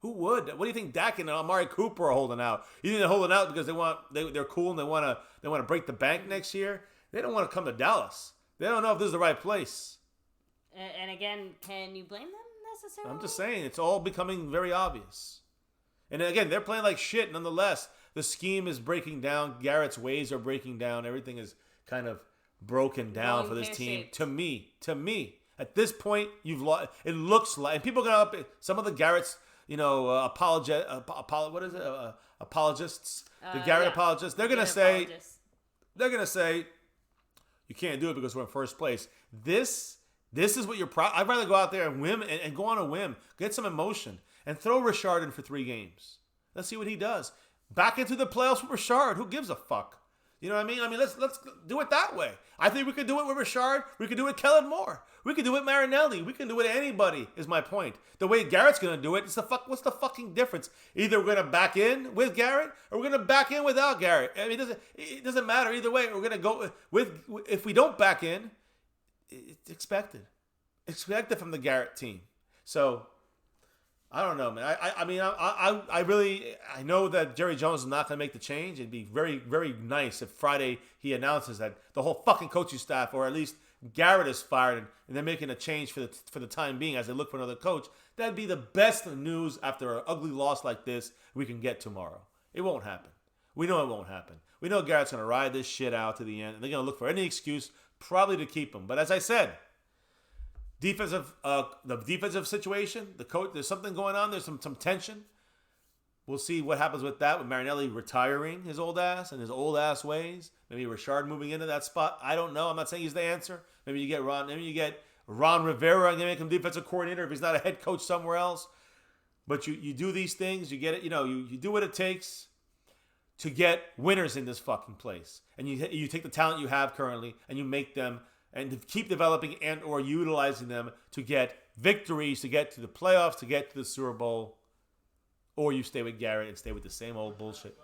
What do you think Dak and Amari Cooper are holding out? You think they're holding out because they're cool and they want to break the bank next year? They don't want to come to Dallas. They don't know if this is the right place. And again, can you blame them necessarily? I'm just saying, it's all becoming very obvious. And again, they're playing like shit. Nonetheless, the scheme is breaking down. Garrett's ways are breaking down. Everything is kind of broken down for this team. To me, at this point, you've lost. It looks like, and people are gonna some of the Garrett's, apologists, the Garrett apologists. They're gonna say, you can't do it because we're in first place. This is what you're. I'd rather go out there and whim and go on a whim, get some emotion, and throw Richard in for 3 games. Let's see what he does. Back into the playoffs with Richard. Who gives a fuck? You know what I mean? Let's do it that way. I think we could do it with Richard. We could do it with Kellen Moore. We could do it with Marinelli. We can do it with anybody, is my point. The way Garrett's going to do it, what's the fucking difference? Either we're going to back in with Garrett or we're going to back in without Garrett. I mean, it doesn't matter either way. We're going to go if we don't back in, it's expected. Expected from the Garrett team. So, I don't know, man. I know that Jerry Jones is not going to make the change. It'd be very, very nice if Friday he announces that the whole fucking coaching staff, or at least Garrett, is fired and they're making a change for the time being as they look for another coach. That'd be the best news after an ugly loss like this we can get tomorrow. It won't happen. We know it won't happen. We know Garrett's going to ride this shit out to the end, and they're going to look for any excuse probably to keep him. But as I said, the defensive situation, the coach, there's something going on. There's some tension. We'll see what happens with that, with Marinelli retiring his old ass and his old ass ways. Maybe Richard moving into that spot. I don't know. I'm not saying he's the answer. Maybe you get Ron Rivera and make him defensive coordinator if he's not a head coach somewhere else. But you do these things. You get it. You do what it takes to get winners in this fucking place. And you take the talent you have currently and you make them, and to keep developing and or utilizing them to get victories, to get to the playoffs, to get to the Super Bowl. Or you stay with Garrett and stay with the same old bullshit.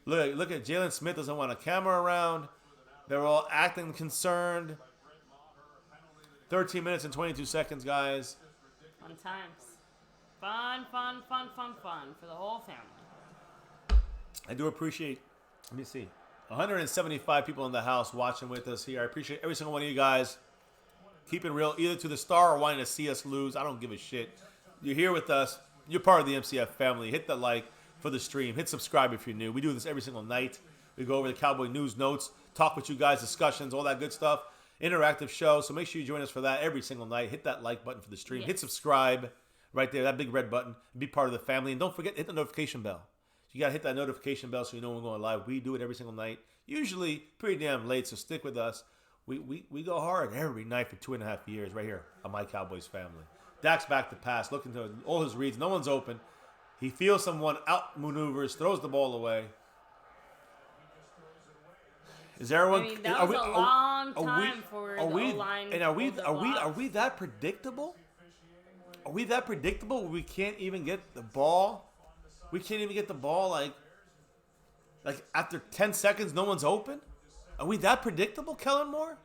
Look at Jalen Smith doesn't want a camera around. They're all acting concerned. 13 minutes and 22 seconds, guys. Fun times. Fun for the whole family. I do appreciate, let me see, 175 people in the house watching with us here. I appreciate every single one of you guys keeping real, either to the star or wanting to see us lose. I don't give a shit. You're here with us. You're part of the MCF family. Hit that like for the stream. Hit subscribe if you're new. We do this every single night. We go over the Cowboy news, notes, talk with you guys, discussions, all that good stuff. Interactive show. So make sure you join us for that every single night. Hit that like button for the stream. Yes. Hit subscribe right there, that big red button. Be part of the family. And don't forget, hit the notification bell. You got to hit that notification bell so you know when we're going live. We do it every single night. Usually pretty damn late, so stick with us. We go hard every night for 2.5 years right here on My Cowboys Family. Dak's back to pass, looking to all his reads. No one's open. He feels someone, outmaneuvers, throws the ball away. Is everyone? I mean, that was a long time for the O-line. And are we that predictable? Are we that predictable? We can't even get the ball. We can't even get the ball like after 10 seconds, no one's open. Are we that predictable, Kellen Moore?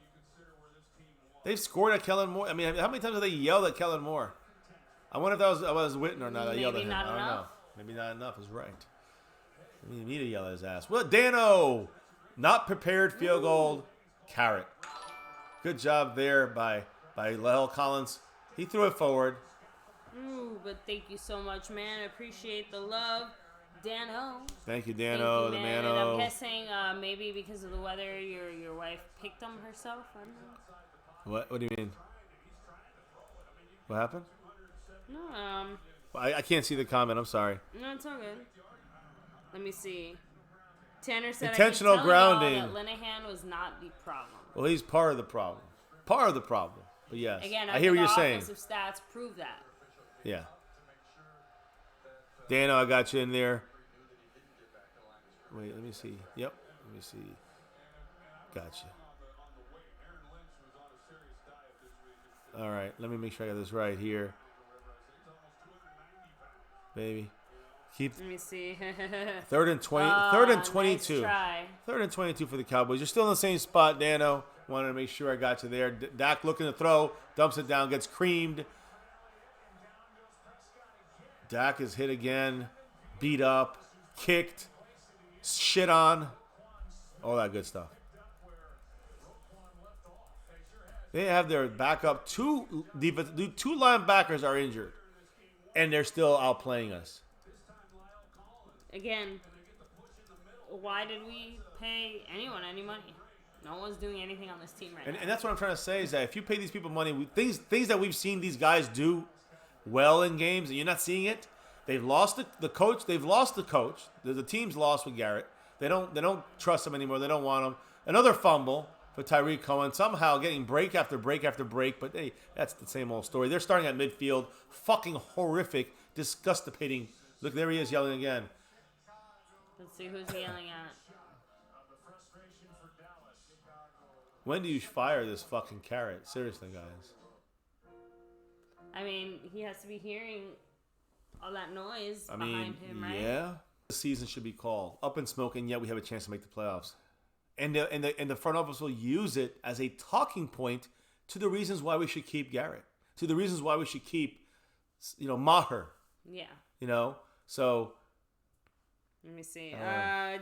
They've scored at Kellen Moore. I mean, how many times have they yelled at Kellen Moore? I wonder if that was Witten or not. I yelled at him. I don't know. Maybe not enough is right. Maybe you need to yell at his ass. Well, Dano, not prepared field goal, carrot. Good job there by Lyle Collins. He threw it forward. Ooh, but thank you so much, man. I appreciate the love. Dano. Thank you, Dano, the man. Mano. And I'm guessing maybe because of the weather, your wife picked them herself. I don't know. What do you mean? What happened? No, I can't see the comment. I'm sorry. No, it's all good. Let me see. Tanner said intentional grounding. That Linehan was not the problem. Well, he's part of the problem. Part of the problem. But yes, Again, I hear what you're saying. Offensive stats prove that. Yeah. Dano, I got you in there. Wait, let me see. Yep, let me see. Gotcha. All right, let me make sure I got this right here. Baby. Let me see. Third and 22. Nice try. Third and 22 for the Cowboys. You're still in the same spot, Dano. Wanted to make sure I got you there. Dak looking to throw, dumps it down, gets creamed. Dak is hit again, beat up, kicked, shit on, all that good stuff. They have their backup. Two linebackers are injured, and they're still outplaying us. Again, why did we pay anyone any money? No one's doing anything on this team right now. And that's what I'm trying to say is that if you pay these people money, things that we've seen these guys do well in games, and you're not seeing it. They've lost the coach. They've lost the coach. The team's lost with Garrett. They don't trust him anymore. They don't want him. Another fumble for Tyreek Cohen. Somehow getting break after break after break. But hey, that's the same old story. They're starting at midfield. Fucking horrific, disgustating. Look, there he is yelling again. Let's see who's yelling at. When do you fire this fucking carrot? Seriously, guys. I mean, he has to be hearing all that noise behind him, right? Yeah. The season should be called up in smoke, and yet we have a chance to make the playoffs. And the front office will use it as a talking point to the reasons why we should keep Garrett, to the reasons why we should keep, Maher. Yeah. So. Let me see.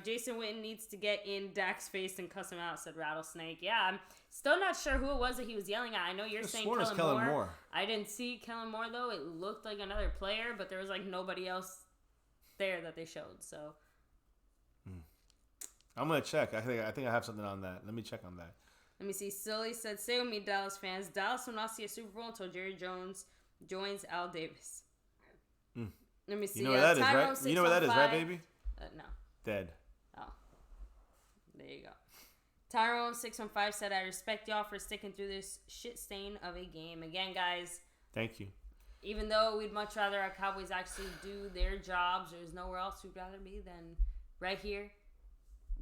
Jason Witten needs to get in Dak's face and cuss him out, said Rattlesnake. Yeah, I'm still not sure who it was that he was yelling at. I know you're saying Kellen Moore. I didn't see Kellen Moore, though. It looked like another player, but there was, nobody else there that they showed, so. I'm going to check. I think I have something on that. Let me check on that. Let me see. Silly said, "Say with me, Dallas fans. Dallas will not see a Super Bowl until Jerry Jones joins Al Davis." Let me see. You know where that is, right? You know where that is, right, baby? No. Dead. Oh. There you go. Tyrone 615 said, "I respect y'all for sticking through this shit stain of a game." Again, guys. Thank you. Even though we'd much rather our Cowboys actually do their jobs, there's nowhere else we'd rather be than right here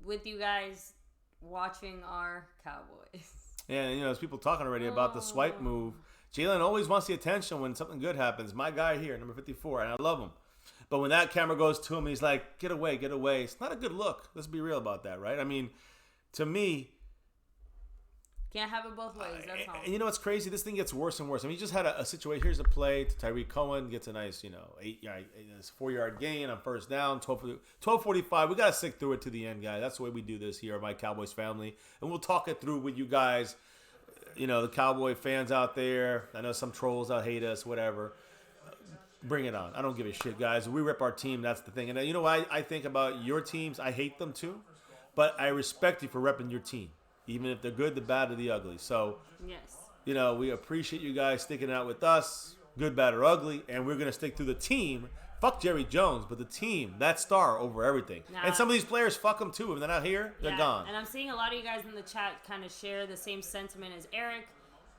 with you guys watching our Cowboys. Yeah, there's people talking already about the swipe move. Jalen always wants the attention when something good happens. My guy here, number 54, and I love him. But when that camera goes to him, he's like, get away, get away. It's not a good look. Let's be real about that, right? I mean, to me... Can't have it both ways, that's all. And you know what's crazy? This thing gets worse and worse. I mean, he just had a situation. Here's a play to Tyreek Cohen. Gets a nice, 4-yard gain on first down, 12:45. We got to stick through it to the end, guys. That's the way we do this here at My Cowboys Family. And we'll talk it through with you guys, the Cowboy fans out there. I know some trolls that hate us, whatever. Bring it on. I don't give a shit, guys. We rip our team. That's the thing. And you know what I think about your teams? I hate them too. But I respect you for repping your team. Even if they're good, the bad, or the ugly. So, yes. We appreciate you guys sticking out with us. Good, bad, or ugly. And we're going to stick through the team. Fuck Jerry Jones, but the team, that star over everything. And some of these players, fuck them too. If they're not here, they're gone. And I'm seeing a lot of you guys in the chat kind of share the same sentiment as Eric.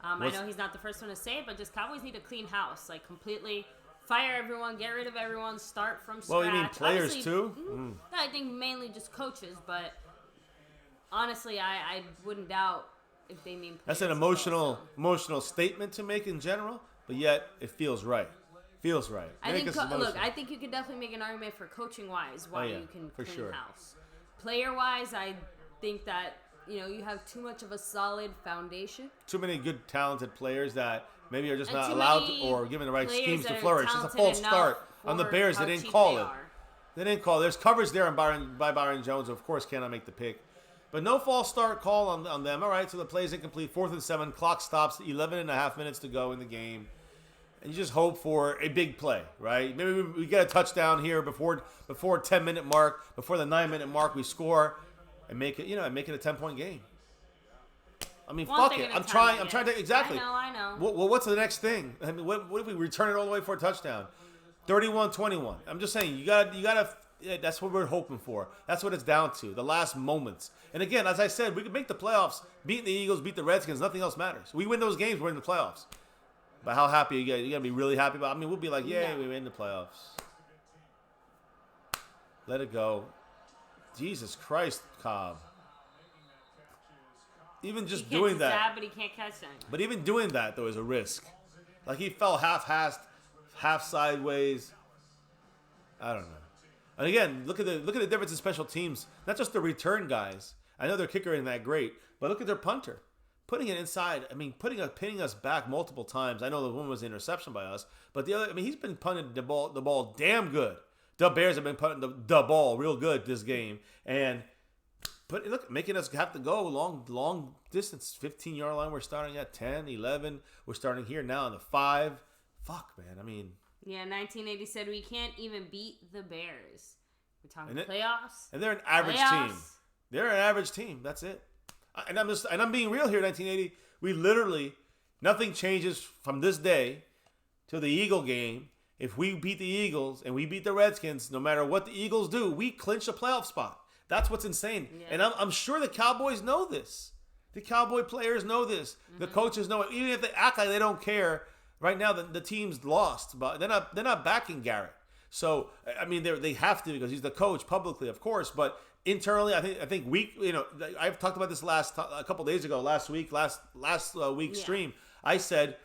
I know he's not the first one to say it, but just Cowboys need a clean house. Completely fire everyone, get rid of everyone, start from scratch. Well, you mean players too? I think mainly just coaches, but honestly, I wouldn't doubt if they mean players. That's an emotional statement to make in general, but yet it feels right. Feels right. I think you could definitely make an argument for coaching wise why you can clean house. Player wise, I think that you have too much of a solid foundation. Too many good, talented players that maybe are just not allowed to, or given the right schemes to flourish. It's a false start on the Bears. They didn't call it. They didn't call it. There's coverage there by Byron Jones. Of course, cannot make the pick. But no false start call on them. All right, so the play's incomplete. 4th and 7. Clock stops. 11 and a half minutes to go in the game. And you just hope for a big play, right? Maybe we get a touchdown here before 10-minute mark, before the 9-minute mark, we score and make it, make it a 10-point game. I mean, fuck it. I'm trying to exactly. I know. Well, what's the next thing? I mean, what if we return it all the way for a touchdown? 31-21. I'm just saying, you gotta. That's what we're hoping for. That's what it's down to. The last moments. And again, as I said, we can make the playoffs, beat the Eagles, beat the Redskins. Nothing else matters. We win those games, we're in the playoffs. But how happy are you guys? You gotta be really happy about. I mean, we'll be like, yay, we were in the playoffs. Let it go. Jesus Christ, Cobb. Even just doing that. But he can't catch anything. But even doing that, though, is a risk. Like, he fell half-assed, half sideways. I don't know. And again, look at the difference in special teams. Not just the return guys. I know their kicker isn't that great, but look at their punter. Putting it inside, I mean, pinning us back multiple times. I know the one was an interception by us, but the other, I mean, he's been punting the ball damn good. The Bears have been punting the ball real good this game, and making us have to go long distance, 15-yard line. We're starting at 10, 11. We're starting here now on the 5. Fuck, man. I mean. Yeah, 1980 said we can't even beat the Bears. We're talking playoffs. And they're an average team. They're an average team. That's it. And I'm being real here, 1980. We literally, nothing changes from this day to the Eagle game. If we beat the Eagles and we beat the Redskins, no matter what the Eagles do, we clinch a playoff spot. That's what's insane. Yeah. And I'm sure the Cowboys know this. The Cowboy players know this. Mm-hmm. The coaches know it. Even if they act like they don't care, right now the team's lost. But they're not backing Garrett. So, I mean, they have to because he's the coach publicly, of course. But internally, I think I've talked about this a couple days ago, last week's stream. I said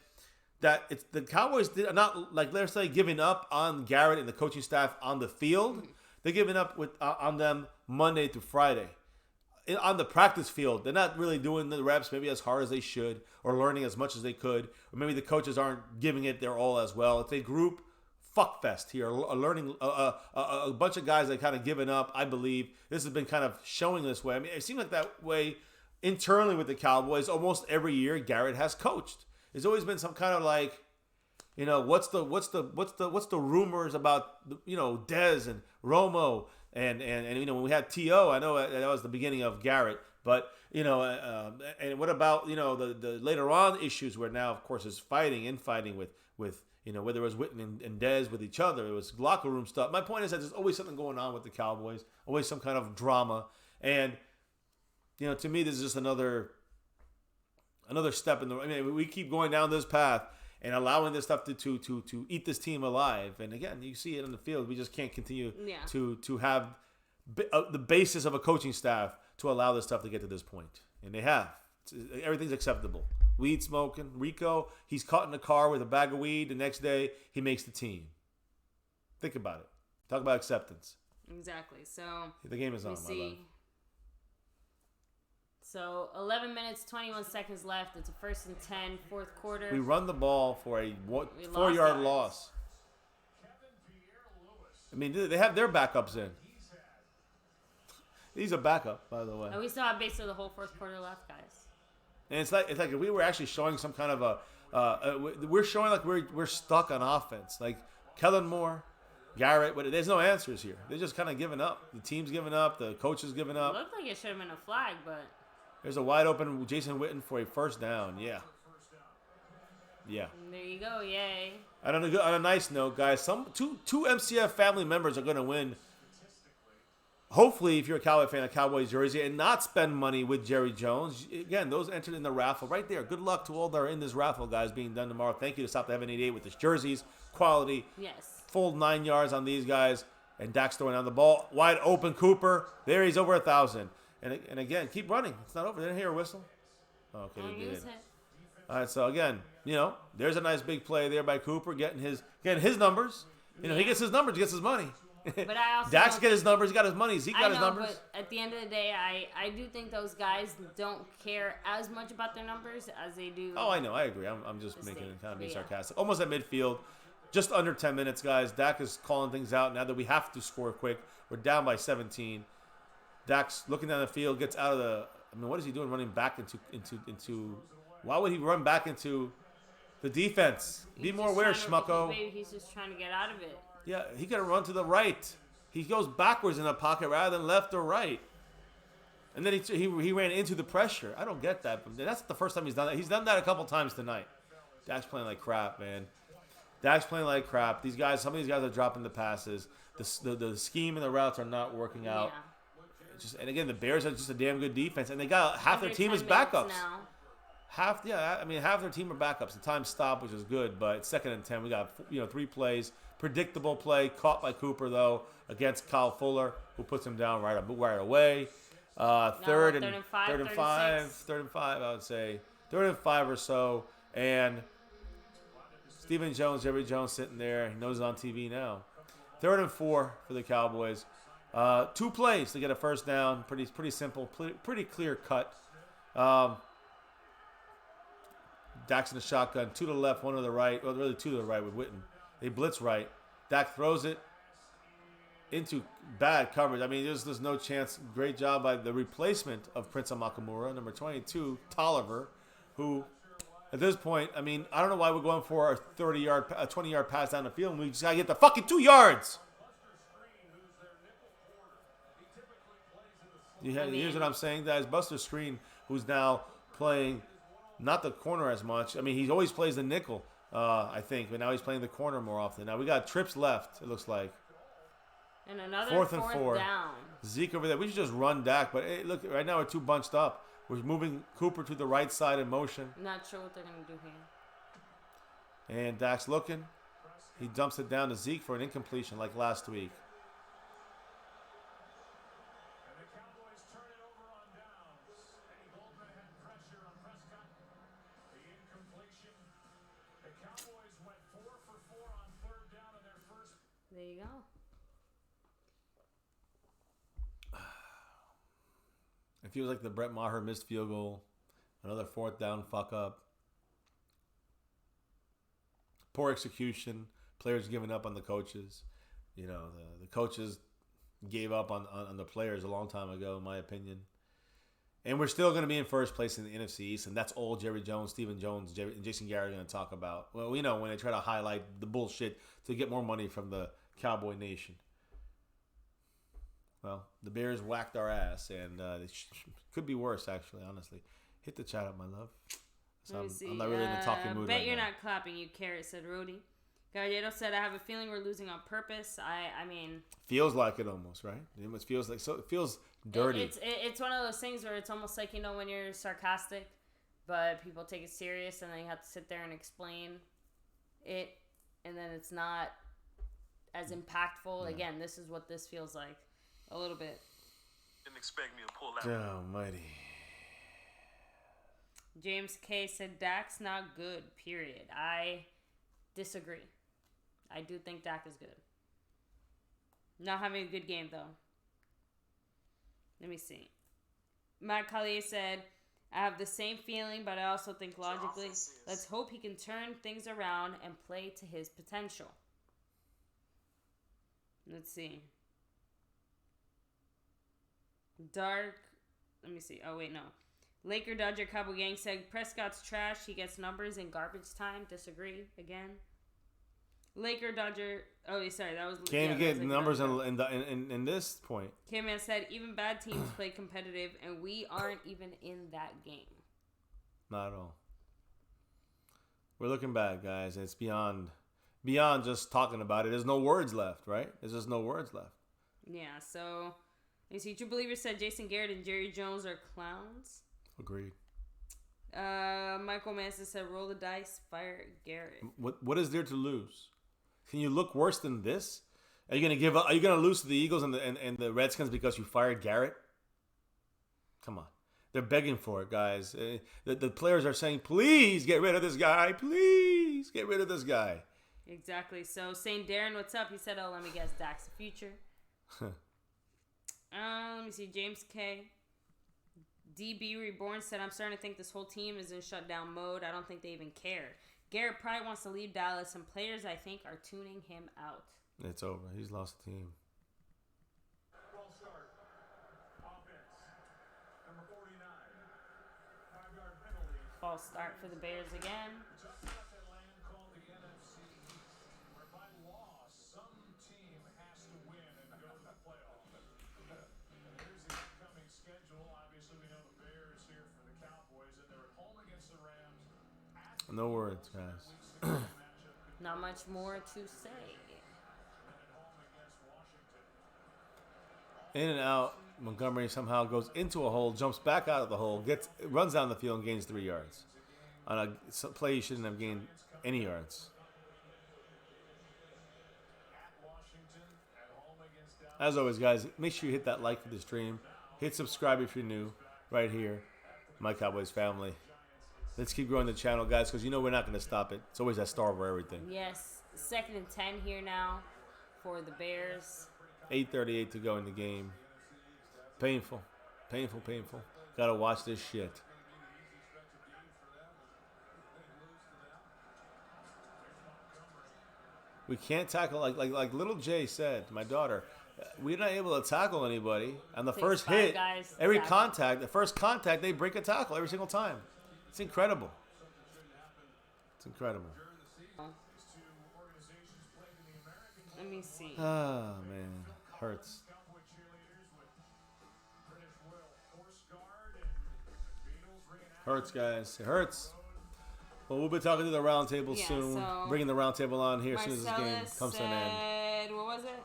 that it's the Cowboys are not, like, let's say, giving up on Garrett and the coaching staff on the field. Mm-hmm. They're giving up on them Monday through Friday. On the practice field, they're not really doing the reps maybe as hard as they should or learning as much as they could. Or maybe the coaches aren't giving it their all as well. It's a group fuckfest here, a bunch of guys that kind of given up. I believe this has been kind of showing this way. I mean, it seems like that way internally with the Cowboys. Almost every year, Garrett has coached. There's always been some kind of like, what's the rumors about, Dez and Romo and when we had T.O., I know that was the beginning of Garrett, but and what about the later on issues where now of course is infighting with whether it was Witten and Dez with each other, it was locker room stuff. My point is that there's always something going on with the Cowboys, always some kind of drama, and to me this is just another step in the. I mean, we keep going down this path and allowing this stuff to eat this team alive. And again, you see it on the field. We just can't continue to have the basis of a coaching staff to allow this stuff to get to this point. And they have. Everything's acceptable. Weed smoking. Rico, he's caught in a car with a bag of weed. The next day, he makes the team. Think about it. Talk about acceptance. Exactly. So the game is on, my love. So 11 minutes, 21 seconds left. It's a 1st and 10, fourth quarter. We run the ball for a 4-yard loss. I mean, they have their backups in. He's a backup, by the way. And we still have basically the whole fourth quarter left, guys. And it's like if we were actually showing some kind of we're showing like we're stuck on offense. Like Kellen Moore, Garrett, but there's no answers here. They're just kind of giving up. The team's giving up. The coach is giving up. It looked like it should have been a flag, but. There's a wide open Jason Witten for a first down. Yeah. There you go. Yay. And on a nice note, guys, two MCF family members are going to win. Hopefully, if you're a Cowboy fan, a Cowboys jersey, and not spend money with Jerry Jones. Again, those entered in the raffle right there. Good luck to all that are in this raffle, guys, being done tomorrow. Thank you to South Heaven 88 with his jerseys, quality. Yes. Full 9 yards on these guys, and Dak's throwing down the ball. Wide open Cooper. There, he's over 1,000. And again, keep running. It's not over. They didn't hear a whistle. Oh, okay, they did. All right, so again, there's a nice big play there by Cooper getting his numbers. He gets his numbers, he gets his money. But I also Dax get his numbers, he got his money. Zeke got his numbers. But at the end of the day, I do think those guys don't care as much about their numbers as they do. Oh, I know. I agree. I'm just being sarcastic. Almost at midfield. Just under 10 minutes, guys. Dak is calling things out now that we have to score quick. We're down by 17. Dak's looking down the field, gets out of the. I mean, what is he doing running back into? Why would he run back into the defense? Be more aware, Schmucko. Maybe he's just trying to get out of it. Yeah, he got to run to the right. He goes backwards in the pocket rather than left or right. And then he ran into the pressure. I don't get that. But that's the first time he's done that. He's done that a couple times tonight. Dak's playing like crap, man. Dak's playing like crap. These guys, some of these guys are dropping the passes. The scheme and the routes are not working out. Yeah. And again, the Bears are just a damn good defense, and they got half their team as backups. Now. Half their team are backups. The time stopped, which is good, but it's 2nd and 10. We got 3 plays. Predictable play caught by Cooper though against Kyle Fuller, who puts him down right away. Third and 5. I would say 3rd and 5 or so, and Stephen Jones, Jerry Jones sitting there. He knows it's on TV now. 3rd and 4 for the Cowboys. 2 plays to get a first down. Pretty simple. Pretty clear cut. Dak's in the shotgun. 2 to the left, 1 to the right. Well, really 2 to the right with Witten. They blitz right. Dak throws it into bad coverage. I mean, there's no chance. Great job by the replacement of Prince Amakamura, number 22, Tolliver, who at this point, I mean, I don't know why we're going for a 20-yard pass down the field, and we just got to get the fucking 2 yards. Here's what I'm saying, guys. Buster Screen, who's now playing not the corner as much. I mean, he always plays the nickel, I think, but now he's playing the corner more often. Now we got trips left, it looks like. And another 4th and 4 down. Zeke over there. We should just run Dak, but hey, look, right now we're too bunched up. We're moving Cooper to the right side in motion. Not sure what they're going to do here. And Dak's looking. He dumps it down to Zeke for an incompletion like last week. There you go. It feels like the Brett Maher missed field goal. Another 4th down fuck up. Poor execution. Players giving up on the coaches. You know, the coaches gave up on the players a long time ago, in my opinion. And we're still going to be in first place in the NFC East, and that's all Jerry Jones, Stephen Jones, and Jason Garrett are going to talk about. Well, we know when they try to highlight the bullshit to get more money from the Cowboy Nation. Well, the Bears whacked our ass, and it could be worse, actually, honestly. Hit the chat up, my love. So I'm not really in a talking mood bet right you're now. not clapping, you carrot, said Rudy. Gallardo said, I have a feeling we're losing on purpose. I mean... Feels like it almost, right? It almost feels like... So it feels dirty. It's one of those things where it's almost like, you know, when you're sarcastic, but people take it serious, and then you have to sit there and explain it, and then it's not as impactful. Yeah. Again, this is what this feels like. A little bit. Didn't expect me to pull that. Almighty. James K said Dak's not good, period. I disagree. I do think Dak is good. Not having a good game, though. Let me see. Matt Collier said, I have the same feeling, but I also think logically, let's hope he can turn things around and play to his potential. Let's see. Dark. Let me see. Oh, wait, no. Laker Dodger Cowboy Gang said Prescott's trash. He gets numbers in garbage time. Disagree again. Laker Dodger. Oh, sorry, that was. Can't get numbers in this point. K-Man said even bad teams play competitive, and we aren't even in that game. Not at all. We're looking bad, guys. It's beyond just talking about it. There's no words left, right? There's just no words left. Yeah. So, you see, True Believer said Jason Garrett and Jerry Jones are clowns. Agreed. Michael Manson said, roll the dice, fire Garrett. What is there to lose? Can you look worse than this? Are you gonna give up? Are you gonna lose to the Eagles and the Redskins because you fired Garrett? Come on, they're begging for it, guys. The players are saying, "Please get rid of this guy. Please get rid of this guy." Exactly. So Saint Darren, what's up? He said, "Oh, let me guess, Dak's the future." Let me see. James K. DB Reborn said, I'm starting to think this whole team is in shutdown mode. I don't think they even care. Garrett probably wants to leave Dallas, and players, I think, are tuning him out. It's over. He's lost the team. False start. Offense. Number 49. 5-yard penalty. False start for the Bears again. We're talking about that land called the NFC East, where by law, some team has to win and go to the playoff. Here's the upcoming schedule. Obviously, we know the Bears here for the Cowboys, and they're at home against the Rams. No words, guys. Not much more to say. In and out. Montgomery somehow goes into a hole, jumps back out of the hole, runs down the field and gains 3 yards. On a play he shouldn't have gained any yards. As always, guys, make sure you hit that like for the stream. Hit subscribe if you're new. Right here, My Cowboys Family. Let's keep growing the channel, guys, because you know we're not going to stop it. It's always that star over everything. Yes, 2nd and 10 here now for the Bears. 8:38 to go in the game. Painful. Painful, painful. Got to watch this shit. We can't tackle, like little Jay said, my daughter, we're not able to tackle anybody. On the first hit, every contact, the first contact, they break a tackle every single time. It's incredible. It's incredible. Let me see. Oh, man. Hurts. Hurts, guys. It hurts. Well, we'll be talking to the roundtable soon. So Bringing the roundtable on here as soon as this game comes to an end. What was it?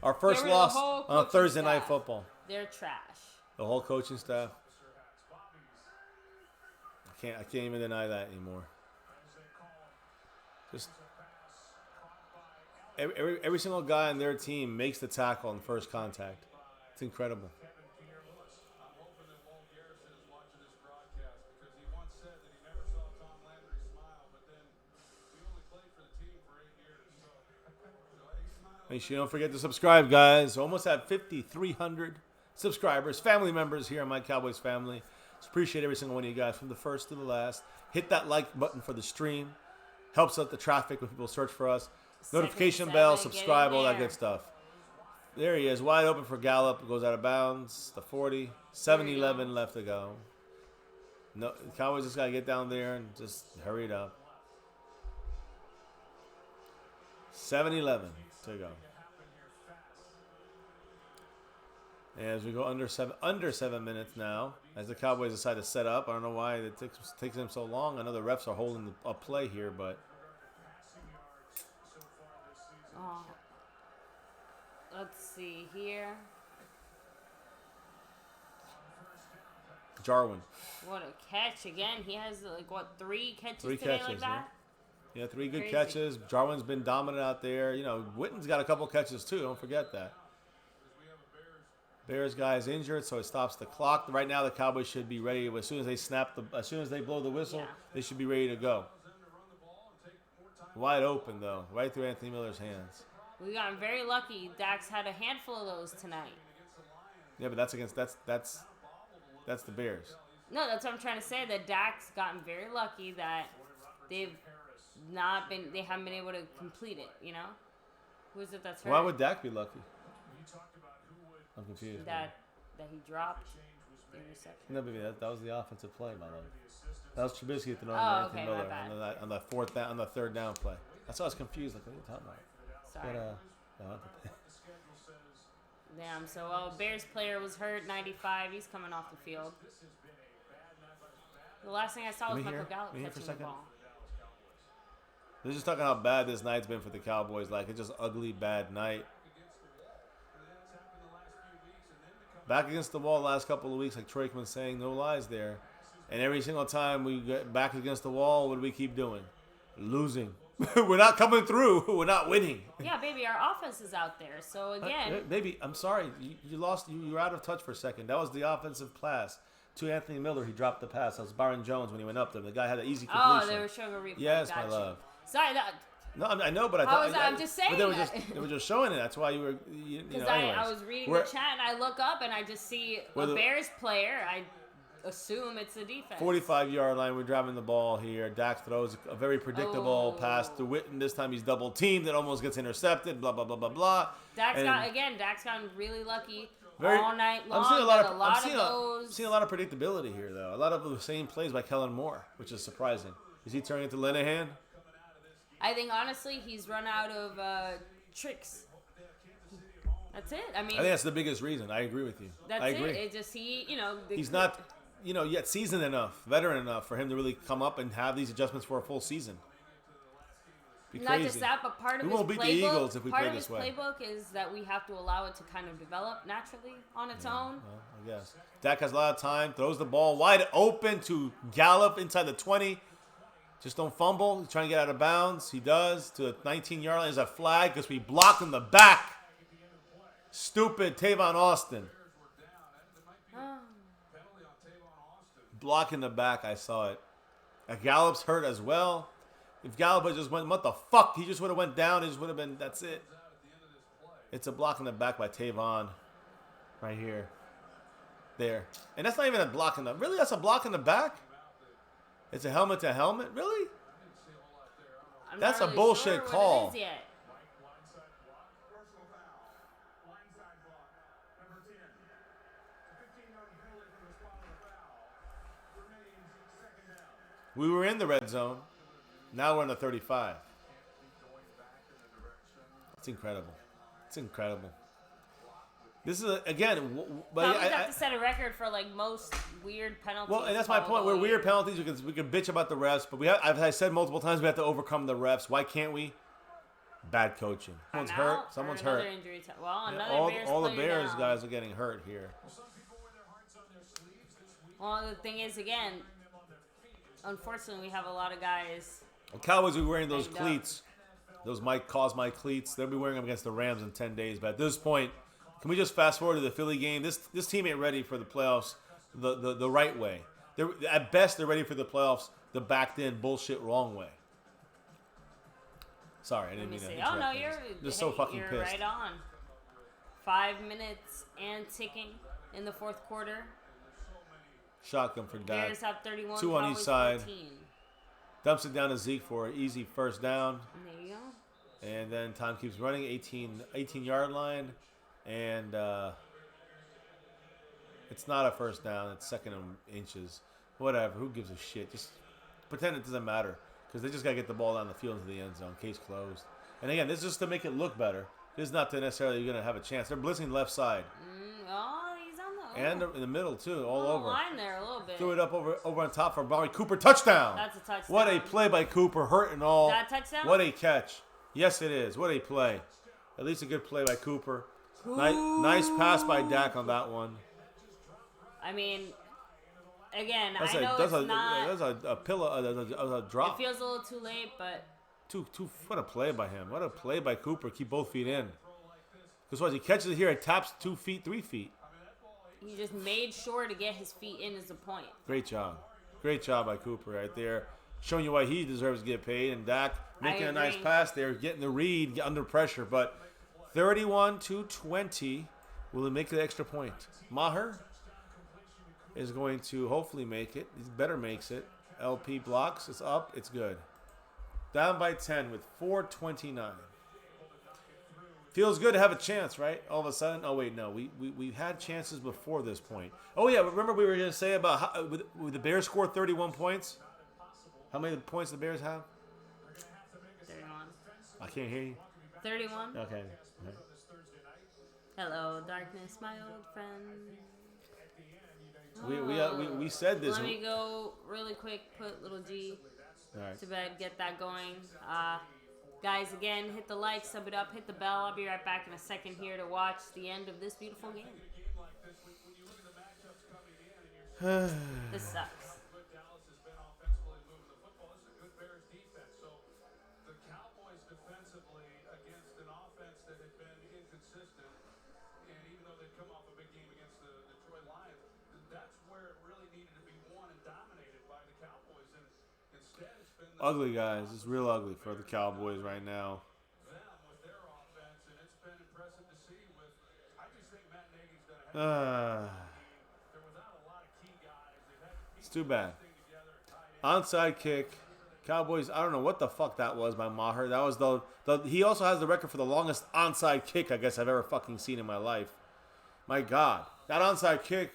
Our first loss on Thursday Night Football. They're trash. The whole coaching staff. I can't even deny that anymore. Just every single guy on their team makes the tackle on first contact. It's incredible. Make sure you don't forget to subscribe, guys. Almost at 5,300 subscribers, family members here on My Cowboys Family. Just appreciate every single one of you guys from the first to the last. Hit that like button for the stream. Helps out the traffic when people search for us. Notification bell, subscribe, all that good stuff. There he is, wide open for Gallup. Goes out of bounds. The 40. 7-11 left to go. No, the Cowboys just got to get down there and just hurry it up. 7-11 to go. As we go under 7 minutes now, as the Cowboys decide to set up. I don't know why it takes them so long. I know the refs are holding a play here, but let's see here. Jarwin. What a catch again. He has three catches Three today catches, like that? Yeah, 3 good Crazy. catches. Jarwin's been dominant out there. You know, Witten's got a couple catches too. Don't forget that. Bears guy is injured, so it stops the clock. Right now, the Cowboys should be ready. As soon as they blow the whistle, they should be ready to go. Wide open though, right through Anthony Miller's hands. We got very lucky. Dax had a handful of those tonight. Yeah, but that's the Bears. No, that's what I'm trying to say. That Dax gotten very lucky that they haven't been able to complete it. You know, who is it that's hurt? Why would Dak be lucky? I'm confused. That he dropped the interception. No, baby, that was the offensive play, my love. That was Trubisky at the Okay, Anthony my Miller bad. on the third down play. That's why I was confused. Like, what are you talking about? Sorry. But, Damn. So, Bears player was hurt. 95. He's coming off the field. The last thing I saw was Michael Gallup catching the ball. They're just talking how bad this night's been for the Cowboys. Like, it's just ugly, bad night. Back against the wall the last couple of weeks, like Troikman's saying, no lies there. And every single time we get back against the wall, what do we keep doing? Losing. We're not coming through. We're not winning. Yeah, baby, our offense is out there. So, again. Baby, I'm sorry. You lost. You were out of touch for a second. That was the offensive pass. To Anthony Miller, he dropped the pass. That was Byron Jones when he went up there. The guy had an easy completion. Oh, they were showing a replay. Yes, Gotcha. my love. Sorry, No, I know, but I'm just saying. But they were just showing it. That's why you were. Because I was reading the chat and I look up and I just see a Bears player. I assume it's the defense. 45-yard line. We're driving the ball here. Dax throws a very predictable pass to Witten. This time he's double teamed. It almost gets intercepted. Blah blah blah blah blah. Dax gotten really lucky all night long. I'm seeing a lot of predictability here, though. A lot of the same plays by Kellen Moore, which is surprising. Is he turning into Linehan? I think, honestly, he's run out of tricks. That's it. I think that's the biggest reason. I agree with you. I agree. It's just he's not, yet seasoned enough, veteran enough for him to really come up and have these adjustments for a full season. Be Not crazy. just that, but part of We his won't beat the playbook, Eagles if we play this way. playbook is that we have to allow it to kind of develop naturally on its own. Well, I guess. Dak has a lot of time. Throws the ball wide open to Gallup inside the 20. Just don't fumble. He's trying to get out of bounds. He does. To the 19-yard line. There's a flag because we blocked in the back. Stupid Tavon Austin. Block in the back. I saw it. Gallup's hurt as well. If Gallup had just went, what the fuck? He just would have went down. It just would have been, that's it. It's a block in the back by Tavon. Right here. There. And that's not even a block in the, really? That's a block in the back? It's a helmet to helmet? Really? I'm That's not a really bullshit sure what it call. is yet. Personal foul. Blindside block. Number 10. A 15-yard penalty from the spot of the foul. Remains second down. We were in the red zone. Now we're in the 35. It's incredible. It's incredible. This is, again, but Cowboys have to set a record for like most weird penalties. well, and that's my point. We're weird penalties. We can bitch about the refs, but I said multiple times we have to overcome the refs. Why can't we? Bad coaching. Someone's hurt. Someone's hurt. Injury well, Yeah, another Bears all the player Bears down. guys are getting hurt here. Well, the thing is, again, unfortunately, we have a lot of guys. The Cowboys will be wearing those Banged up. cleats. Those Mike cleats. They'll be wearing them against the Rams in 10 days. But at this point, can we just fast forward to the Philly game? This team ain't ready for the playoffs the right way. At best, they're ready for the playoffs the backed-in bullshit wrong way. Sorry, I didn't mean to See. interrupt Oh no, you. you're Just so fucking you're pissed. right on. 5 minutes and ticking in the fourth quarter. Shotgun for Dak. Bears have 31. Two on each Cowboys side. 14. Dumps it down to Zeke for an easy first down. And there you go. And then time keeps running, 18-yard line. And it's not a first down. It's second and inches. Whatever. Who gives a shit? Just pretend it doesn't matter. Because they just got to get the ball down the field into the end zone. Case closed. And again, this is just to make it look better. This is not to necessarily you're going to have a chance. They're blitzing left side. Oh, he's on the And in the middle, too. All little over. line there a little bit. Threw it up over on top for Bobby Cooper. Touchdown. That's a touchdown. What a play by Cooper. Hurt and all. Is that a touchdown? What a catch. Yes, it is. What a play. At least a good play by Cooper. Nice pass by Dak on that one. I mean, again, That's I know it's not. That's a pillow, a It drop. feels a little too late, but What a play by him. What a play by Cooper. Keep both feet in. Because what, he catches it here, it taps 2 feet, 3 feet. he just made sure to get his feet in is the point. Great job. Great job by Cooper right there. Showing you why he deserves to get paid. And Dak making a nice agree. pass there, getting the read under pressure. But 31-20. Will he make the extra point? Maher is going to hopefully make it. He better makes it. LP blocks. It's up. It's good. Down by 10 with 4:29. Feels good to have a chance, right? All of a sudden. Oh, wait, no. We had chances before this point. Oh, yeah. Remember we were going to say about how, with the Bears score 31 points? How many points the Bears have? 31. I can't hear you. 31. Okay. Hello, darkness, my old friend. We said this. Let me go really quick. Put little G All right. to bed. Get that going. Guys, again, hit the like, sub it up, hit the bell. I'll be right back in a second here to watch the end of this beautiful game. This sucks. Dallas has been offensively moving the football. This is a good Bears defense. So the Cowboys defensively against an offense that had been inconsistent, and even though they'd come off a big game against the Detroit Lions, that's where it really needed to be won and dominated by the Cowboys. And instead, it's been Ugly, guys. It's real ugly for the Cowboys right now. them with their offense, and it's been impressive to see. I just think Matt Nagy's done a heck of a job. They're without a lot of key guys. They've had to It's too bad. piece together tight end. Onside kick. Cowboys, I don't know what the fuck that was by Maher. That was he also has the record for the longest onside kick I guess I've ever fucking seen in my life. My God. That onside kick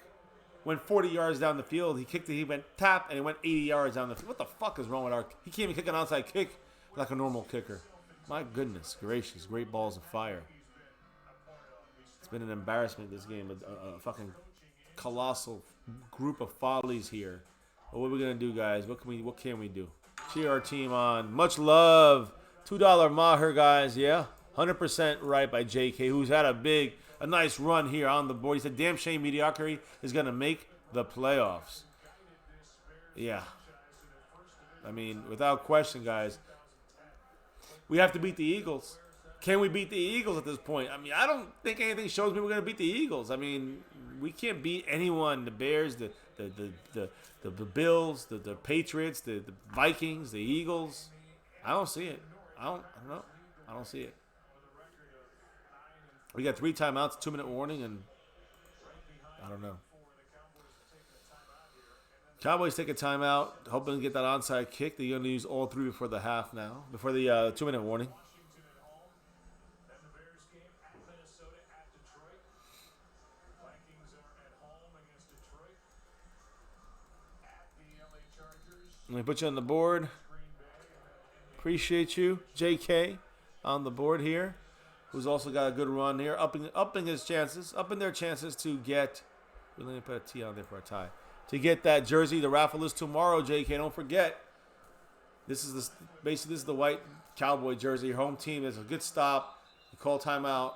went 40 yards down the field. He kicked it, he went tap, and it went 80 yards down the field. What the fuck is wrong with our... He can't even kick an onside kick like a normal kicker. My goodness gracious. Great balls of fire. It's been an embarrassment, this game. A fucking colossal group of follies here. But what are we going to do, guys? What can we do? Cheer our team on. Much love $2 Maher, guys. Yeah, 100% right by JK, who's had a nice run here on the board. He said, damn shame mediocrity is going to make the playoffs. Yeah. I mean, without question, guys, we have to beat the Eagles. Can we beat the Eagles at this point? I mean, I don't think anything shows me we're going to beat the Eagles. I mean, we can't beat anyone. The Bears, the Bills, the Patriots, the Vikings, the Eagles. I don't see it. I don't know. I don't see it. We got 3 timeouts, 2-minute warning, and I don't know. Cowboys take a timeout, hoping to get that onside kick. They're going to use all 3 before the half now, before the 2-minute warning. Let me put you on the board. Appreciate you, JK, on the board here, who's also got a good run here, upping their chances to get. Let me put a T on there for a tie. To get that jersey, the raffle is tomorrow, JK. Don't forget. This is the white Cowboy jersey. Your home team is a good stop. You call timeout.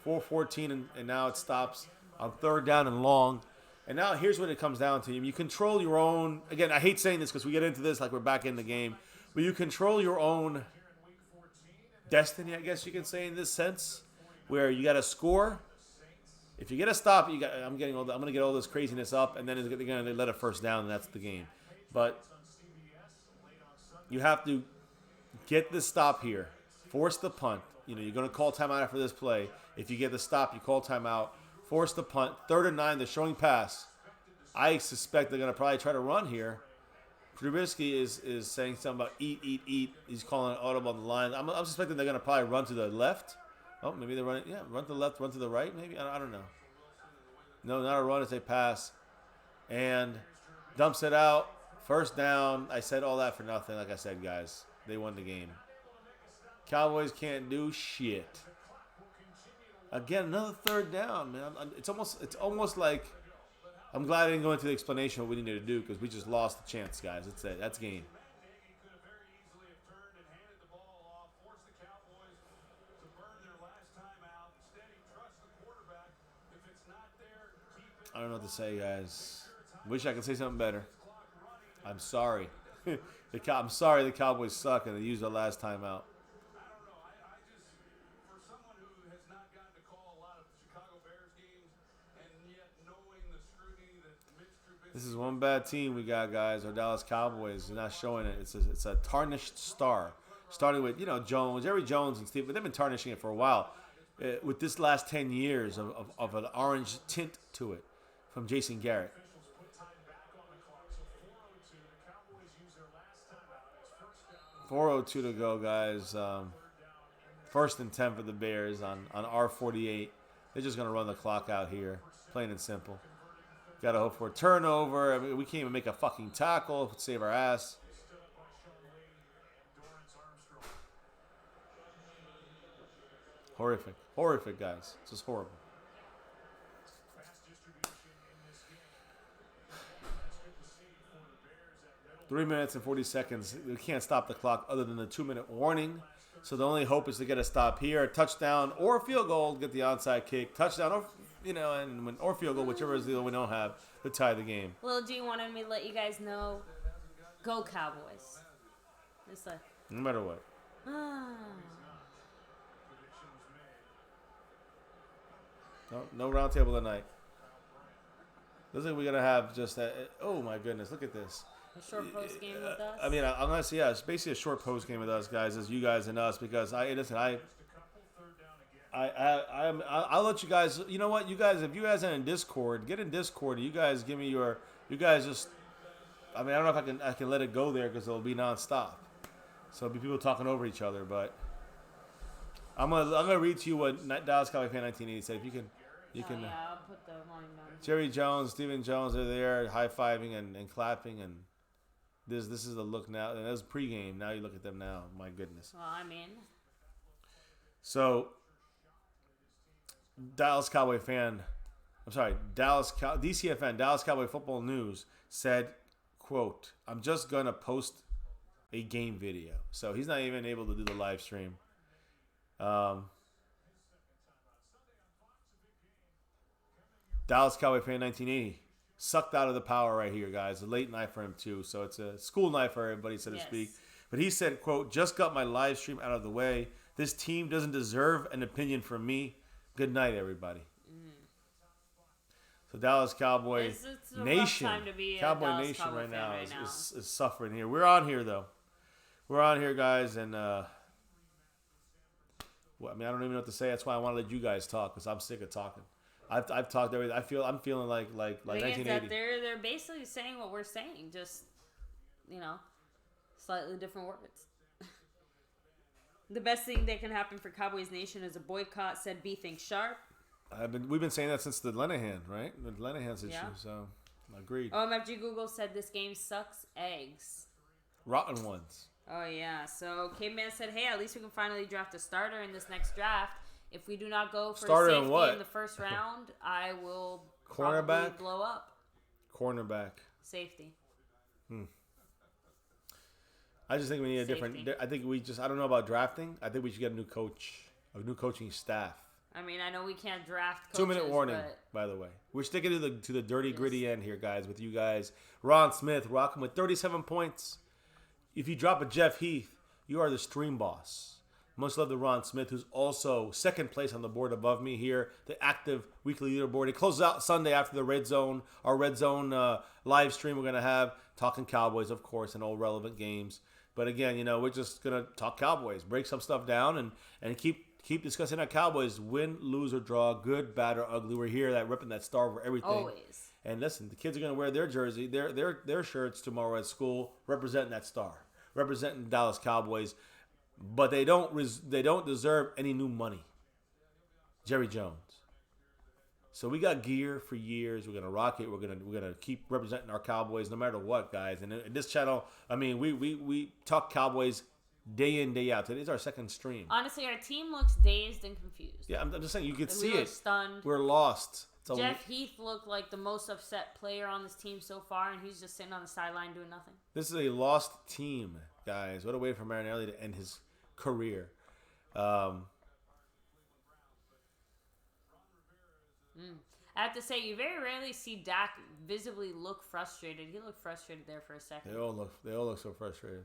4:14, and now it stops on 3rd down and long. And now here's what it comes down to. You control your own. Again, I hate saying this because we get into this like we're back in the game. But you control your own destiny, I guess you can say, in this sense, where you got to score. If you get a stop, I'm going to get all this craziness up, and then they're going to let a first down, and that's the game. But you have to get the stop here. Force the punt. You're going to call timeout after this play. If you get the stop, you call timeout. Force the punt. 3rd and 9, they're showing pass. I suspect they're going to probably try to run here. Trubisky is saying something about eat. He's calling an audible on the line. I'm suspecting they're going to probably run to the left. Oh, maybe they're running. Yeah, run to the left, run to the right, maybe. I don't know. No, not a run. It's a pass. And dumps it out. First down. I said all that for nothing. Like I said, guys, they won the game. Cowboys can't do shit. Again, another 3rd down, man. It's almost like I'm glad I didn't go into the explanation of what we needed to do because we just lost the chance, guys. That's it. That's game. I don't know what to say, guys. Wish I could say something better. I'm sorry. I'm sorry the Cowboys suck and they used their last timeout. This is one bad team we got, guys. Our Dallas Cowboys. They're not showing it. It's a tarnished star. Starting with, Jones, Jerry Jones and Steve, but they've been tarnishing it for a while. With this last 10 years of an orange tint to it from Jason Garrett. 4:02 to go, guys. 1st and 10 for the Bears on R48. They're just going to run the clock out here. Plain and simple. Got to hope for a turnover. I mean, we can't even make a fucking tackle to save our ass. Horrific. Horrific, guys. This is horrible. 3 minutes and 40 seconds. We can't stop the clock other than the 2-minute warning. So the only hope is to get a stop here, a touchdown or a field goal, get the onside kick, touchdown or field goal, whichever is the one we don't have, to tie the game. Lil G wanted me to let you guys know, go Cowboys. It's like, no matter what. No round table tonight. Looks like we're going to have just that. Oh, my goodness. Look at this. A short post game with us? I mean, I'm going to say, yeah, it's basically a short post game with us, guys, as you guys and us, because I'll let you guys, you know what, you guys, if you guys are in Discord, get in Discord, you guys give me you guys just, I mean, I don't know if I can let it go there because it'll be nonstop. So it'll be people talking over each other, but I'm gonna read to you what Dallas Cowboy Fan 1980 said. If you can. Yeah, I'll put the volume down. Jerry Jones, Stephen Jones are there, high-fiving and clapping, and this is the look now. And that was pregame. Now you look at them now. My goodness. Well, I mean. So, DCFN, Dallas Cowboy Football News said, quote, I'm just going to post a game video. So he's not even able to do the live stream. Dallas Cowboy fan 1980. Sucked out of the power right here, guys. A late night for him, too. So it's a school night for everybody, so to speak. But he said, quote, just got my live stream out of the way. This team doesn't deserve an opinion from me. Good night, everybody. So Dallas Cowboy It's a Nation, rough time to be a Cowboy Dallas Nation Cowboy right fan now, right now. is suffering here. We're on here, though. We're on here, guys, and well, I mean, I don't even know what to say. That's why I want to let you guys talk, because I'm sick of talking. I've talked everything. I'm feeling like The thing is 1980. that they're basically saying what we're saying, just slightly different words. The best thing that can happen for Cowboys Nation is a boycott, said B Think Sharp. We've been saying that since the Lenahan, right? The Lenahan's issue. Yeah. So agreed. OMFG Google said this game sucks eggs. Rotten ones. Oh yeah. So Caveman said, hey, at least we can finally draft a starter in this next draft. If we do not go for Starter a in safety what? in the first round, I will Cornerback? probably blow up. Cornerback. Safety. I just think we need a Safety. different. I don't know about drafting. I think we should get a new coach, a new coaching staff. I mean, I know we can't draft coaches, 2-minute warning, but by the way. We're sticking to the dirty, gritty end here, guys, with you guys. Ron Smith rocking with 37 points. If you drop a Jeff Heath, you are the stream boss. Much love to Ron Smith, who's also second place on the board above me here, the active weekly leaderboard. It closes out Sunday after the Red Zone, our Red Zone live stream we're going to have, talking Cowboys, of course, and all relevant games. But again, we're just going to talk Cowboys, break some stuff down, and keep discussing our Cowboys, win, lose, or draw, good, bad, or ugly. We're here, repping that star over everything. always. And listen, the kids are going to wear their jersey, their shirts tomorrow at school, representing that star, representing Dallas Cowboys. But they don't deserve any new money. Jerry Jones. So we got gear for years. We're gonna rock it. We're gonna keep representing our Cowboys no matter what, guys. And in this channel, I mean, we talk Cowboys day in, day out. Today's our second stream. Honestly, our team looks dazed and confused. Yeah, I'm just saying you could Like, see we look it. stunned. We're lost. Jeff Heath looked like the most upset player on this team so far, and he's just sitting on the sideline doing nothing. This is a lost team, guys. What a way for Marinelli to end his career. I have to say, you very rarely see Dak visibly look frustrated. He looked frustrated there for a second. They all look so frustrated.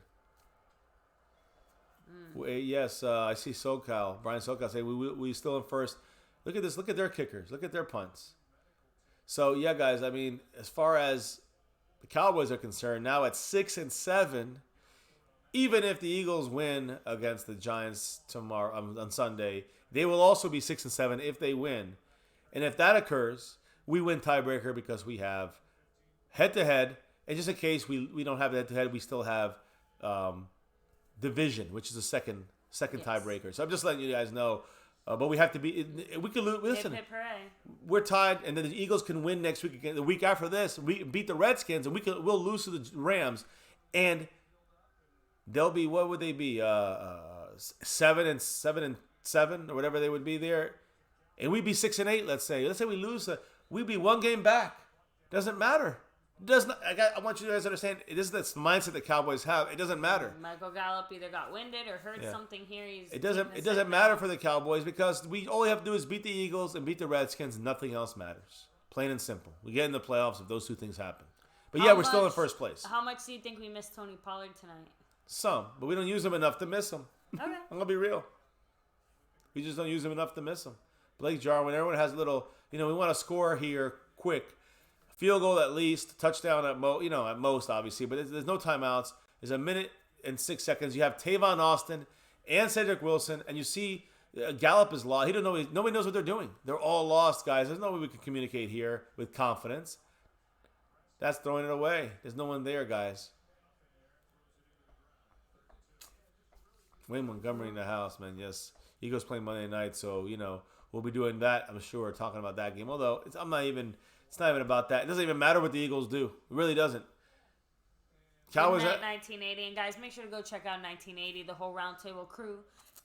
Yes, I see SoCal. Brian SoCal say we still in first. Look at this. Look at their kickers. Look at their punts. So yeah, guys. I mean, as far as the Cowboys are concerned, now at 6-7. Even if the Eagles win against the Giants tomorrow on Sunday, they will also be 6-7 if they win. And if that occurs, we win tiebreaker because we have head-to-head. And just in case we don't have head-to-head, we still have division, which is the second tiebreaker. So I'm just letting you guys know. But we have to be. We could lose. Listen, Hip, hip, hooray. we're tied, and then the Eagles can win next week again. The week after this, we beat the Redskins, and we'll lose to the Rams, and they'll be, what would they be? 7-7 or whatever they would be there, and we'd be 6-8. Let's say we lose, we'd be one game back. Doesn't matter. Does not. I want you guys to understand. It is this mindset that Cowboys have. It doesn't matter. Michael Gallup either got winded or heard something here. It doesn't matter for the Cowboys because all we have to do is beat the Eagles and beat the Redskins. Nothing else matters. Plain and simple. We get in the playoffs if those two things happen. But yeah, we're still in first place. How much do you think we missed Tony Pollard tonight? Some, but we don't use him enough to miss him. Okay. I'm gonna be real. We just don't use him enough to miss him. Blake Jarwin, everyone has a little. We want to score here quick. Field goal at least, touchdown at most, obviously. But there's no timeouts. There's a minute and 6 seconds. You have Tavon Austin and Cedric Wilson, and you see Gallup is lost. He don't know. Nobody knows what they're doing. They're all lost, guys. There's no way we can communicate here with confidence. That's throwing it away. There's no one there, guys. Wayne Montgomery in the house, man. Yes, Eagles playing Monday night, so we'll be doing that. I'm sure talking about that game. Although it's not even about that. It doesn't even matter what the Eagles do. It really doesn't. Cowboys. 1980, and guys, make sure to go check out 1980, the whole roundtable crew.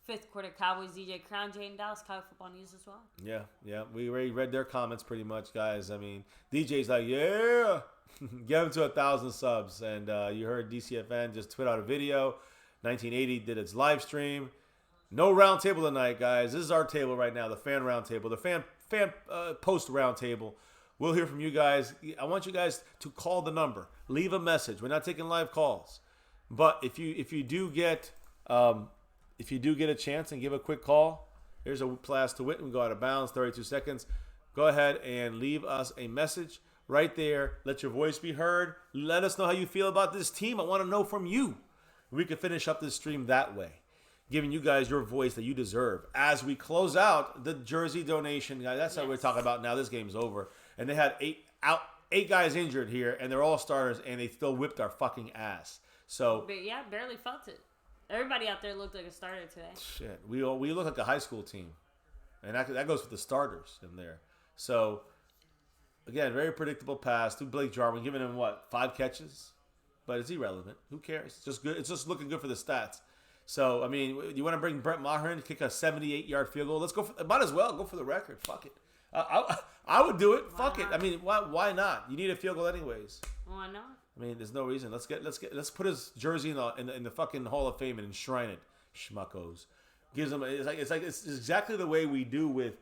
Fifth Quarter Cowboys, DJ Crown J, and Dallas Cowboy Football News as well. Yeah. We already read their comments pretty much, guys. I mean, DJ's like, yeah. Get him to 1,000 subs. And you heard DCFN just tweet out a video. 1980 did its live stream. No round table tonight, guys. This is our table right now, the fan round table, the fan post round table. We'll hear from you guys. I want you guys to call the number, leave a message. We're not taking live calls, but if you do get a chance and give a quick call, here's a pass to Witten. We go out of bounds, 32 seconds. Go ahead and leave us a message right there. Let your voice be heard. Let us know how you feel about this team. I want to know from you. We can finish up this stream that way, giving you guys your voice that you deserve as we close out the jersey donation. Guys, that's what we're talking about now. This game's over. And they had eight guys injured here, and they're all starters, and they still whipped our fucking ass. So but yeah, barely felt it. Everybody out there looked like a starter today. Shit, we look like a high school team, and that goes with the starters in there. So again, very predictable pass to Blake Jarwin, giving him 5 catches, but it's irrelevant. Who cares? It's just good. It's just looking good for the stats. So I mean, you want to bring Brett Maher in to kick a 78-yard field goal? Let's go. Might as well go for the record. Fuck it. I would do it. Fuck it. I mean, why not? You need a field goal anyways. Why not? I mean, there's no reason. Let's put his jersey in the fucking Hall of Fame and enshrine it. Schmuckos. Gives him. It's exactly the way we do with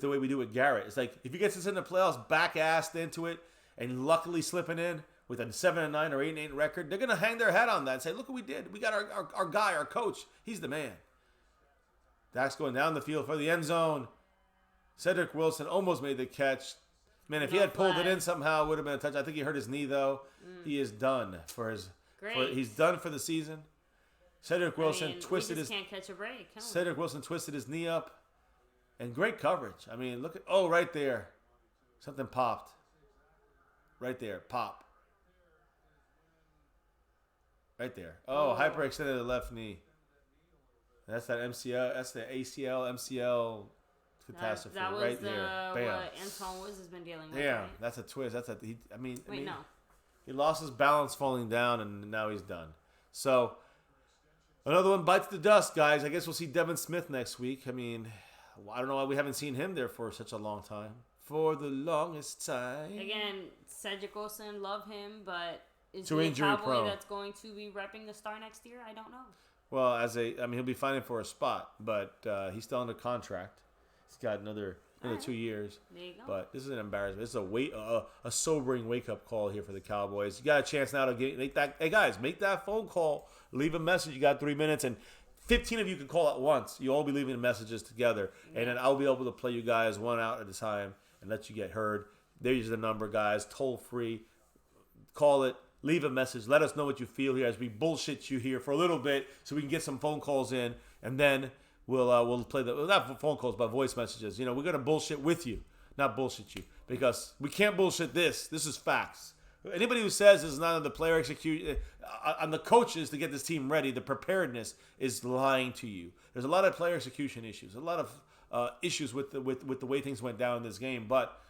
the way we do with Garrett. It's like if he gets us in the playoffs, back-assed into it, and luckily slipping in with a 7-9 or 8-8 record, they're gonna hang their head on that and say, "Look what we did. We got our guy, our coach. He's the man." Dak's going down the field for the end zone. Cedric Wilson almost made the catch. Man, if he had pulled it in somehow, it would have been a touch. I think he hurt his knee, though. He is done he's done for the season. Cedric Wilson twisted his... can't catch a break. Cedric Wilson twisted his knee up. And great coverage. I mean, look at... right there. Something popped. Right there. Pop. Right there. Hyperextended the left knee. That's that MCL. That's the ACL, MCL... catastrophe that was right there. Bam. What Antoine Woods has been dealing with. Yeah, right? That's a twist. No. He lost his balance falling down, and now he's done. So another one bites the dust, guys. I guess we'll see Devin Smith next week. I mean, I don't know why we haven't seen him there for such a long time. For the longest time. Again, Cedric Wilson, love him, but is Too he a injury Cowboy prone. that's going to be repping the star next year? I don't know. Well, he'll be fighting for a spot, but he's still under contract. He's got another 2 years. There you go. But this is an embarrassment. This is a sobering wake-up call here for the Cowboys. You got a chance now to make that. Hey, guys, make that phone call. Leave a message. You got 3 minutes, and 15 of you can call at once. You'll all be leaving messages together, and then I'll be able to play you guys one out at a time and let you get heard. There's the number, guys. Toll-free. Call it. Leave a message. Let us know what you feel here as we bullshit you here for a little bit so we can get some phone calls in, and then we'll play not phone calls, but voice messages. We're going to bullshit with you, not bullshit you, because we can't bullshit this. This is facts. Anybody who says this is not on the player execution, on the coaches to get this team ready, the preparedness is lying to you. There's a lot of player execution issues, a lot of issues with the way things went down in this game, but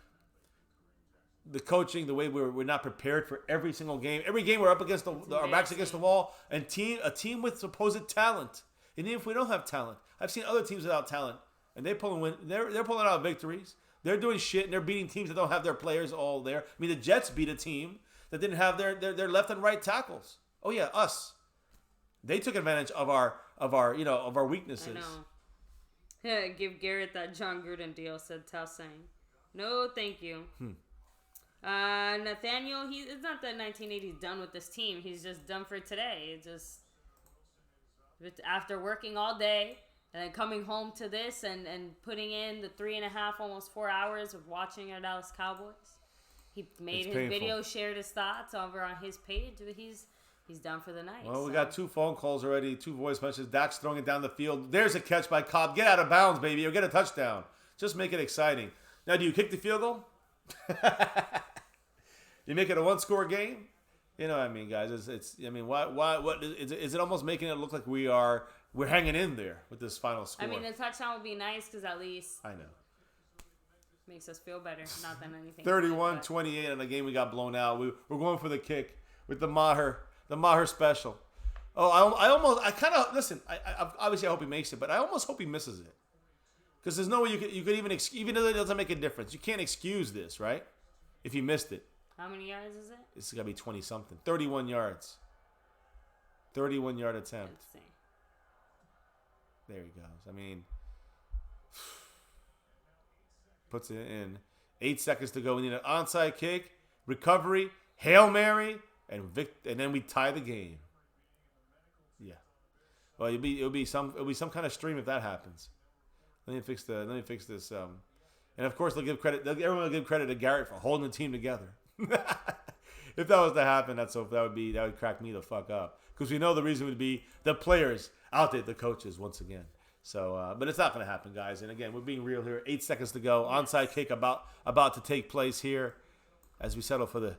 the coaching, the way we're not prepared for every single game. Every game we're up against our backs against the wall, and a team with supposed talent. And even if we don't have talent, I've seen other teams without talent, and they're pulling out victories. They're doing shit, and they're beating teams that don't have their players all there. I mean, the Jets beat a team that didn't have their left and right tackles. Oh yeah, us. They took advantage of our weaknesses. I know. Yeah, give Garrett that John Gruden deal, said Talsang. No, thank you. Nathaniel, it's not that 1980's done with this team. He's just done for today. After working all day and then coming home to this and putting in the 3.5, almost 4 hours of watching our Dallas Cowboys. He made his video, shared his thoughts over on his page. He's done for the night. Well, we got 2 phone calls already, 2 voice messages. Dak's throwing it down the field. There's a catch by Cobb. Get out of bounds, baby, or get a touchdown. Just make it exciting. Now, do you kick the field goal? You make it a 1-score game? You know what I mean, guys? What is it almost making it look like we're hanging in there with this final score? I mean, the touchdown would be nice because at least I know makes us feel better, not than anything. 31-28 in a game we got blown out. We're going for the kick with the Maher special. Oh, I listen. I obviously I hope he makes it, but I almost hope he misses it because there's no way you could even though it doesn't make a difference. You can't excuse this, right? If he missed it. How many yards is it? This is got to be 20-something. 31 yards. 31-yard attempt. Let's see. There he goes. I mean, puts it in. 8 seconds to go. We need an onside kick, recovery, Hail Mary, and then we tie the game. Yeah. Well, it'll be some kind of stream if that happens. Let me fix this. And of course, everyone will give credit to Garrett for holding the team together. If that was to happen, that would crack me the fuck up. Because we know the reason would be the players outdid the coaches once again. So, but it's not going to happen, guys. And again, we're being real here. 8 seconds to go. Onside kick about to take place here, as we settle for the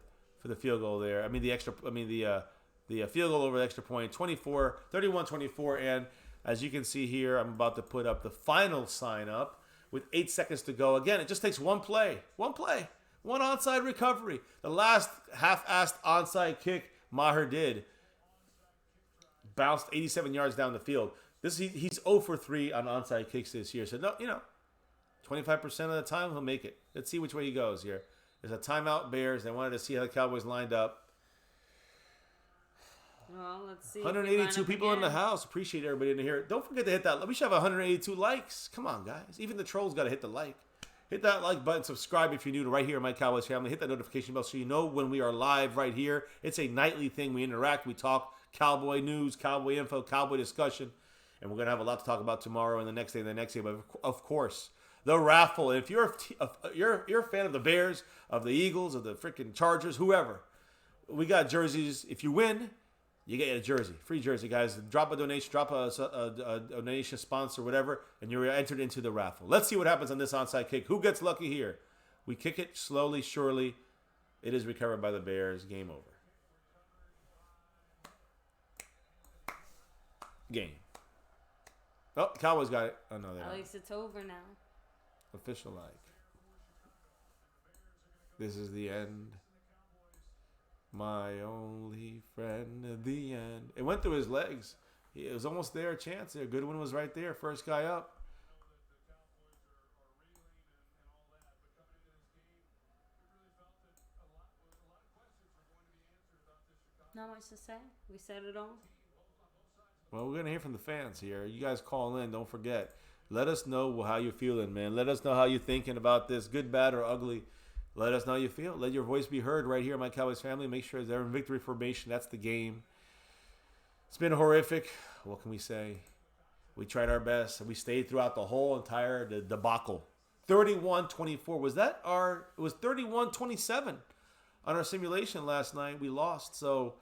field goal there. The field goal over the extra point. 31-24. And as you can see here, I'm about to put up the final sign up with 8 seconds to go. Again, it just takes one play. One onside recovery. The last half-assed onside kick Maher did bounced 87 yards down the field. He's 0 for 3 on onside kicks this year. So, 25% of the time he'll make it. Let's see which way he goes here. There's a timeout, Bears. They wanted to see how the Cowboys lined up. Well, let's see. 182 people in the house. Appreciate everybody in here. Don't forget to hit that. We should have 182 likes. Come on, guys. Even the trolls got to hit the like. Hit that like button. Subscribe if you're new to right here, My Cowboys Family. Hit that notification bell so you know when we are live right here. It's a nightly thing. We interact. We talk Cowboy news, Cowboy info, Cowboy discussion. And we're going to have a lot to talk about tomorrow and the next day and the next day. But, of course, the raffle. If you're a fan of the Bears, of the Eagles, of the freaking Chargers, whoever, we got jerseys. If you win, you get a jersey. Free jersey, guys. Drop a donation, drop a donation, sponsor, whatever, and you're entered into the raffle. Let's see what happens on this onside kick. Who gets lucky here? We kick it slowly, surely. It is recovered by the Bears. Game over. Game. Oh, Cowboys got it. Oh, no, they don't. At least it's over now. Official like. This is the end. My only friend at the end. It went through his legs. It was almost there, a chance there. Goodwin was right there. First guy up. Not much to say. We said it all. Well, we're going to hear from the fans here. You guys call in. Don't forget. Let us know how you're feeling, man. Let us know how you're thinking about this, good, bad, or ugly. Let us know how you feel. Let your voice be heard right here, My Cowboys Family. Make sure they're in victory formation. That's the game. It's been horrific. What can we say? We tried our best, and we stayed throughout the whole entire debacle. 31-24. It was 31-27 on our simulation last night. We lost, so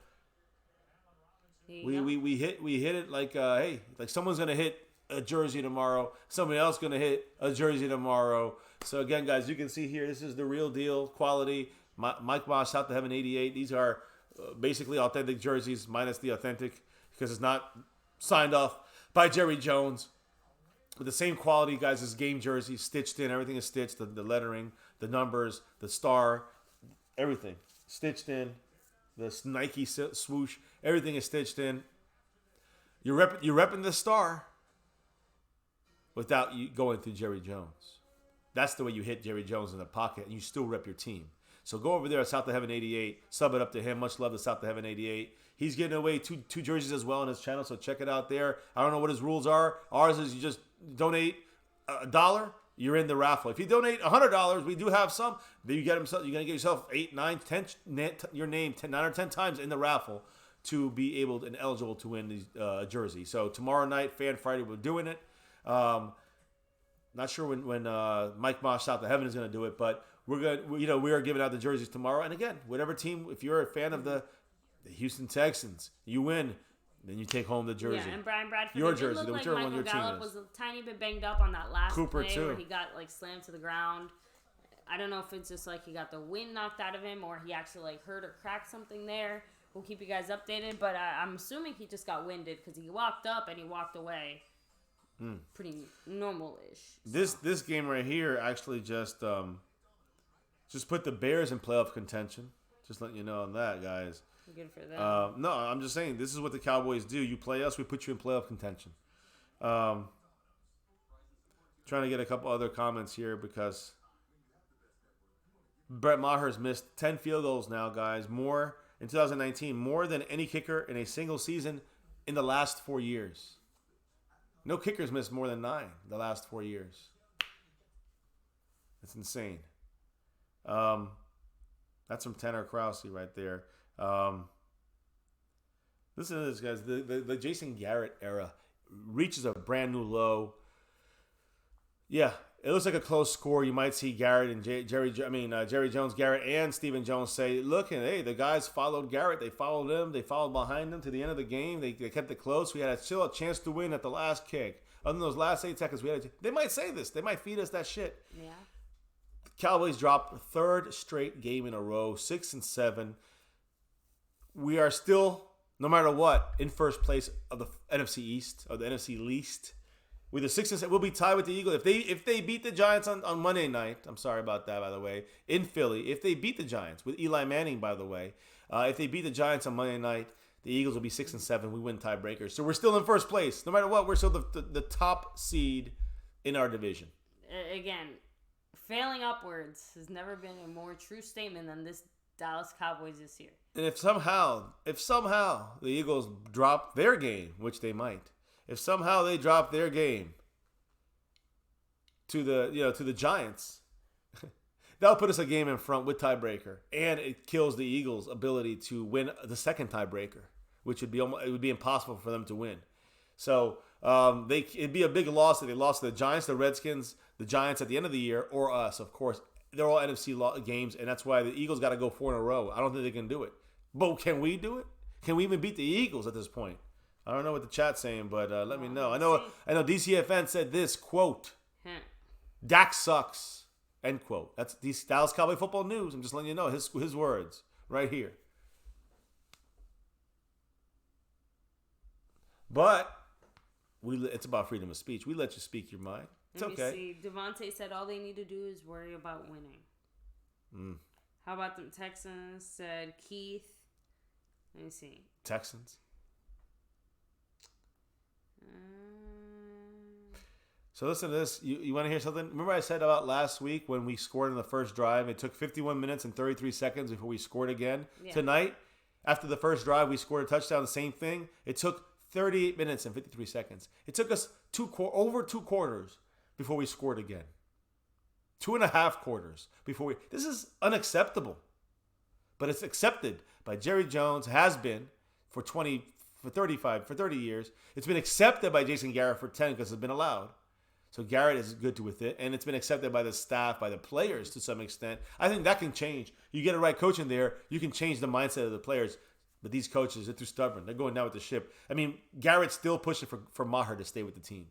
we hit it like hey, like someone's gonna hit a jersey tomorrow. Somebody else gonna hit a jersey tomorrow. So again, guys, you can see here, this is the real deal quality. Mike Moss, South to Heaven 88. These are basically authentic jerseys minus the authentic because it's not signed off by Jerry Jones. With the same quality, guys, as game jerseys, stitched in. Everything is stitched. The lettering, the numbers, the star, everything stitched in. The Nike swoosh, everything is stitched in. You're repping the star without you going through Jerry Jones. That's the way you hit Jerry Jones in the pocket, and you still rep your team. So go over there at South to Heaven 88. Sub it up to him. Much love to South to Heaven 88. He's getting away two jerseys as well on his channel, so check it out there. I don't know what his rules are. Ours is you just donate $1, you're in the raffle. If you donate $100, we do have some. Then you're going to get yourself 8, 9, 10, your name 9 or 10 times in the raffle to be able and eligible to win these jersey. So tomorrow night, Fan Friday, we're doing it. Not sure when Mike Moss South to Heaven is going to do it, but we are giving out the jerseys tomorrow. And again, whatever team, if you're a fan of the Houston Texans, you win, then you take home the jersey. Yeah, and Brian Bradford, your jersey, looked whichever like one your Michael team Gallup is. was a tiny bit banged up on that last Cooper play too. where he got slammed to the ground. I don't know if it's just he got the wind knocked out of him or he actually hurt or cracked something there. We'll keep you guys updated, but I'm assuming he just got winded because he walked up and he walked away. Pretty normal-ish. This game right here actually just put the Bears in playoff contention. Just letting you know on that, guys. Good for them. No, I'm just saying this is what the Cowboys do. You play us, we put you in playoff contention. Trying to get a couple other comments here because Brett Maher's missed 10 field goals now, guys. More in 2019, more than any kicker in a single season in the last 4 years. No kickers missed more than 9 the last 4 years. It's insane. That's from Tanner Krause right there. Listen to this, guys. The Jason Garrett era reaches a brand new low. Yeah, it looks like a close score. You might see Garrett and Jerry Jones, Garrett, and Stephen Jones say, "Look, and hey, the guys followed Garrett. They followed him. They followed behind him to the end of the game. They kept it close. We had still a chance to win at the last kick. Other than those last 8 seconds, they might say this. They might feed us that shit." Yeah. Cowboys dropped a third straight game in a row, 6-7. We are still, no matter what, in first place of the NFC East, or the NFC least. With a 6-7, we'll be tied with the Eagles. If they beat the Giants on Monday night, I'm sorry about that, by the way, in Philly. If they beat the Giants with Eli Manning, by the way, if they beat the Giants on Monday night, the Eagles will be 6-7. We win tiebreakers, so we're still in first place. No matter what, we're still the top seed in our division. Again, failing upwards has never been a more true statement than this Dallas Cowboys this year. And if somehow the Eagles drop their game, which they might, if somehow they drop their game to the Giants, that'll put us a game in front with tiebreaker, and it kills the Eagles' ability to win the second tiebreaker, which would be impossible for them to win. So it'd be a big loss if they lost to the Giants, the Redskins, the Giants at the end of the year, or us, of course. They're all NFC games, and that's why the Eagles got to go 4 in a row. I don't think they can do it. But can we do it? Can we even beat the Eagles at this point? I don't know what the chat's saying, but let me know. I know DCFN said this, quote, Dak sucks, end quote. That's Dallas Cowboy Football News. I'm just letting you know his words right here. But it's about freedom of speech. We let you speak your mind. It's okay. Let me see. Devontae said all they need to do is worry about winning. How about the Texans? Said Keith. Let me see. Texans. So listen to this. You want to hear something? Remember I said about last week when we scored in the first drive, it took 51 minutes and 33 seconds before we scored again? Yeah. Tonight, after the first drive, we scored a touchdown, the same thing. It took 38 minutes and 53 seconds. It took us over 2 quarters before we scored again. 2.5 quarters before this is unacceptable. But it's accepted by Jerry Jones, has been for 30 years. It's been accepted by Jason Garrett for 10 because it's been allowed. So Garrett is good with it, and it's been accepted by the staff, by the players to some extent. I think that can change. You get a right coach in there, you can change the mindset of the players. But these coaches, they're too stubborn. They're going down with the ship. I mean, Garrett's still pushing for Maher to stay with the team.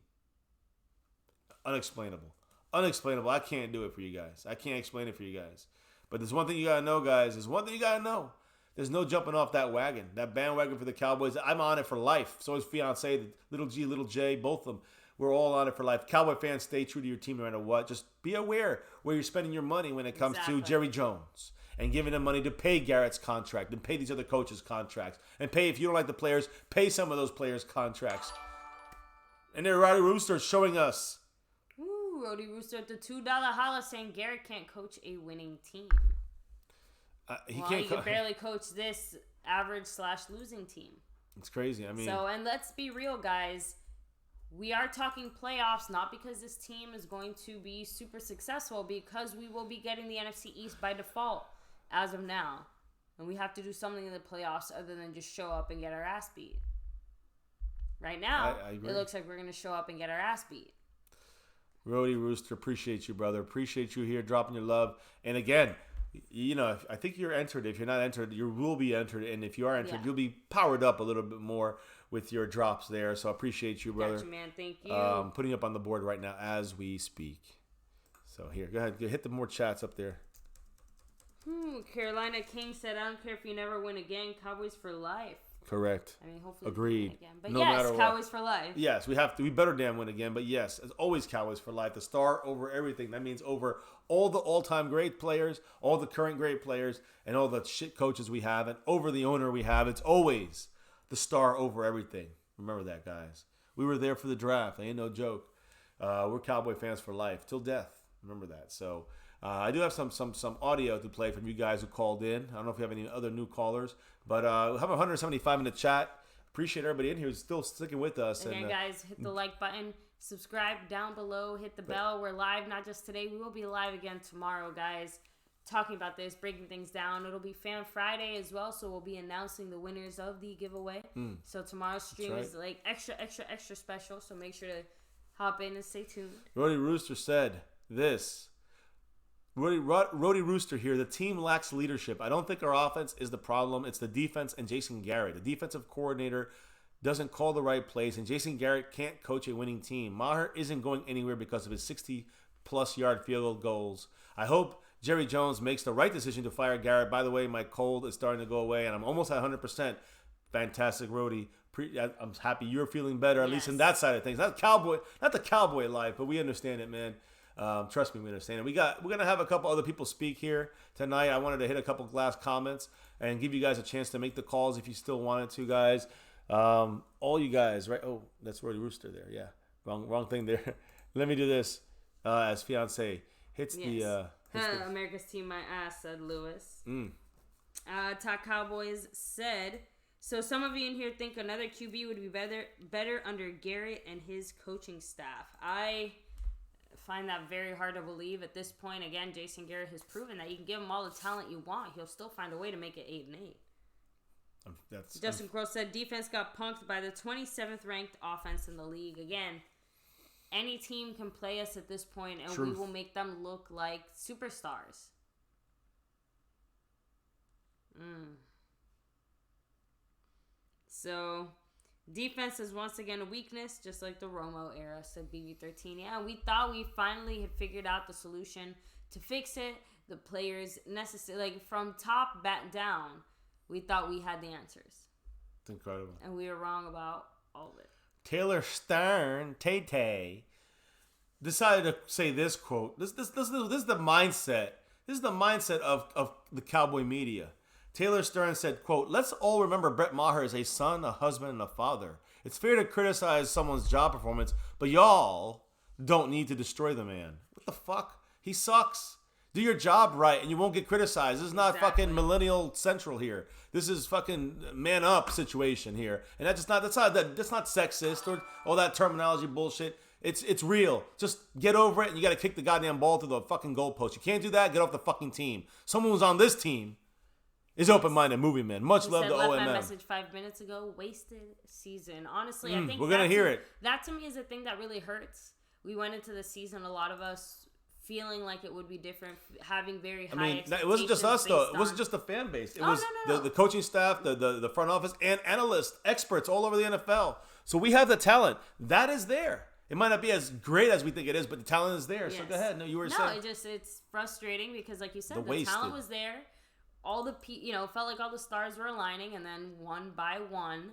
Unexplainable. I can't do it for you guys. I can't explain it for you guys. But there's one thing you got to know, guys. There's no jumping off that wagon, that bandwagon for the Cowboys. I'm on it for life. So is fiance, the little G, little J, both of them. We're all on it for life. Cowboy fans, stay true to your team no matter what. Just be aware where you're spending your money when it comes to Jerry Jones and giving them money to pay Garrett's contract and pay these other coaches' contracts. And pay, if you don't like the players, pay some of those players' contracts. And there, Roddy Rooster showing us. Ooh, Roddy Rooster at the $2 holla saying Garrett can't coach a winning team. He can barely coach this average/losing team. It's crazy. I mean, and let's be real, guys. We are talking playoffs, not because this team is going to be super successful, because we will be getting the NFC East by default as of now. And we have to do something in the playoffs other than just show up and get our ass beat. Right now, it looks like we're going to show up and get our ass beat. Roddy Rooster, appreciate you, brother. Appreciate you here dropping your love. And again, I think you're entered. If you're not entered, you will be entered. And if you are entered, you'll be powered up a little bit more with your drops there. So I appreciate you, brother. Gotcha, man. Thank you. Putting up on the board right now as we speak. So here, go ahead. Hit the more chats up there. Carolina King said, I don't care if you never win again. Cowboys for life. Correct. I mean, hopefully agreed. We win again. But no yes, Cowboys for life. Yes, we have to. We better damn win again. But yes, as always, Cowboys for life. The star over everything. That means over all the all-time great players, all the current great players, and all the shit coaches we have, and over the owner we have. It's always the star over everything. Remember that, guys. We were there for the draft. Ain't no joke. We're Cowboy fans for life. Till death. Remember that. So I do have some audio to play from you guys who called in. I don't know if we have any other new callers, but we have 175 in the chat. Appreciate everybody in here who's still sticking with us. Again, guys, hit the like button, subscribe down below, hit the bell. We're live not just today. We will be live again tomorrow, guys, talking about this, breaking things down. It'll be Fan Friday as well, so we'll be announcing the winners of the giveaway. So tomorrow's stream is like extra special, so make sure to hop in and stay tuned. Roddy Rooster said this. Roddy Rooster here. The team lacks leadership. I don't think our offense is the problem. It's the defense and Jason Garrett. The defensive coordinator doesn't call the right plays, and Jason Garrett can't coach a winning team. Maher isn't going anywhere because of his 60-plus yard field goals. I hope Jerry Jones makes the right decision to fire Garrett. By the way, my cold is starting to go away, and I'm almost at 100%. Fantastic, Roddy. I'm happy you're feeling better, at least in that side of things. Not the cowboy life, but we understand it, man. Trust me, we understand it. We're gonna have a couple other people speak here tonight. I wanted to hit a couple last comments and give you guys a chance to make the calls if you still wanted to, guys. All you guys, right? Oh, that's Roddy Rooster there. Yeah, wrong thing there. Let me do this. As fiance hits the America's team my ass, said Lewis. Top Cowboys said, so some of you in here think another QB would be better under Garrett and his coaching staff. I find that very hard to believe at this point. Again, Jason Garrett has proven that you can give him all the talent you want. He'll still find a way to make it 8-8. Justin Crow said defense got punked by the 27th ranked offense in the league. Again, any team can play us at this point, and we will make them look like superstars. So, defense is once again a weakness, just like the Romo era, said BB13. Yeah, we thought we finally had figured out the solution to fix it. The players necessary, from top back down, we thought we had the answers. It's incredible. And we were wrong about all of it. Taylor Stern, Tay, decided to say this quote. This is the mindset. This is the mindset of the Cowboy media. Taylor Stern said, quote, let's all remember Brett Maher as a son, a husband, and a father. It's fair to criticize someone's job performance, but y'all don't need to destroy the man. What the fuck? He sucks. Do your job right and you won't get criticized. This is not fucking millennial central here. This is fucking man up situation here. And that's not sexist or all that terminology bullshit. It's real. Just get over it and you got to kick the goddamn ball to the fucking goalpost. You can't do that. Get off the fucking team. Someone who's on this team is open-minded movie man. Much love to OMM. My message 5 minutes ago. Wasted season. Honestly, I think we're gonna hear it. That to me is the thing that really hurts. We went into the season, a lot of us feeling like it would be different, having very high expectations. It wasn't just us though. It wasn't just the fan base. It was the coaching staff, the front office, and analysts, experts all over the NFL. So we have the talent that is there. It might not be as great as we think it is, but the talent is there. Yes. So go ahead. No, you were saying. It's frustrating because, like you said, the talent was there. All the felt like all the stars were aligning, and then one by one,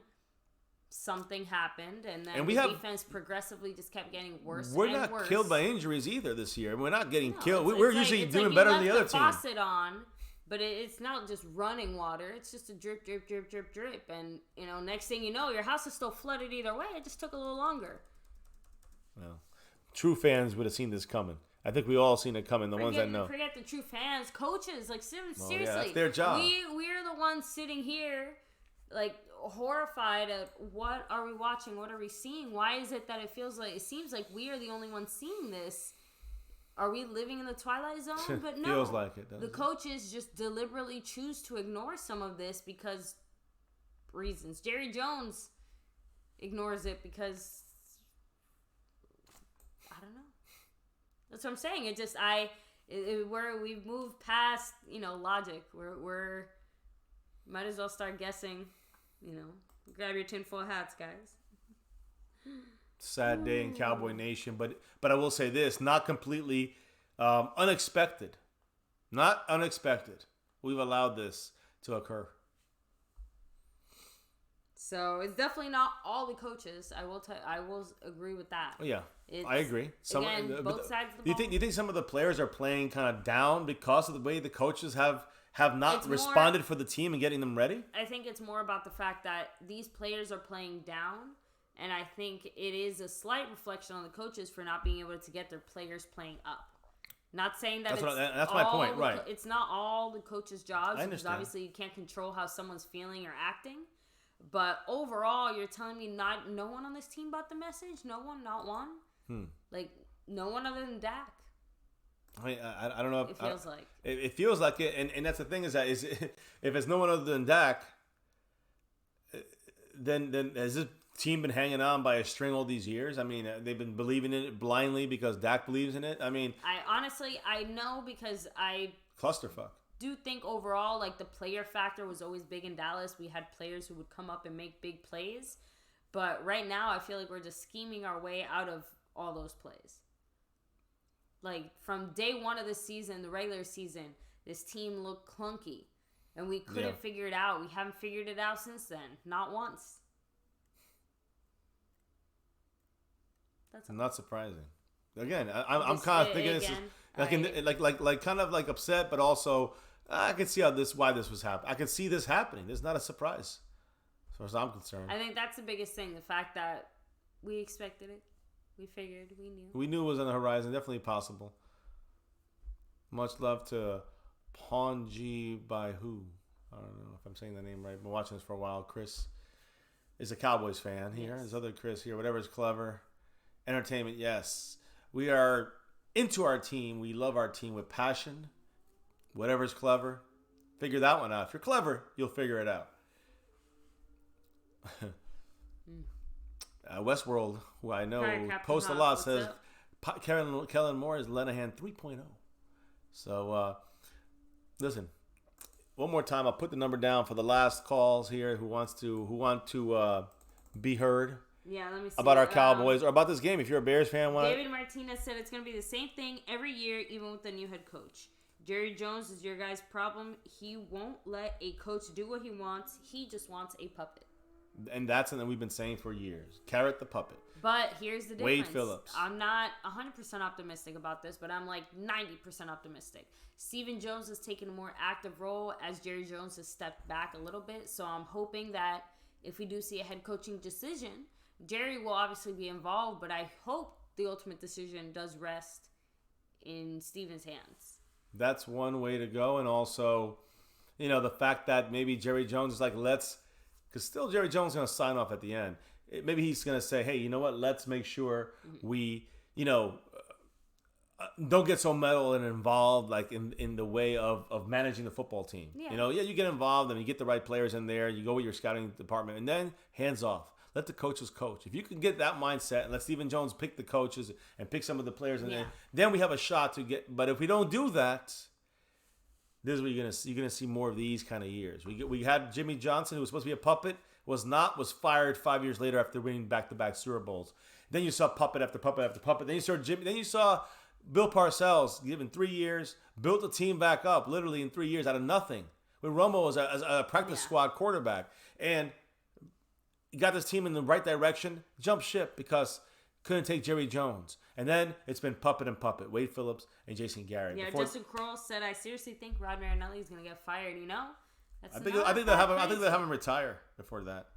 something happened, and then the defense progressively just kept getting worse. We're and not worse. Killed by injuries either this year. We're not getting killed. We're usually doing better than the other team. Faucet on, but it's not just running water. It's just a drip, drip, drip, drip, drip, and next thing you know, your house is still flooded either way. It just took a little longer. Well, true fans would have seen this coming. I think we all seen it coming. The ones that know. Forget the true fans, coaches. Like seriously, yeah, that's their job. We're the ones sitting here, like horrified at what are we watching? What are we seeing? Why is it that it seems like we are the only ones seeing this? Are we living in the Twilight Zone? But no, feels like it. The coaches just deliberately choose to ignore some of this because reasons. Jerry Jones ignores it because I don't know. That's what I'm saying. It just we've moved past logic. We're might as well start guessing. Grab your tinfoil hats, guys. Sad day in Cowboy Nation, but I will say this: not completely unexpected. Not unexpected. We've allowed this to occur. So it's definitely not all the coaches. I will agree with that. Oh, yeah, I agree. Both sides of the ball. Do you think some of the players are playing kind of down because of the way the coaches have not responded for the team and getting them ready? I think it's more about the fact that these players are playing down, and I think it is a slight reflection on the coaches for not being able to get their players playing up. Not saying that that's my point, right? It's not all the coach's jobs. I understand. Because obviously you can't control how someone's feeling or acting. But overall, you're telling me no one on this team bought the message? No one? Not one? Like, no one other than Dak. I mean, I don't know. It feels like. It feels like it. And that's the thing is if it's no one other than Dak, then has this team been hanging on by a string all these years? I mean, they've been believing in it blindly because Dak believes in it. I mean, I know because I clusterfuck. Do think overall, like, the player factor was always big in Dallas. We had players who would come up and make big plays. But right now, I feel like we're just scheming our way out of all those plays. Like, from day one of the season, the regular season, this team looked clunky. And we couldn't figure it out. We haven't figured it out since then. Not once. That's not surprising. Again, I'm kind of thinking like kind of like upset, but also I can see why this was happening. I can see this happening. This is not a surprise, as far as I'm concerned. I think that's the biggest thing. The fact that we expected it, we figured, we knew. We knew it was on the horizon. Definitely possible. Much love to Ponji by who? I don't know if I'm saying the name right. Been watching this for a while. Chris is a Cowboys fan here. Yes. There's other Chris here. Whatever's clever. Entertainment, yes. We are into our team. We love our team with passion. Whatever's clever, figure that one out. If you're clever, you'll figure it out. Westworld, who I know posts a lot, says Kellen Moore is Lenahan 3.0. So, listen, one more time. I'll put the number down for the last calls here who want to be heard. Yeah, let me see. About our Cowboys or about this game. If you're a Bears fan, David Martinez said it's going to be the same thing every year, even with the new head coach. Jerry Jones is your guy's problem. He won't let a coach do what he wants. He just wants a puppet. And that's something we've been saying for years. Carrot the puppet. But here's the difference. Wade Phillips. I'm not 100% optimistic about this, but I'm like 90% optimistic. Stephen Jones has taken a more active role as Jerry Jones has stepped back a little bit. So I'm hoping that if we do see a head coaching decision, Jerry will obviously be involved, but I hope the ultimate decision does rest in Stephen's hands. That's one way to go. And also, the fact that maybe Jerry Jones is like, because still Jerry Jones is going to sign off at the end. Maybe he's going to say, hey, you know what? Let's make sure we, don't get so meddled and involved like in the way of managing the football team. Yeah. You get involved and you get the right players in there. You go with your scouting department and then hands off. Let the coaches coach. If you can get that mindset and let Stephen Jones pick the coaches and pick some of the players, and then we have a shot to get. But if we don't do that, this is what you're gonna see. You're gonna see more of these kind of years. We had Jimmy Johnson, who was supposed to be a puppet, was fired 5 years later after winning back-to-back Super Bowls. Then you saw puppet after puppet after puppet. Then you saw Jimmy. Then you saw Bill Parcells given 3 years, built the team back up literally in 3 years out of nothing. When Romo was a practice squad quarterback and got this team in the right direction, jumped ship because couldn't take Jerry Jones. And then it's been puppet and puppet. Wade Phillips and Jason Garrett. Yeah, Justin Kroll said, I seriously think Rod Marinelli is going to get fired, That's I think they'll have him retire before that.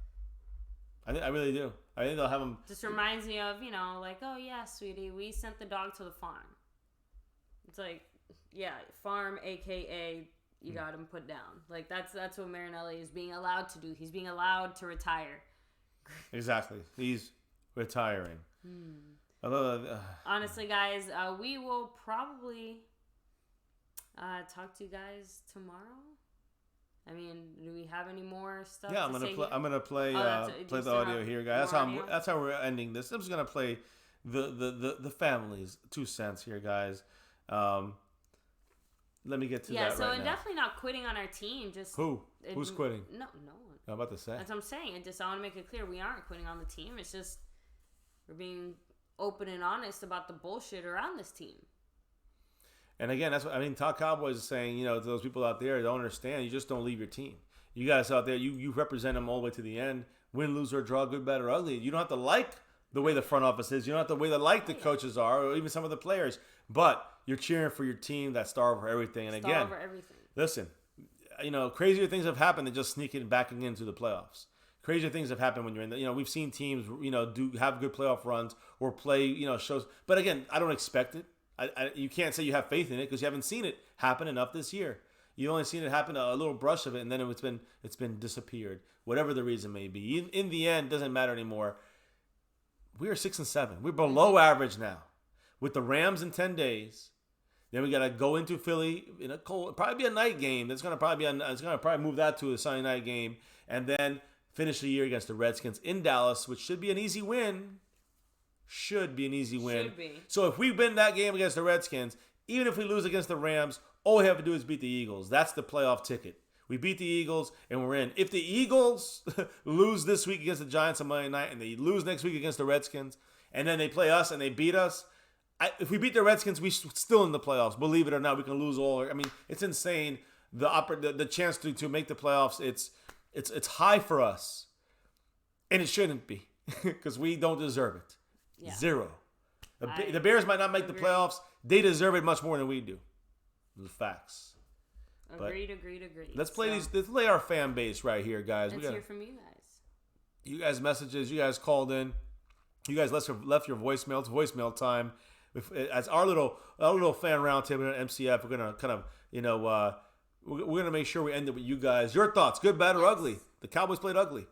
I really do. I think they'll have him. Just reminds me of, like, oh, yeah, sweetie, we sent the dog to the farm. It's like, yeah, farm, a.k.a. you got him put down. Like, that's what Marinelli is being allowed to do. He's being allowed to retire. Exactly. He's retiring. Honestly, guys, we will probably talk to you guys tomorrow. I mean, do we have any more stuff? Yeah, I'm gonna play the audio here, guys. That's how we're ending this. I'm just gonna play the family's 2 cents here, guys. Let me get to that. Yeah, so right and now. definitely not quitting on our team. Just who's quitting? No one. I'm about to say. That's what I'm saying. I want to make it clear we aren't quitting on the team. It's just we're being open and honest about the bullshit around this team. And again, that's what Top Cowboys is saying. To those people out there that don't understand, you just don't leave your team. You guys out there, you represent them all the way to the end. Win, lose, or draw, good, bad, or ugly. You don't have to like the way the front office is. You don't have to like the coaches are, or even some of the players. But you're cheering for your team that star over everything. And again, listen, crazier things have happened than just sneaking back into the playoffs. Crazier things have happened when you're in the, we've seen teams, do have good playoff runs or play, shows. But again, I don't expect it. you can't say you have faith in it because you haven't seen it happen enough this year. You've only seen it happen, a little brush of it, and then it's been disappeared. Whatever the reason may be. In the end, it doesn't matter anymore. We are 6-7. We're below average now. With the Rams in 10 days, then we got to go into Philly in a cold, probably be a night game. It's gonna probably move that to a Sunday night game, and then finish the year against the Redskins in Dallas, which should be an easy win. Should be. So if we win that game against the Redskins, even if we lose against the Rams, all we have to do is beat the Eagles. That's the playoff ticket. We beat the Eagles, and we're in. If the Eagles lose this week against the Giants on Monday night, and they lose next week against the Redskins, and then they play us and they beat us, if we beat the Redskins, we're still in the playoffs. Believe it or not, we can lose all. I mean, it's insane. The chance to make the playoffs, it's high for us, and it shouldn't be because we don't deserve it. Yeah. Zero. The Bears might not make the playoffs. They deserve it much more than we do. The facts. Agreed. Let's play our fan base right here, guys. Let's hear from you guys. You guys messages. You guys called in. You guys left your voicemail. It's voicemail time. As our little fan roundtable at MCF, we're gonna kind of we're gonna make sure we end it with you guys. Your thoughts, good, bad, or ugly. The Cowboys played ugly.